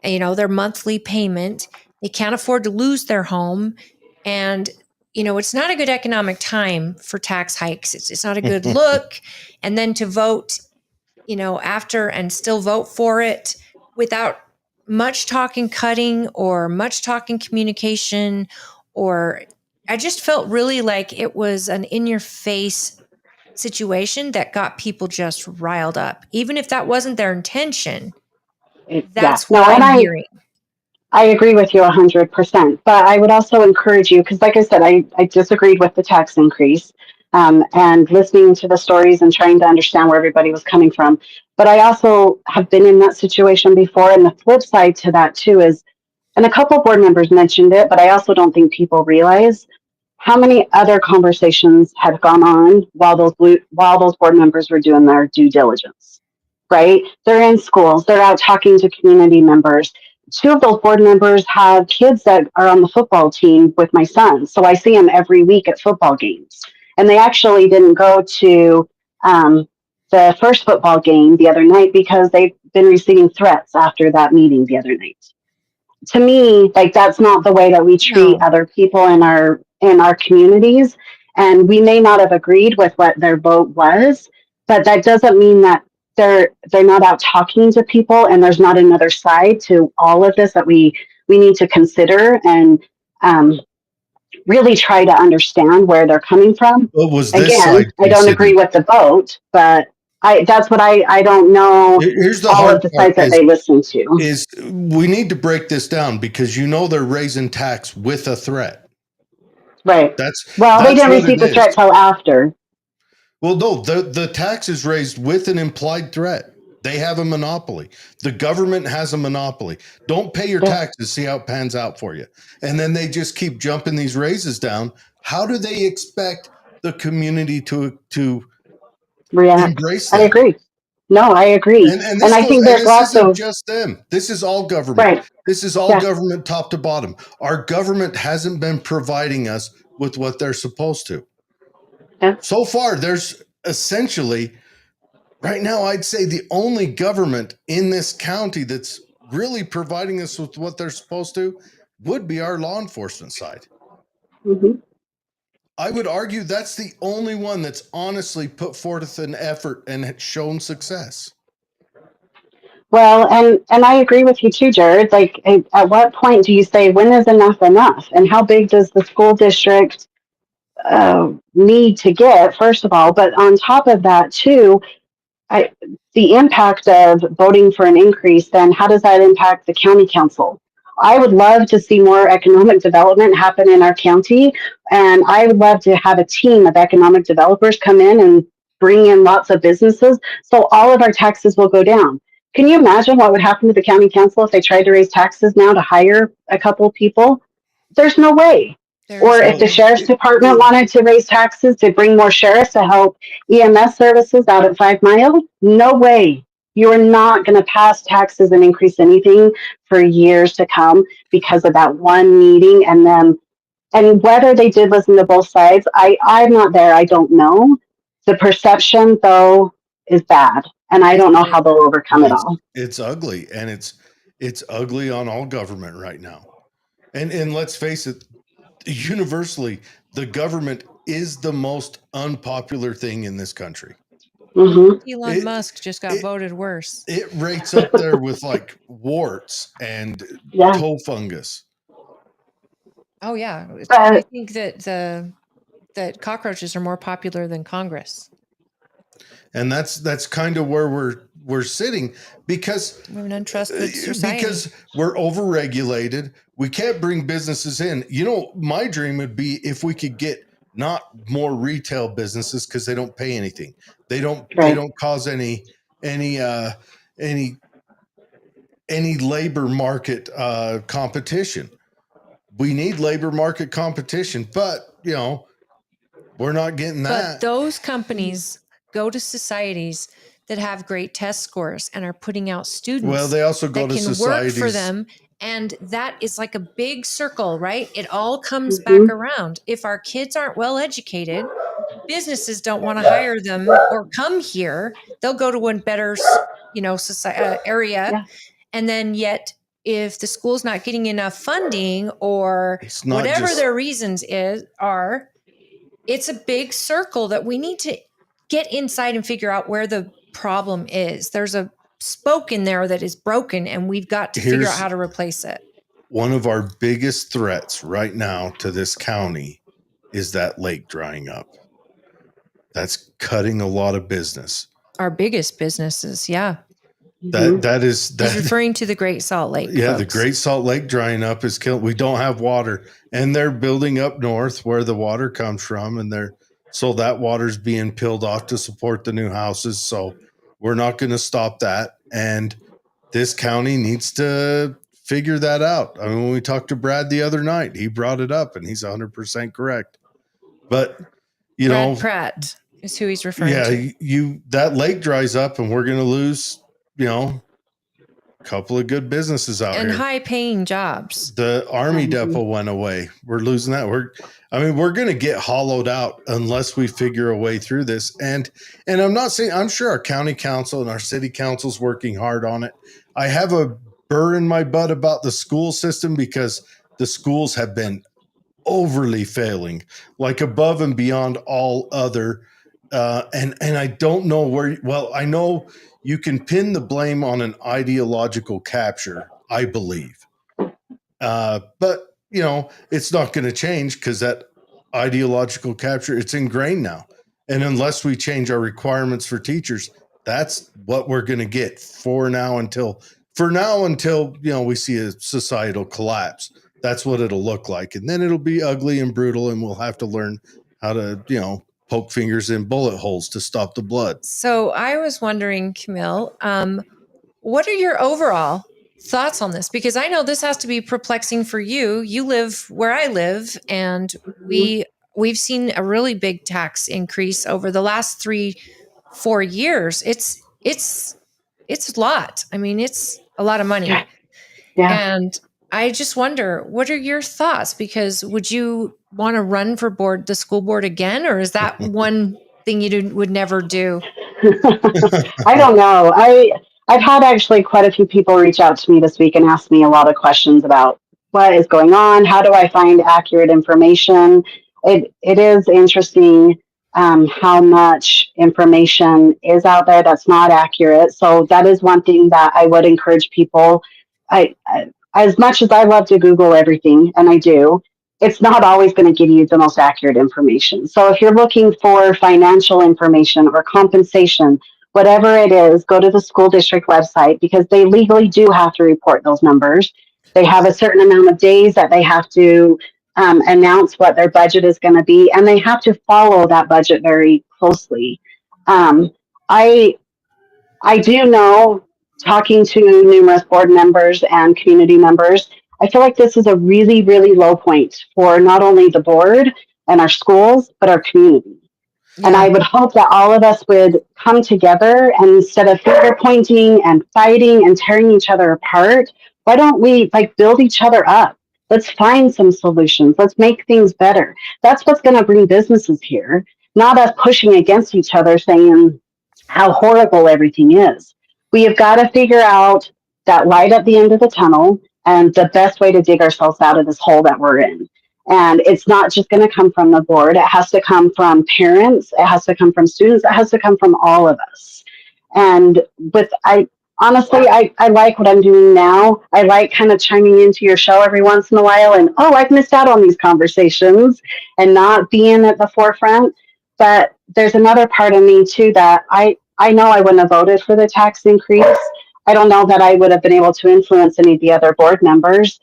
their monthly payment. They can't afford to lose their home. And, it's not a good economic time for tax hikes. It's not a good look. And then to vote, after and still vote for it without much talking cutting or much talking communication, or I just felt really like it was an in your face situation that got people just riled up. Even if that wasn't their intention, that's No, what and I'm hearing. I agree with you 100%. But I would also encourage you, because like I said, I disagreed with the tax increase and listening to the stories and trying to understand where everybody was coming from. But I also have been in that situation before. And the flip side to that, too, is, and a couple of board members mentioned it, but I also don't think people realize how many other conversations had gone on while those board members were doing their due diligence, right? They're in schools, they're out talking to community members. 2 of those board members have kids that are on the football team with my son. So I see them every week at football games. And they actually didn't go to the first football game the other night because they've been receiving threats after that meeting the other night. To me, like, that's not the way that we treat other people in our communities. And we may not have agreed with what their vote was, but that doesn't mean that they're not out talking to people, and there's not another side to all of this that we need to consider and really try to understand where they're coming from. What was this Again, side I don't agree considered? with the vote, but that's what I don't know Here's the all hard of the part sides that they listen to. is we need to break this down because they're raising tax with a threat. Right. That's Well, they didn't what receive it the threat is. till after. Well, no, the tax is raised with an implied threat. They have a monopoly. The government has a monopoly. Don't pay your taxes, see how it pans out for you. And then they just keep jumping these raises down. How do they expect the community to React. embrace I that? agree. No, I agree. And And I think there's this lots isn't of, just them. This is all government. right. This is all Yeah. government top to bottom. Our government hasn't been providing us with what they're supposed to. Yeah. So far, there's essentially, right now, I'd say the only government in this county that's really providing us with what they're supposed to would be our law enforcement side. Mm-hmm. I would argue that's the only one that's honestly put forth an effort and shown success. Well, and I agree with you too, Jared. Like, at what point do you say when is enough enough, and how big does the school district need to get, first of all? But on top of that, too, I, the impact of voting for an increase, then how does that impact the county council? I would love to see more economic development happen in our county, and I would love to have a team of economic developers come in and bring in lots of businesses, so all of our taxes will go down. Can you imagine what would happen to the county council if they tried to raise taxes now to hire a couple of people? There's no way. Or if the sheriff's department wanted to raise taxes to bring more sheriffs to help EMS services out at 5 Mile, no way. You are not going to pass taxes and increase anything for years to come because of that one meeting. And whether they did listen to both sides, I'm not there. I don't know. The perception, though, is bad. And I don't know how they'll overcome it all. It's ugly, and it's ugly on all government right now. And let's face it, universally, the government is the most unpopular thing in this country. Mm-hmm. Elon Musk just got voted worse. It rates up there with like warts and toe fungus. Oh yeah, I think that cockroaches are more popular than Congress. And that's kind of where we're sitting, because we're an untrusted society. Because we're overregulated. We can't bring businesses in. You know, my dream would be if we could get not more retail businesses, because they don't pay anything. They don't cause any labor market competition. We need labor market competition, but you know, we're not getting that. But those companies go to societies that have great test scores and are putting out students. Well, they also go to societies work for them, and that is like a big circle, right? It all comes back around. If our kids aren't well educated, businesses don't want to hire them or come here. They'll go to a better, society, area, and then yet, if the school's not getting enough funding or whatever their reasons are, it's a big circle that we need to get inside and figure out where the problem is. There's a spoke in there that is broken, and we've got to figure out how to replace it. One of our biggest threats right now to this county is that lake drying up. That's cutting a lot of business. Our biggest businesses, yeah. He's referring to the Great Salt Lake. Yeah, folks. The Great Salt Lake drying up is killing. We don't have water, and they're building up north where the water comes from, so that water's being peeled off to support the new houses. So we're not going to stop that, and this county needs to figure that out. I mean, when we talked to Brad the other night, he brought it up, and he's 100% correct. But Brad Pratt is who he's referring to. Yeah, that lake dries up, and we're going to lose. A couple of good businesses out here. And high-paying jobs. The Army depot went away. We're losing that. We're going to get hollowed out unless we figure a way through this. And I'm not saying, I'm sure our county council and our city council's working hard on it. I have a burr in my butt about the school system, because the schools have been overly failing, like above and beyond all other. And I don't know where. Well, I know you can pin the blame on an ideological capture, I believe. But, it's not going to change, because that ideological capture, it's ingrained now. And unless we change our requirements for teachers, that's what we're going to get for now until we see a societal collapse. That's what it'll look like. And then it'll be ugly and brutal, and we'll have to learn how to, poke fingers in bullet holes to stop the blood. So I was wondering, Camille, what are your overall thoughts on this? Because I know this has to be perplexing for you. You live where I live, and we've seen a really big tax increase over the last 3-4 years. It's a lot. I mean, it's a lot of money. Yeah. And I just wonder, what are your thoughts? Because would you want to run for the school board again, or is that one thing you would never do? I don't know. I've had actually quite a few people reach out to me this week and ask me a lot of questions about what is going on. How do I find accurate information? It is interesting how much information is out there that's not accurate. So that is one thing that I would encourage people. I as much as I love to Google everything, and I do, it's not always going to give you the most accurate information. So if you're looking for financial information or compensation, whatever it is, go to the school district website, because they legally do have to report those numbers. They have a certain amount of days that they have to announce what their budget is going to be, and they have to follow that budget very closely. I do know, talking to numerous board members and community members, I feel like this is a really, really low point for not only the board and our schools, but our community. And I would hope that all of us would come together, and instead of finger pointing and fighting and tearing each other apart, why don't we build each other up? Let's find some solutions. Let's make things better. That's what's going to bring businesses here, not us pushing against each other saying how horrible everything is. We have got to figure out that light at the end of the tunnel and the best way to dig ourselves out of this hole that we're in. And it's not just going to come from the board. It has to come from parents. It has to come from students. It has to come from all of us. And honestly, I like what I'm doing now. I like kind of chiming into your show every once in a while, and I've missed out on these conversations and not being at the forefront. But there's another part of me too that I know I wouldn't have voted for the tax increase. I don't know that I would have been able to influence any of the other board members.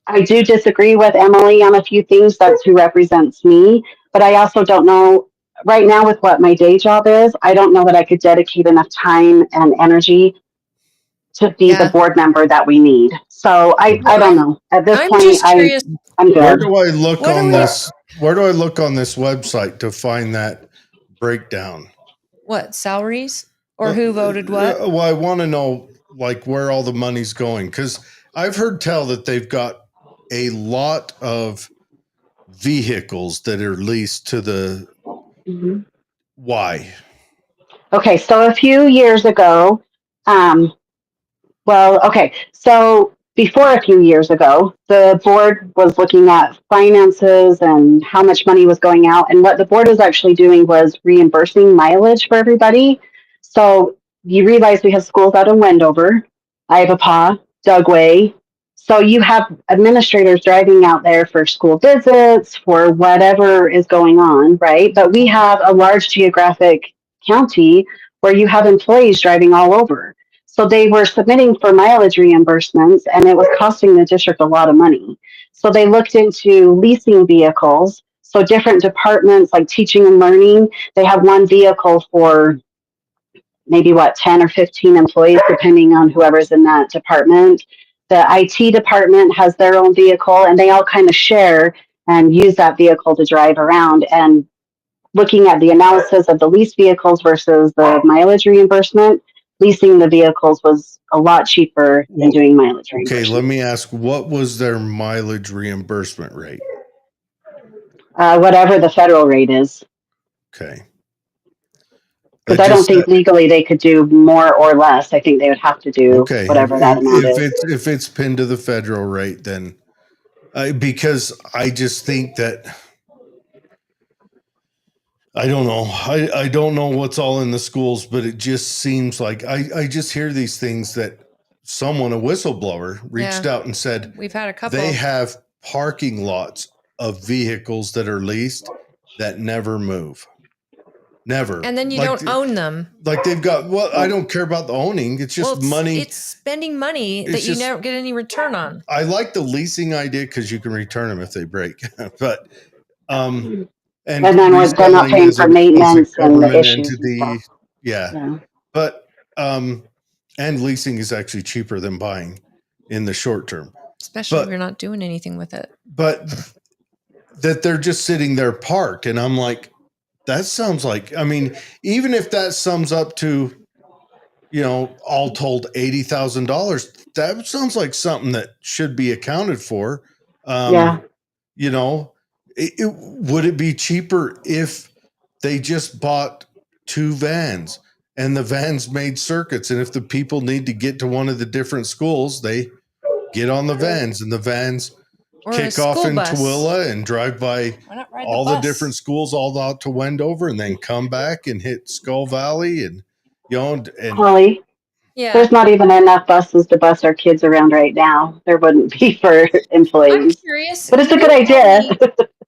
I do disagree with Emily on a few things. That's who represents me. But I also don't know right now, with what my day job is, I don't know that I could dedicate enough time and energy to be the board member that we need. So I don't know. At this point, I'm good. Where do I look on this? Where do I look on this website to find that breakdown? What, salaries or who voted what? Well, I want to know where all the money's going, because I've heard tell that they've got a lot of vehicles that are leased to the. Mm-hmm. Why? Okay, so a few years ago, so before a few years ago, the board was looking at finances and how much money was going out. And what the board was actually doing was reimbursing mileage for everybody. So you realize we have schools out in Wendover, Ivapaw, Dugway. So you have administrators driving out there for school visits, for whatever is going on, right? But we have a large geographic county where you have employees driving all over. So they were submitting for mileage reimbursements, and it was costing the district a lot of money. So they looked into leasing vehicles. So different departments like teaching and learning, they have one vehicle for maybe 10 or 15 employees, depending on whoever's in that department. The IT department has their own vehicle, and they all kind of share and use that vehicle to drive around. And looking at the analysis of the leased vehicles versus the mileage reimbursement, leasing the vehicles was a lot cheaper than doing mileage reimbursement. Okay, let me ask, what was their mileage reimbursement rate? Whatever the federal rate is. Okay. Because I don't think legally they could do more or less. I think they would have to do whatever that amount is. If it's pinned to the federal rate, then because I just think that I don't know. I don't know what's all in the schools, but it just seems like I just hear these things that someone, a whistleblower, reached out and said, we've had a couple. They have parking lots of vehicles that are leased that never move. Never. And then you don't own them. They've got, I don't care about the owning. It's just money. It's spending money that you never get any return on. I like the leasing idea because you can return them if they break. But, and then they're not paying for maintenance and the issues. Yeah. But, and leasing is actually cheaper than buying in the short term. Especially if you're not doing anything with it. But that they're just sitting there parked. And I'm like, that sounds like, even if that sums up to, all told $80,000, that sounds like something that should be accounted for. Would it be cheaper if they just bought 2 vans and the vans made circuits? And if the people need to get to one of the different schools, they get on the vans, and the vans Or a kick off school in bus. Tooele and drive by Why not ride all the the bus? different schools all out to Wendover and then come back and hit Skull Valley and Holly, Yeah. there's not even enough buses to bus our kids around right now. There wouldn't be for I'm employees, curious. but it's a good idea.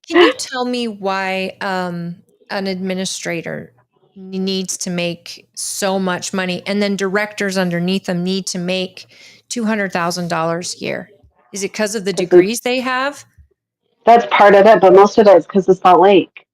Can you tell me why an administrator needs to make so much money and then directors underneath them need to make $200,000 a year? Is it because of the degrees they have? That's part of it, but most of it is because of Salt Lake.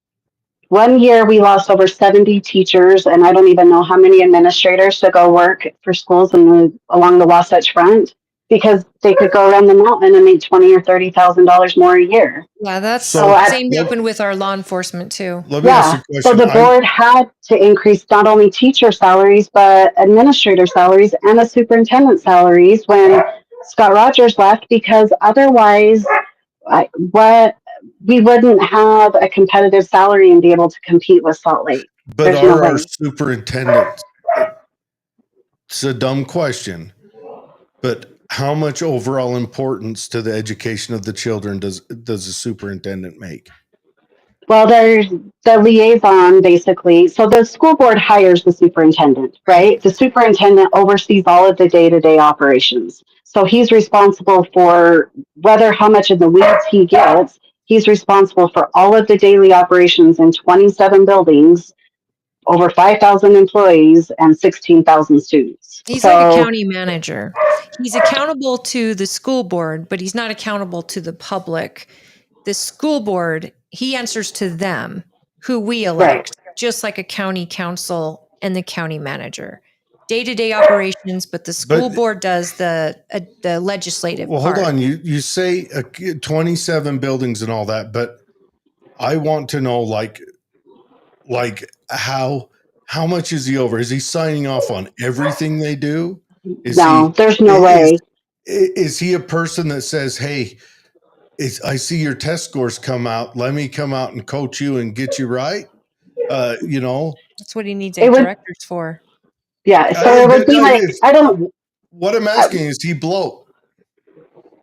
One year we lost over 70 teachers, and I don't even know how many administrators to go work for schools along the Wasatch Front because they could go around the mountain and make $20,000 or $30,000 more a year. Yeah, that's So same happened with our law enforcement too. let me ask you a question. So the board had to increase not only teacher salaries, but administrator salaries and the superintendent salaries when Scott Rogers left, because otherwise we wouldn't have a competitive salary and be able to compete with Salt Lake. But There's no our way. superintendent, it's a dumb question, but how much overall importance to the education of the children does the superintendent make? Well, there's the liaison, basically. So the school board hires the superintendent, right? The superintendent oversees all of the day-to-day operations. So he's responsible for how much in the weeds he gets. He's responsible for all of the daily operations in 27 buildings, over 5,000 employees, and 16,000 students. He's like a county manager. He's accountable to the school board, but he's not accountable to the public. The school board, he answers to them, who we elect, just like a county council and the county manager. Day-to-day operations, but the school board does the legislative part. Hold on. You say 27 buildings and all that, but I want to know like how much is he over? Is he signing off on everything they do? There's no way. Is he a person that says, hey, I see your test scores come out. Let me come out and coach you and get you right. That's what he needs directors for. Yeah. So it would be what I'm asking is he bloat?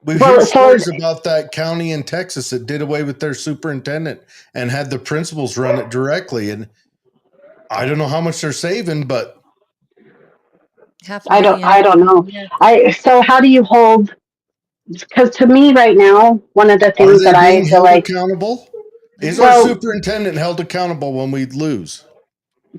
We've heard stories about that county in Texas that did away with their superintendent and had the principals run it directly. And I don't know how much they're saving, but I don't know. Yeah. So how do you hold? Because to me right now, one of the things that I feel like accountable is our superintendent held accountable when we lose.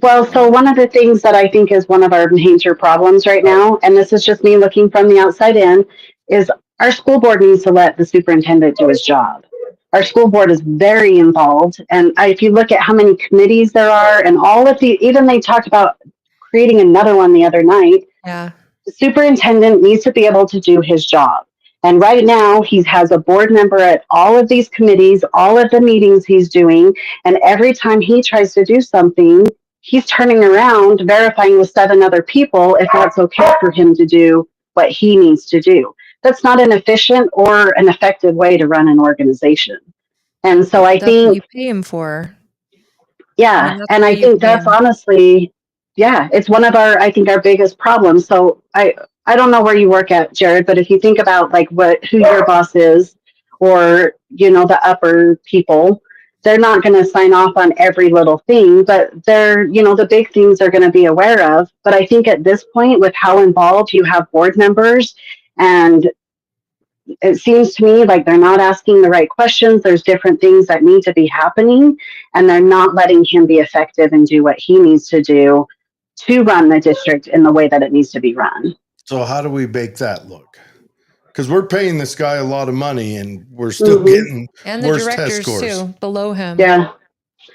Well, so one of the things that I think is one of our major problems right now, and this is just me looking from the outside in, is our school board needs to let the superintendent do his job. Our school board is very involved. And if you look at how many committees there are and all of even they talked about creating another one the other night. Yeah. The superintendent needs to be able to do his job. And right now he has a board member at all of these committees, all of the meetings he's doing. And every time he tries to do something, he's turning around, verifying with 7 other people if that's okay for him to do what he needs to do. That's not an efficient or an effective way to run an organization. And so I think what you pay him for. Yeah. And I think that's honestly, it's one of our biggest problems. So I don't know where you work at, Jared, but if you think about like who your boss is or, the upper people, they're not going to sign off on every little thing, but they're, the big things they're going to be aware of. But I think at this point, with how involved you have board members, and it seems to me like they're not asking the right questions. There's different things that need to be happening, and they're not letting him be effective and do what he needs to do to run the district in the way that it needs to be run. So how do we make that look? Because we're paying this guy a lot of money and we're still getting and the worse directors test scores too below him. Yeah.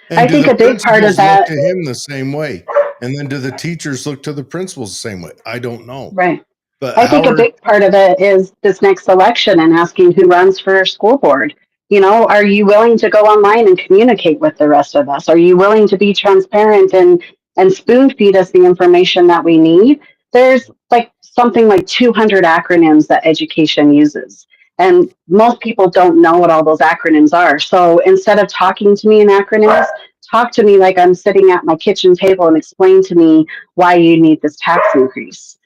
And I think a big part of that look to him the same way. And then do the teachers look to the principals the same way? I don't know. Right. But I think a big part of it is this next election and asking who runs for our school board. Are you willing to go online and communicate with the rest of us? Are you willing to be transparent and spoon feed us the information that we need? There's something like 200 acronyms that education uses. And most people don't know what all those acronyms are. So instead of talking to me in acronyms, talk to me like I'm sitting at my kitchen table and explain to me why you need this tax increase.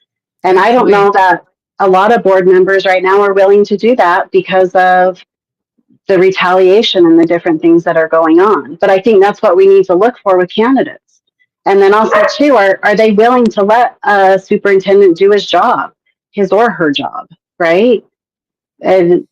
And I don't know that a lot of board members right now are willing to do that because of the retaliation and the different things that are going on. But I think that's what we need to look for with candidates. And then also too, are they willing to let a superintendent do his job, his or her job, right? And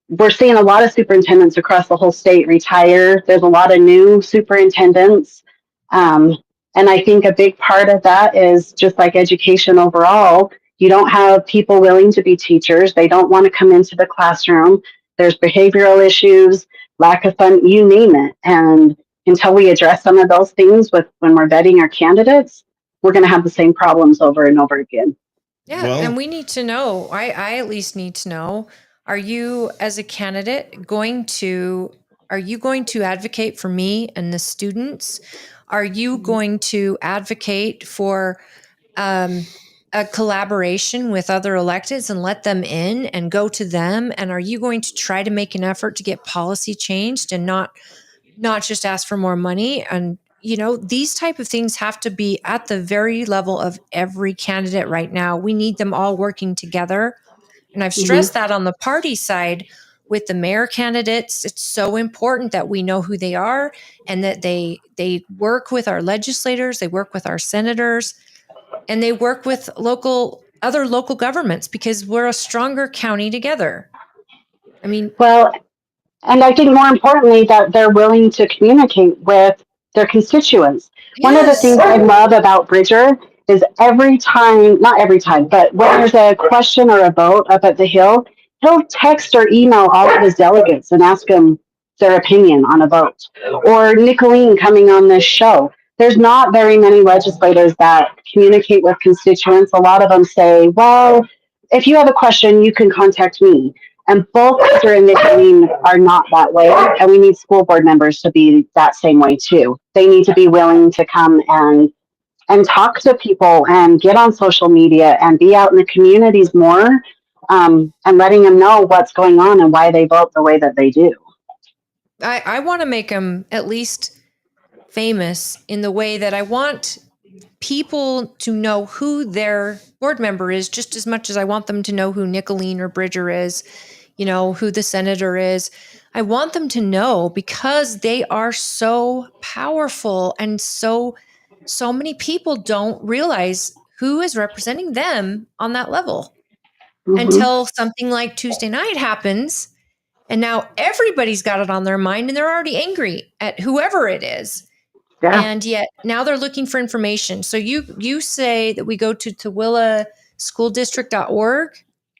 we're seeing a lot of superintendents across the whole state retire. There's a lot of new superintendents. And I think a big part of that is just like education overall. You don't have people willing to be teachers. They don't want to come into the classroom. There's behavioral issues, lack of fun, you name it. And until we address some of those things when we're vetting our candidates, we're going to have the same problems over and over again. Yeah, Well- and we need to know. I at least need to know. Are you, as a candidate, going to advocate for me and the students? Are you going to advocate for a collaboration with other electeds and let them in and go to them? And are you going to try to make an effort to get policy changed and not just ask for more money? And these type of things have to be at the very level of every candidate right now. We need them all working together. And I've stressed that on the party side with the mayor candidates. It's so important that we know who they are and that they work with our legislators, they work with our senators, and they work with other local governments, because we're a stronger county together. I mean, Well, and I think more importantly, that they're willing to communicate with their constituents. One of the things I love about Bridger is not every time, but when there's a question or a vote up at the Hill, he'll text or email all of his delegates and ask them their opinion on a vote. Or Nicolene coming on this show. There's not very many legislators that communicate with constituents. A lot of them say, well, if you have a question, you can contact me. And both Bridger and Nicolene are not that way. And we need school board members to be that same way too. They need to be willing to come and talk to people and get on social media and be out in the communities more, and letting them know what's going on and why they vote the way that they do. I want to make them at least famous in the way that I want people to know who their board member is, just as much as I want them to know who Nicolene or Bridger is, who the senator is. I want them to know, because they are so powerful, and so many people don't realize who is representing them on that level until something like Tuesday night happens. And now everybody's got it on their mind and they're already angry at whoever it is. Yeah. And yet now they're looking for information. So you say that we go to TooeleSchoolDistrict.org.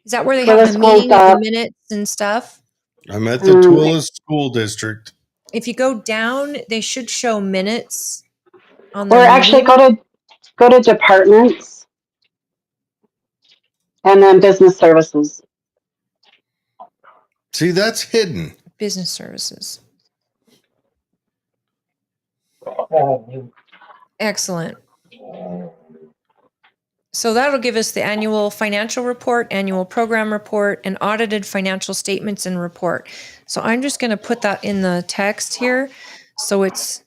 Is that where they have the meeting and the minutes and stuff? I'm at the Tooele School District. If you go down, they should show minutes on Or the actually go to departments and then business services. See, that's hidden. business services. Excellent. So that'll give us the annual financial report, annual program report, and audited financial statements and report. So I'm just going to put that in the text here. So it's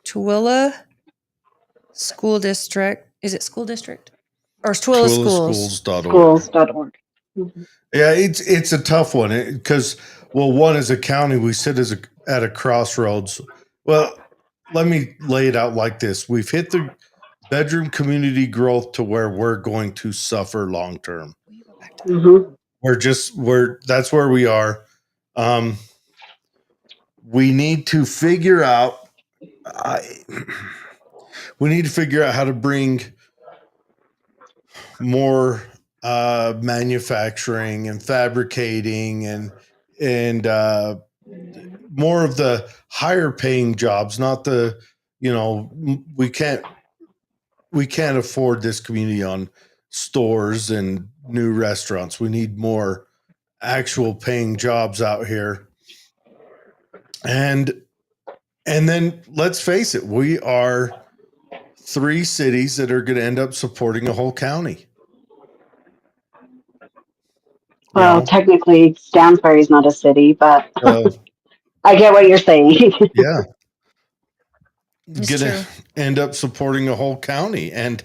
Tooele School District. Is it school district? Or Tooele Schools? Schools.org. Mm-hmm. Yeah, it's a tough one because, one, as a county, we sit at a crossroads. Well, let me lay it out like this. We've hit the bedroom community growth to where we're going to suffer long term. Mm-hmm. That's where we are. We need to figure out how to bring more manufacturing and fabricating and more of the higher paying jobs, not the, we can't afford this community on stores and new restaurants. We need more actual paying jobs out here. And then let's face it, we are 3 cities that are going to end up supporting a whole county. Well, technically, Stansbury is not a city, but I get what you're saying. Yeah. It's Going true. to end up supporting a whole county. And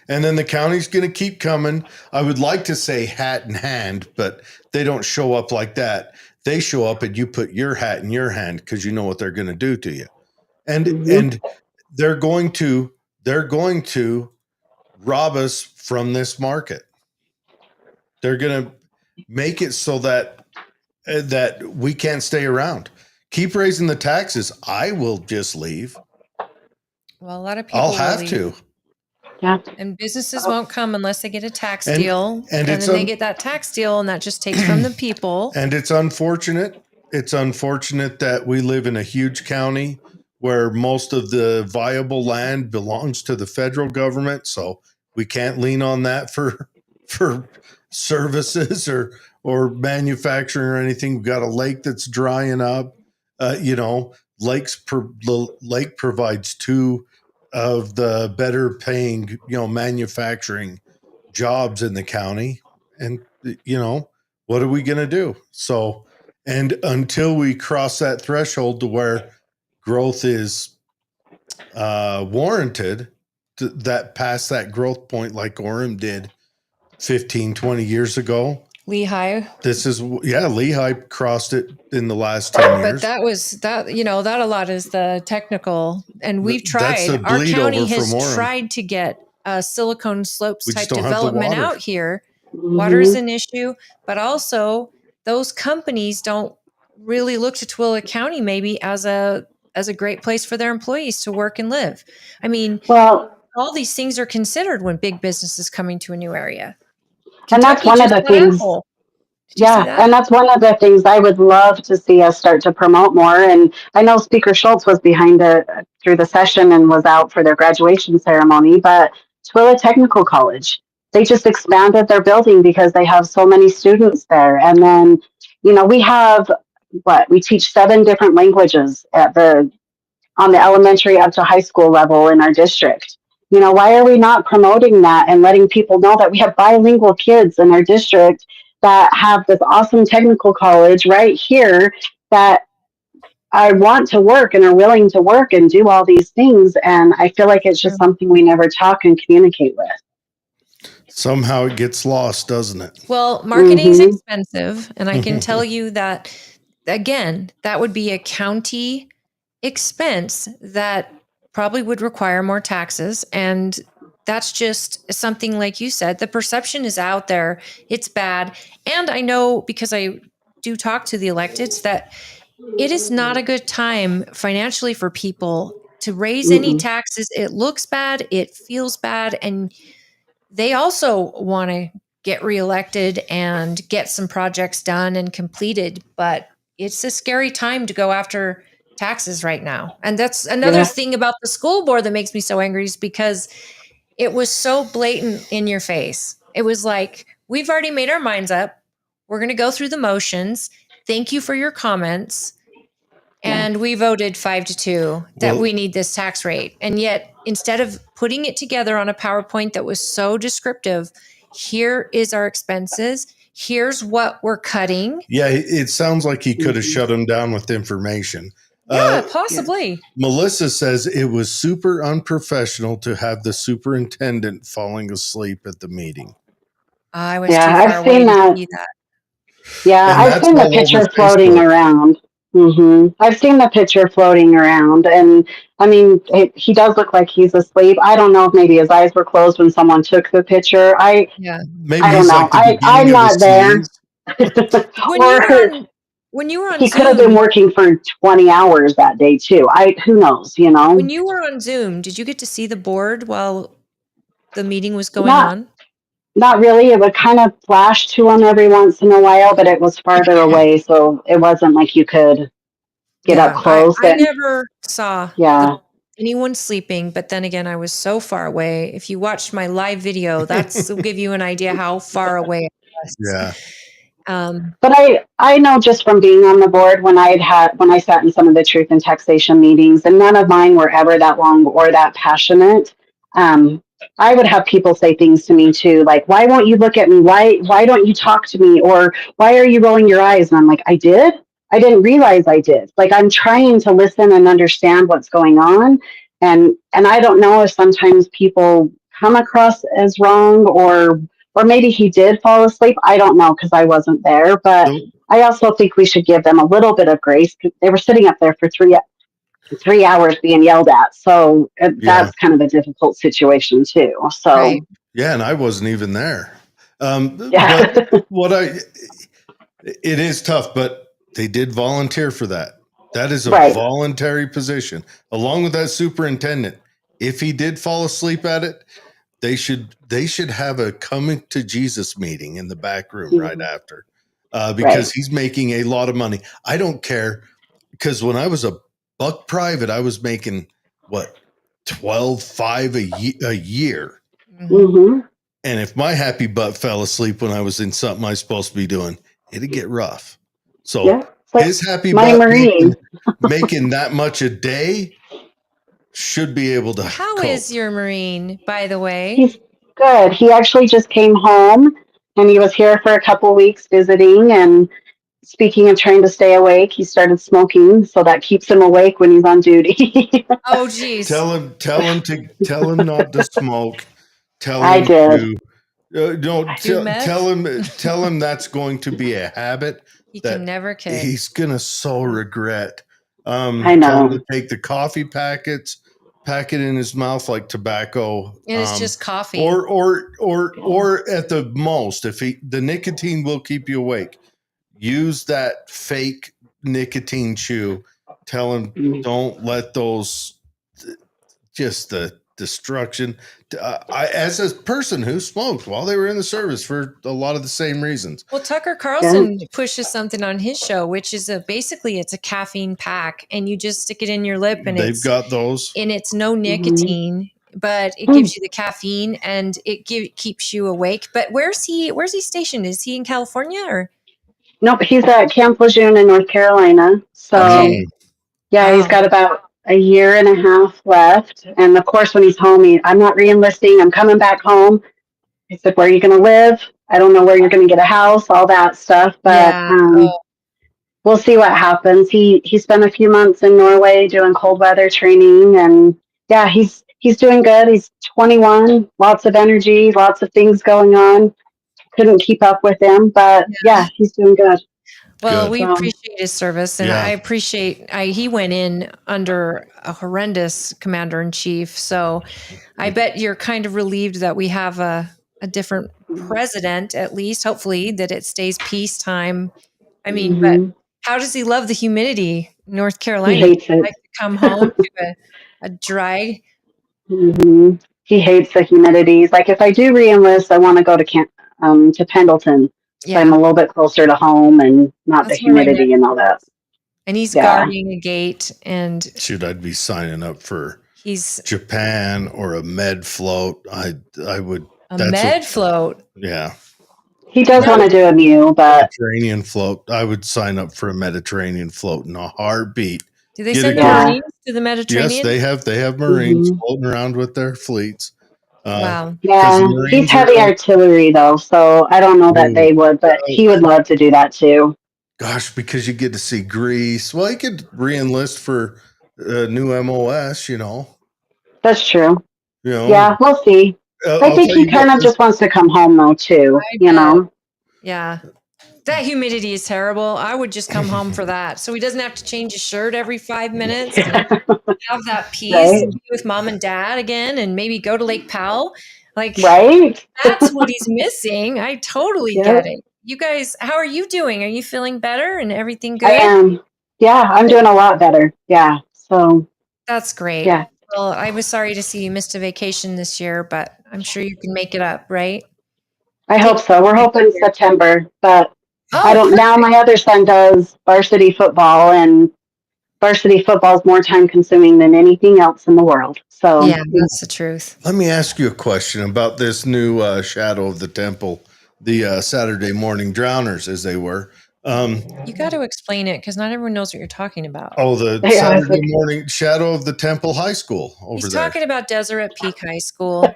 And then the county's going to keep coming. I would like to say hat in hand, but they don't show up like that. They show up and you put your hat in your hand because you know what they're going to do to you. And they're going to rob us from this market. They're going to make it so that we can't stay around. Keep raising the taxes. I will just leave. Well, a lot of people I'll will have leave. to. Yeah. And businesses won't come unless they get a tax And- deal. and And it's then they get that tax deal, and that just takes from the people. And it's unfortunate. It's unfortunate that we live in a huge county where most of the viable land belongs to the federal government. So we can't lean on that for services or manufacturing or anything. We've got a lake that's drying up. The lake provides two of the better paying, manufacturing jobs in the county. And, what are we going to do? So, and until we cross that threshold to where growth is warranted, that past that growth point, like Orem did 15, 20 years ago. Lehigh. Lehigh crossed it in the last 10 years. But that a lot is the technical. And we've That's tried. the Our bleed county over has from Orem. tried to get a silicone slopes We type just don't have the development water. out here. Water is an issue, but also those companies don't really look to Tooele County maybe as a great place for their employees to work and live. I mean, Well, all these things are considered when big business is coming to a new area. and that's Kentucky one of just the got things. Apple. Did you see Yeah, that? and that's one of the things I would love to see us start to promote more. And I know Speaker Schultz was behind it through the session and was out for their graduation ceremony, but Tooele Technical College, they just expanded their building because they have so many students there. And then, we have we teach 7 different languages on the elementary up to high school level in our district. Why are we not promoting that and letting people know that we have bilingual kids in our district that have this awesome technical college right here that I want to work and are willing to work and do all these things. And I feel like it's just something we never talk and communicate with. Somehow it gets lost, doesn't it? Well, marketing's expensive. And I can tell you that, again, that would be a county expense that probably would require more taxes. And that's just something, like you said, the perception is out there. It's bad. And I know, because I do talk to the electeds, that it is not a good time financially for people to raise any taxes. It looks bad. It feels bad. And they also want to get reelected and get some projects done and completed. But it's a scary time to go after taxes right now. And that's another thing about the school board that makes me so angry, is because it was so blatant in your face. It was like, we've already made our minds up. We're going to go through the motions. Thank you for your comments. And we voted 5-2 that we need this tax rate. And yet, instead of putting it together on a PowerPoint that was so descriptive, here is our expenses. Here's what we're cutting. Yeah, it sounds like he could have shut him down with information. Yeah, possibly. Melissa says it was super unprofessional to have the superintendent falling asleep at the meeting. I was too far away to see that. Yeah, And I've seen the picture floating around. I've seen the picture floating around, and I mean, he does look like he's asleep. I don't know if maybe his eyes were closed when someone took the picture. Maybe I don't know. I'm not there. When you were on he Zoom, could have been working for 20 hours that day too. Who knows? When you were on Zoom, did you get to see the board while the meeting was going on? Not really. It would kind of flash to him every once in a while, but it was farther away, so it wasn't like you could get up close. I never saw anyone sleeping, but then again, I was so far away. If you watched my live video, will give you an idea how far away I was. Yeah. But I know just from being on the board when I sat in some of the Truth in Taxation meetings, and none of mine were ever that long or that passionate. I would have people say things to me too, like, why won't you look at me? Why don't you talk to me? Or why are you rolling your eyes? And I'm like, I didn't realize I did. Like, I'm trying to listen and understand what's going on. And I don't know if sometimes people come across as wrong, or maybe he did fall asleep. I don't know because I wasn't there, but Nope. I also think we should give them a little bit of grace because they were sitting up there for 3 hours being yelled at. So Yeah. that's kind of a difficult situation too. So Right. Yeah, and I wasn't even there. yeah, But it is tough, but they did volunteer for that. That is a Right. voluntary position, along with that superintendent. If he did fall asleep at it, they should have a coming to Jesus meeting in the back room right after, because he's making a lot of money. I don't care, because when I was a buck private, I was making what, $12,500 a year. hmm And if my happy butt fell asleep when I was in something I was supposed to be doing, it'd get rough. So yeah. It's like his happy my butt Marine. making that much a day should be able to How cope. is your Marine, by the way? He's good. He actually just came home and he was here for a couple weeks visiting. And speaking of trying to stay awake, he started smoking, so that keeps him awake when he's on duty. Oh, geez. Tell him not to smoke. Tell I him did. to don't Do meth? tell him that's going to be a habit He that can never kick. he's gonna so regret. I Tell him know. to take the coffee packets, pack it in his mouth like tobacco. And it's just coffee. Or at the most, if the nicotine will keep you awake, use that fake nicotine chew. Tell him don't let those, just the destruction. As a person who smoked while they were in the service for a lot of the same reasons. Well, Tucker Carlson pushes something on his show, which is basically it's a caffeine pack, and you just stick it in your lip, and They've got those. and it's no nicotine, but it gives you the caffeine and it keeps you awake. But where's he stationed? Is he in California or? Nope, he's at Camp Lejeune in North Carolina. So Okay. yeah, he's Wow. got about a year and a half left. And of course, when he's home, I'm not re-enlisting. I'm coming back home. I said, where are you going to live? I don't know where you're going to get a house, all that stuff. But we'll see what happens. He spent a few months in Norway doing cold weather training. And yeah, he's doing good. He's 21, lots of energy, lots of things going on. Couldn't keep up with him. But yeah, he's doing good. Well, Good. we appreciate his service, and I appreciate he went in under a horrendous commander-in-chief. So I bet you're kind of relieved that we have a different president, at least, hopefully, that it stays peacetime. I mean, but how does he love the humidity? North Carolina, He hates it. like to come home to a dry. He hates the humidity. He's like, if I do re-enlist, I want to go to Pendleton. So I'm a little bit closer to home and not That's the humidity and all that. And he's guarding a gate. And should I be signing up for Japan or a med float? I would. A med float. Yeah. He does want to do a MEU, but Mediterranean float. I would sign up for a Mediterranean float in a heartbeat. Do they send Marines to the Mediterranean? Yes, they have Marines floating around with their fleets. Wow. Yeah, he's heavy artillery though, so I don't know that they would, but he would love to do that too. Gosh, because you get to see Greece. Well, you could re-enlist for new MOS, That's true. Yeah, we'll see. I think he kind of just wants to come home though too, Yeah. That humidity is terrible. I would just come home for that. So he doesn't have to change his shirt every 5 minutes. And have that peace with mom and dad again, and maybe go to Lake Powell. That's what he's missing. I totally get it. You guys, how are you doing? Are you feeling better and everything good? I am. Yeah, I'm doing a lot better. Yeah. So that's great. Yeah. Well, I was sorry to see you missed a vacation this year, but I'm sure you can make it up, right? I hope so. We're hoping September, but I don't. Perfect. Now my other son does varsity football, and varsity football is more time consuming than anything else in the world. So yeah, that's the truth. Let me ask you a question about this new Shadow of the Temple, the Saturday morning drowners, as they were. You got to explain it because not everyone knows what you're talking about. Oh, the Saturday morning Shadow of the Temple High School over there. He's talking about Deseret Peak High School.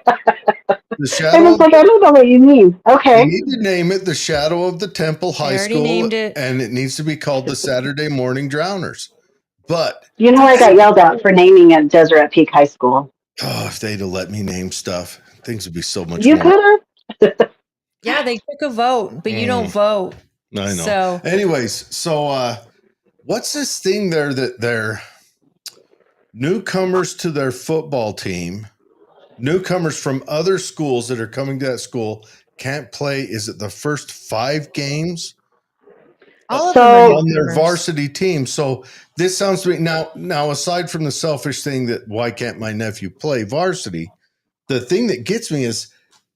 The Shadow. I was like, I don't know what you mean. Okay. You need to name it the Shadow of the Temple High School. Named it. And it needs to be called the Saturday Morning Drowners. But I got yelled at for naming it Deseret Peak High School. Oh, if they'd have let me name stuff, things would be so much You more. could have. Yeah, they took a vote, but you don't vote. I know. So Anyways, so what's this thing there that they're newcomers to their football team, newcomers from other schools that are coming to that school can't play? Is it the first 5 games all of So- them are on their newcomers. varsity team? So this sounds to me now, aside from the selfish thing that why can't my nephew play varsity, the thing that gets me is,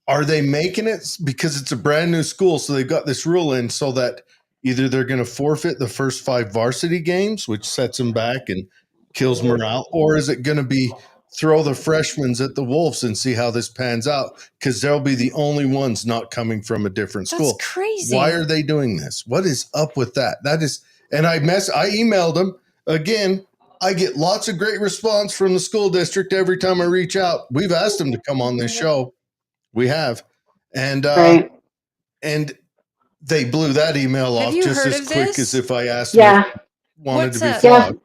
are they making it because it's a brand new school? So they've got this rule in so that either they're going to forfeit the first 5 varsity games, which sets them back and kills morale, or is it going to be throw the freshmen at the Wolves and see how this pans out? Because they'll be the only ones not coming from a different school. That's crazy. Why are they doing this? What is up with that? That is, and I emailed them again. I get lots of great response from the school district every time I reach out. We've asked them to come on this show. We have. And Right. and they blew that email Have off you just heard as of quick this? as if I asked Yeah. them if they wanted What's to be up? Yeah. flogged.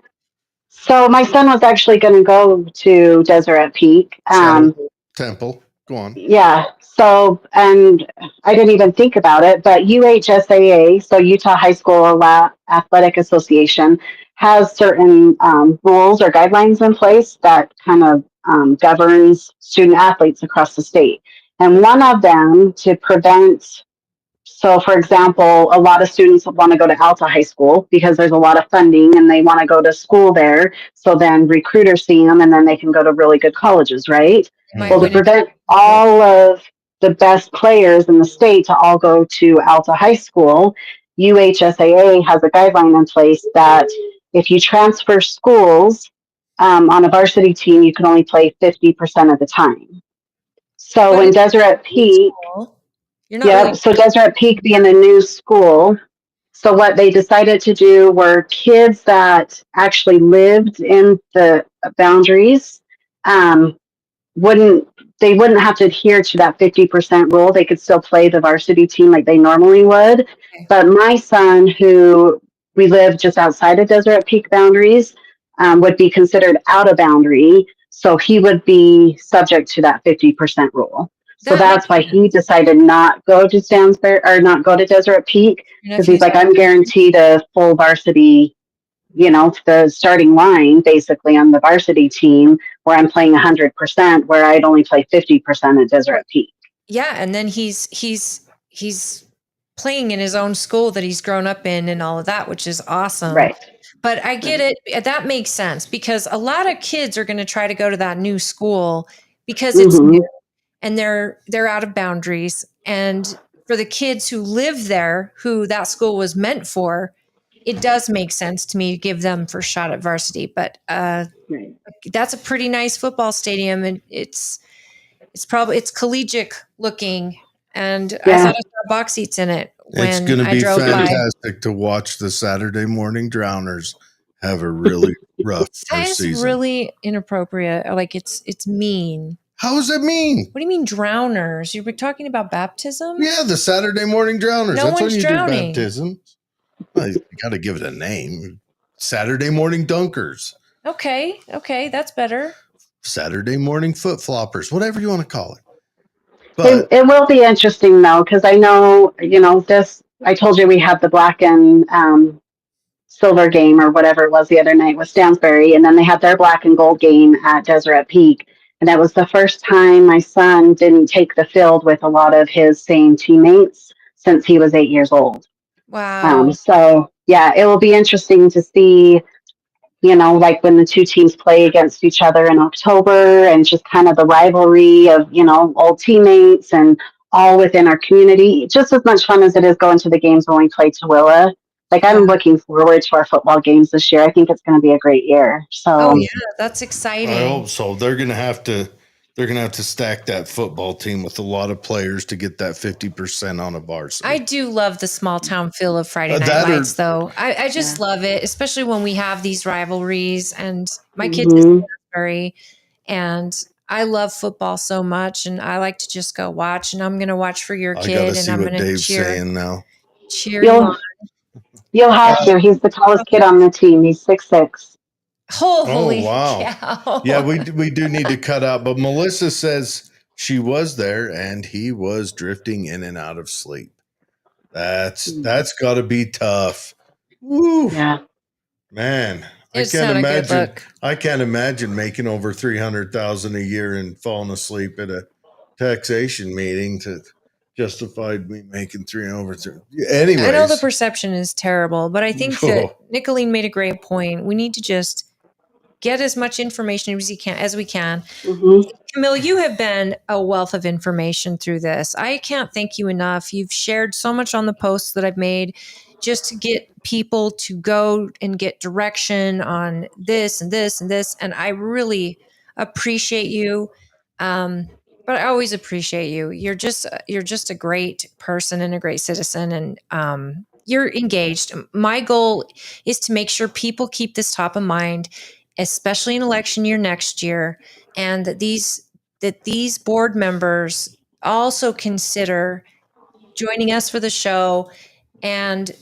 So my son was actually going to go to Deseret Peak. Shadow Temple. Go on. Yeah. So, and I didn't even think about it, but UHSAA, so Utah High School Athletic Association, has certain rules or guidelines in place that kind of governs student athletes across the state. And one of them to prevent, so for example, a lot of students want to go to Alta High School because there's a lot of funding and they want to go to school there. So then recruiters see them and then they can go to really good colleges, right? Might Well, to win it. prevent all of the best players in the state to all go to Alta High School, UHSAA has a guideline in place that if you transfer schools on a varsity team, you can only play 50% of the time. So But in it's Deseret Peak, school. You're not yep, really so Deseret Peak being a new school, so what they decided to do were kids that actually lived in the boundaries wouldn't have to adhere to that 50% rule. They could still play the varsity team like they normally would. Okay. But my son, who we live just outside of Deseret Peak boundaries, would be considered out of boundary. So he would be subject to that 50% rule. So That that's why makes he decided not go to Stansbury or not go to Deseret Peak, Your because he's nephew's like, I'm guaranteed a full varsity, the starting line basically on the varsity team where I'm playing 100%, where I'd only play 50% at Deseret Peak. Yeah, and then he's playing in his own school that he's grown up in and all of that, which is awesome. Right. But I get it. That makes sense because a lot of kids are going to try to go to that new school because it's Mhm. new and they're out of boundaries. And for the kids who live there, who that school was meant for, it does make sense to me to give them first shot at varsity. But Right. that's a pretty nice football stadium, and it's collegiate looking. And I Yeah. thought I saw box seats in it It's when going to I be drove by. fantastic to watch the Saturday morning Drowners have a really rough That first is season. really inappropriate. Like it's mean. How does that mean? What do you mean drowners? You were talking about baptism? Yeah, the Saturday morning Drowners. No That's when one's you drowning. do baptism. Well, you got to give it a name. Saturday morning Dunkers. Okay, that's better. Saturday morning Foot Floppers. Whatever you want to call it. But It will be interesting though, because I know, this, I told you we had the black and silver game or whatever it was the other night with Stansbury, and then they had their black and gold game at Deseret Peak. And that was the first time my son didn't take the field with a lot of his same teammates since he was 8 years old. Wow. So yeah, it will be interesting to see, like when the two teams play against each other in October, and just kind of the rivalry of, old teammates and all within our community. Just as much fun as it is going to the games when we play Tooele. Like I'm looking forward to our football games this year. I think it's going to be a great year. So Oh yeah, that's exciting. I hope so. They're going to have to stack that football team with a lot of players to get that 50% on a varsity. I do love the small town feel of Friday Night That or- Lights, though. I just love it, especially when we have these rivalries. And my kids Mhm. are Stansbury, and I love football so much, and I like to just go watch. And I'm going to watch for your I got kid, to and see I'm what going to Dave's cheer saying now. you You'll on. you'll have to. He's the tallest kid on the team. He's 6'6". Holy wow. cow! Yeah, we do need to cut out. But Melissa says she was there and he was drifting in and out of sleep. That's got to be tough. Woo. Yeah. Man, It's not a good look. I can't imagine making over 300,000 a year and falling asleep at a taxation meeting to justify me making anyways. I know the perception is terrible, but I think that Nicolene made a great point. We need to just get as much information as we can. Mm-hmm. Camille, you have been a wealth of information through this. I can't thank you enough. You've shared so much on the posts that I've made just to get people to go and get direction on this and this and this. And I really appreciate you. But I always appreciate you. You're just a great person and a great citizen, and you're engaged. My goal is to make sure people keep this top of mind, especially in election year next year, and that these board members also consider joining us for the show, and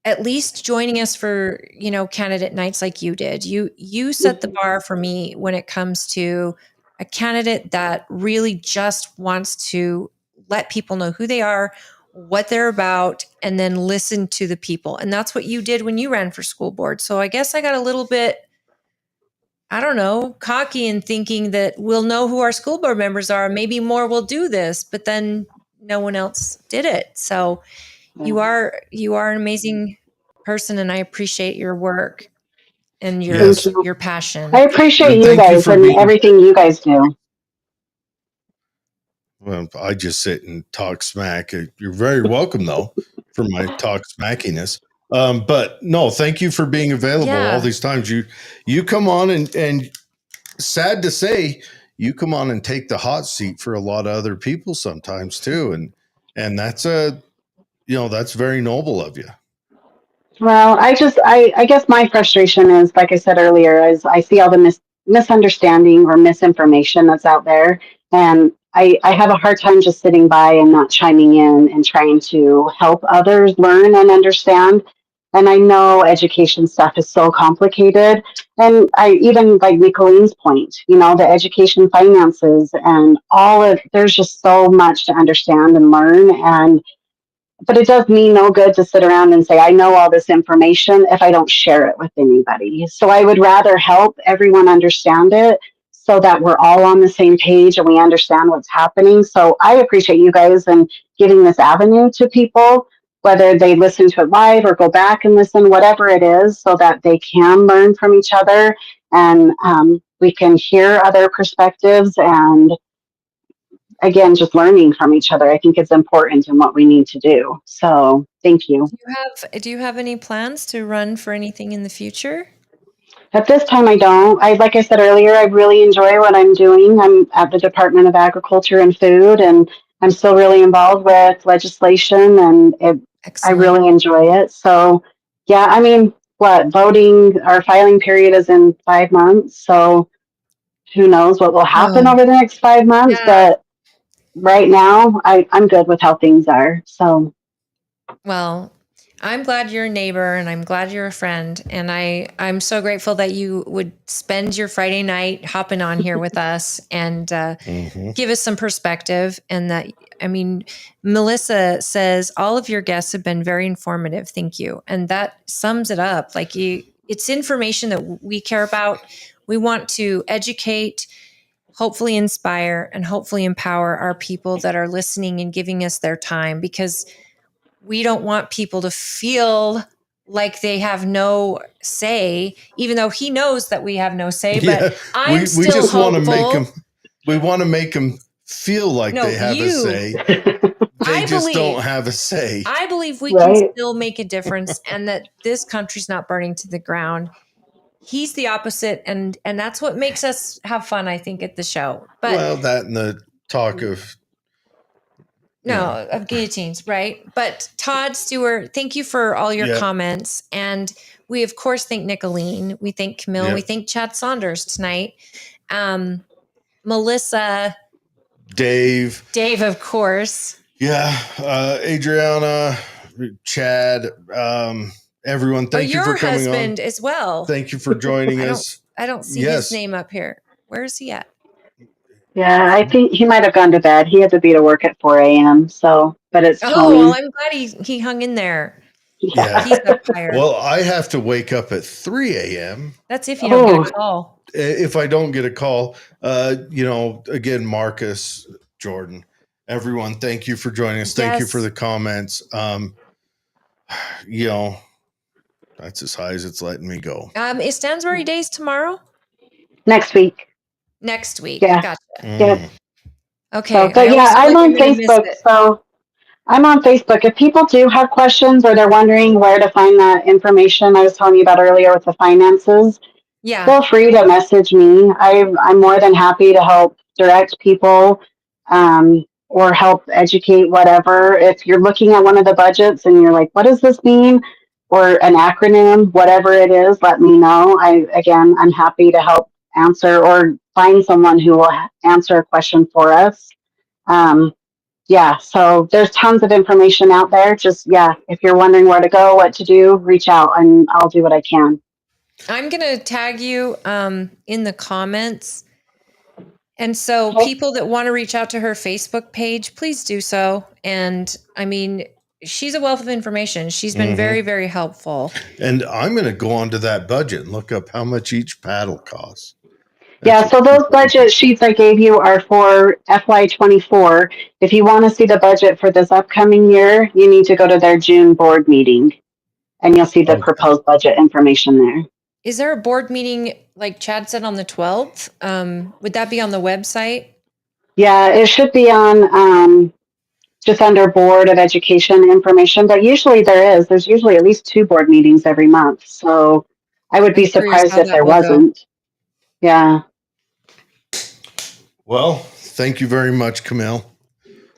at least joining us for, candidate nights like you did. You set the bar for me when it comes to a candidate that really just wants to let people know who they are, what they're about, and then listen to the people. And that's what you did when you ran for school board. So I guess I got a little bit, I don't know, cocky in thinking that we'll know who our school board members are. Maybe more will do this, but then no one else did it. So you are an amazing person, and I appreciate your work and your passion. I appreciate And you thank you guys for and being- everything you guys do. Well, I just sit and talk smack. You're very welcome, though, for my talk smackiness. But no, thank you for being available all these times. You come on and sad to say, you come on and take the hot seat for a lot of other people sometimes too, and that's that's very noble of you. Well, I guess my frustration is, like I said earlier, is I see all the misunderstanding or misinformation that's out there. And I have a hard time just sitting by and not chiming in and trying to help others learn and understand. And I know education stuff is so complicated. And I even like Nicolene's point, the education finances and there's just so much to understand and learn. But it does me no good to sit around and say, I know all this information if I don't share it with anybody. So I would rather help everyone understand it so that we're all on the same page and we understand what's happening. So I appreciate you guys and giving this avenue to people, whether they listen to it live or go back and listen, whatever it is, so that they can learn from each other and we can hear other perspectives and again, just learning from each other. I think it's important in what we need to do. So thank you. Do you have any plans to run for anything in the future? At this time, I don't. Like I said earlier, I really enjoy what I'm doing. I'm at the Department of Agriculture and Food, and I'm still really involved with legislation, and I really enjoy it. So, yeah, I mean, our filing period is in 5 months. So who knows what will happen over the next 5 months. Yeah. But right now, I'm good with how things are. So, well, I'm glad you're a neighbor, and I'm glad you're a friend, and I'm so grateful that you would spend your Friday night hopping on here with us and give us some perspective. And Melissa says all of your guests have been very informative. Thank you, and that sums it up. It's information that we care about. We want to educate, hopefully inspire, and hopefully empower our people that are listening and giving us their time, because we don't want people to feel like they have no say, even though he knows that we have no say. But I'm still just hopeful. We want to make them feel like they have a say. They don't have a say. I believe we can still make a difference, and that this country's not burning to the ground. He's the opposite, and that's what makes us have fun, I think, at the show. But that and the talk of of guillotines, right? But Todd Stewart, thank you for all your comments. And we, of course, thank Nicolene. We thank Camille. We thank Chad Saunders tonight. Melissa. Dave, of course. Yeah. Adriana, Chad, everyone. Thank you for coming on. Your husband as well. Thank you for joining us. I don't see his name up here. Where is he at? Yeah, I think he might have gone to bed. He had to be to work at 4 a.m. So, but it's Oh, well, Tony. I'm glad he hung in there. Yeah. He's up higher. Well, I have to wake up at 3 a.m. That's if you don't get Oh. a call. If I don't get a call. Again, Marcus, Jordan, everyone, thank you for joining us. Thank you for Yes. the comments. That's as high as it's letting me go. Is Stansbury Days tomorrow? Next week. Next week. Yeah. Gotcha. Yeah. Okay. So, I but yeah, always feel I'm like on I'm gonna miss Facebook. it. So I'm on Facebook. If people do have questions or they're wondering where to find that information I was telling you about earlier with the finances, Yeah. feel free to message me. I'm more than happy to help direct people or help educate whatever. If you're looking at one of the budgets and you're like, what does this mean? Or an acronym, whatever it is, let me know. I'm happy to help answer or find someone who will answer a question for us. Yeah, so there's tons of information out there. Just, if you're wondering where to go, what to do, reach out and I'll do what I can. I'm gonna tag you in the comments. And so Okay. people that want to reach out to her Facebook page, please do so. And I mean, she's a wealth of information. She's been very, very helpful. And I'm going to go onto that budget and look up how much each paddle costs. Yeah, so those budget sheets I gave you are for FY24. If you want to see the budget for this upcoming year, you need to go to their June board meeting and you'll see the proposed budget information there. Is there a board meeting, like Chad said, on the 12th? Would that be on the website? Yeah, it should be on just under Board of Education information, but usually there's usually at least 2 board meetings every month. So I would be surprised if there wasn't. Yeah. Well, thank you very much, Camille.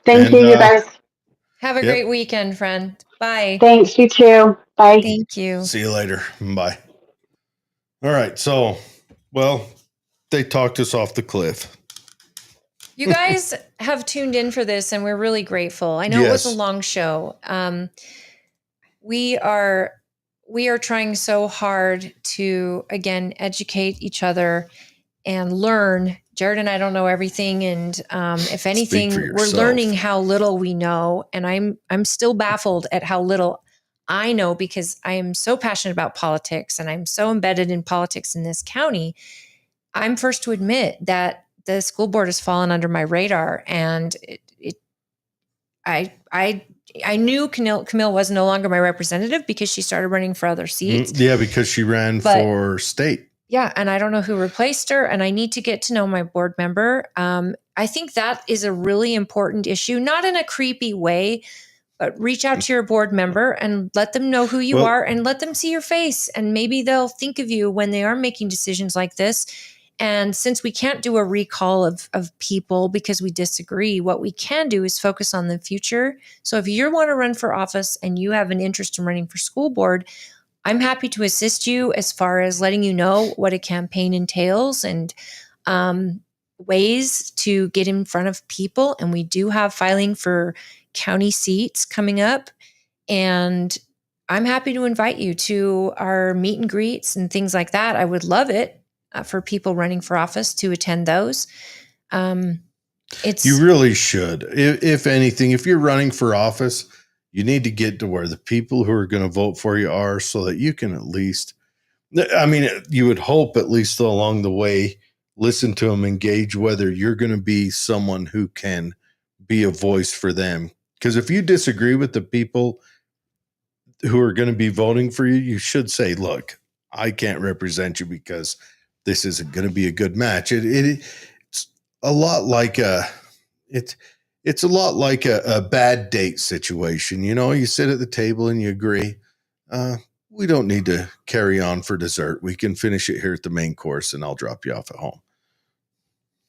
Thank you, you guys. Have a great weekend, friend. Bye. Thanks, you too. Bye. Thank you. See you later. Bye. All right. So, they talked us off the cliff. You guys have tuned in for this, and we're really grateful. I know it was a long show. We are trying so hard to, again, educate each other and learn. Jared and I don't know everything, and if anything, we're learning how little we know. And I'm still baffled at how little I know, because I am so passionate about politics and I'm so embedded in politics in this county. I'm first to admit that the school board has fallen under my radar, and I knew Camille was no longer my representative because she started running for other seats. Yeah, because she ran for state. Yeah, and I don't know who replaced her, and I need to get to know my board member. I think that is a really important issue, not in a creepy way, but reach out to your board member and let them know who you are and let them see your face, and maybe they'll think of you when they are making decisions like this. And since we can't do a recall of people because we disagree, what we can do is focus on the future. So if you want to run for office and you have an interest in running for school board, I'm happy to assist you as far as letting you know what a campaign entails and ways to get in front of people. And we do have filing for county seats coming up. And I'm happy to invite you to our meet and greets and things like that. I would love it for people running for office to attend those. You really should. If anything, if you're running for office, you need to get to where the people who are going to vote for you are, so that you can at least, you would hope at least along the way, listen to them, engage whether you're going to be someone who can be a voice for them. Because if you disagree with the people who are going to be voting for you, you should say, look, I can't represent you because this isn't going to be a good match. It's a lot like it's a lot like a bad date situation. You sit at the table and you agree, we don't need to carry on for dessert. We can finish it here at the main course and I'll drop you off at home.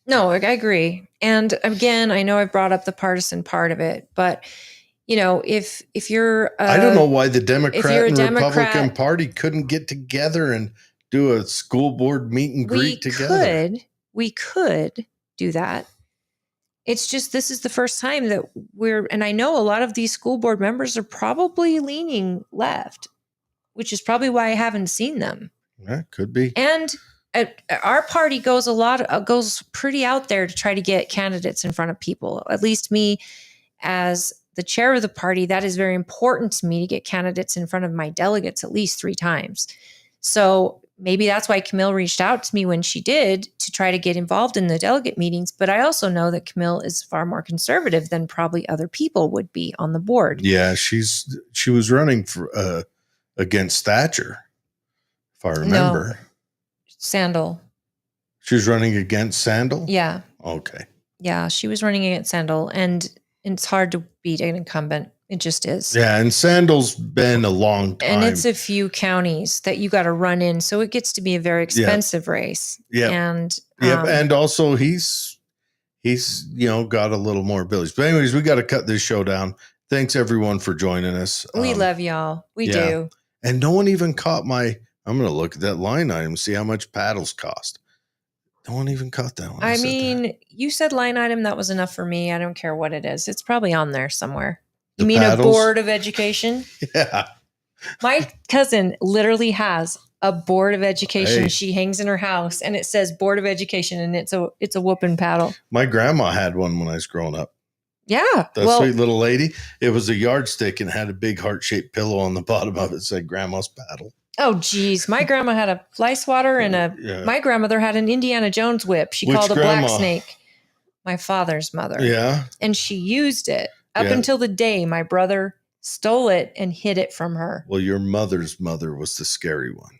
No, I agree. And again, I know I've brought up the partisan part of it, but if you're I don't know why the Democrat and Republican Party couldn't get together and do a school board meet and greet together. We could do that. It's just, this is the first time that and I know a lot of these school board members are probably leaning left, which is probably why I haven't seen them. Yeah, could be. And our party goes pretty out there to try to get candidates in front of people. At least me, as the chair of the party, that is very important to me, to get candidates in front of my delegates at least 3 times. So maybe that's why Camille reached out to me when she did, to try to get involved in the delegate meetings. But I also know that Camille is far more conservative than probably other people would be on the board. Yeah, she was running for against Thatcher, if I remember. No, Sandal. She was running against Sandal? Yeah. Okay. Yeah, she was running against Sandal, and it's hard to beat an incumbent. It just is. Yeah, and Sandal's been a long time. And it's a few counties that you got to run in, so it gets to be a very expensive race. Yeah. And and also he's got a little more abilities. But anyways, we got to cut this show down. Thanks everyone for joining us. We love y'all. We do. And no one even caught I'm going to look at that line item, see how much paddles cost. No one even caught that one. I mean, you said line item. That was enough for me. I don't care what it is. It's probably on there somewhere. You mean paddles? A board of education? Yeah. My cousin literally has a board of education. Hey. She hangs in her house, and it says board of education, and it's a whooping paddle. My grandma had one when I was growing up. Yeah. That sweet little lady. It was a yardstick and had a big heart-shaped pillow on the bottom of it. It said grandma's paddle. Oh, geez. My grandma had a fly swatter, and my grandmother had an Indiana Jones whip. She called a black snake. My father's mother. Yeah. And she used it up until the day my brother stole it and hid it from her. Well, your mother's mother was the scary one.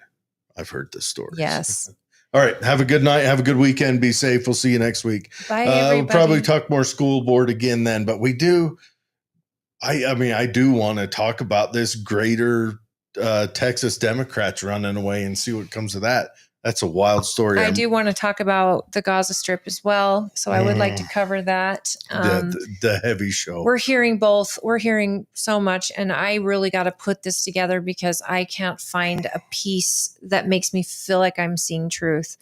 I've heard this story. Yes. All right. Have a good night. Have a good weekend. Be safe. We'll see you next week. Bye, everybody. We'll probably talk more school board again then, but we do. I do want to talk about this greater Texas Democrats running away and see what comes of that. That's a wild story. I do want to talk about the Gaza Strip as well. So I would like to cover that. The heavy show. We're hearing both. We're hearing so much. And I really got to put this together because I can't find a piece that makes me feel like I'm seeing truth.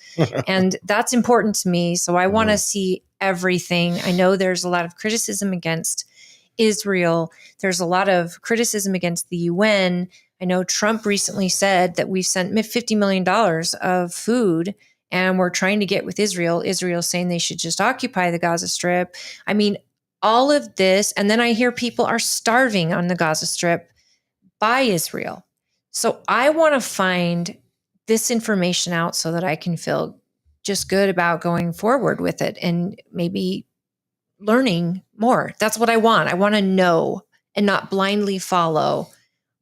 And that's important to me. So I want to see everything. I know there's a lot of criticism against Israel. There's a lot of criticism against the UN. I know Trump recently said that we've sent $50 million of food and we're trying to get with Israel. Israel's saying they should just occupy the Gaza Strip. I mean, all of this. And then I hear people are starving on the Gaza Strip by Israel. So I want to find this information out so that I can feel just good about going forward with it and maybe learning more. That's what I want. I want to know and not blindly follow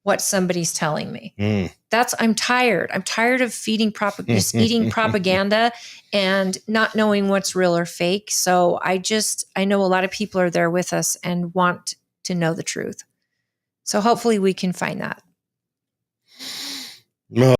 what somebody's telling me. I'm tired. I'm tired of just eating propaganda and not knowing what's real or fake. So I know a lot of people are there with us and want to know the truth. So hopefully we can find that.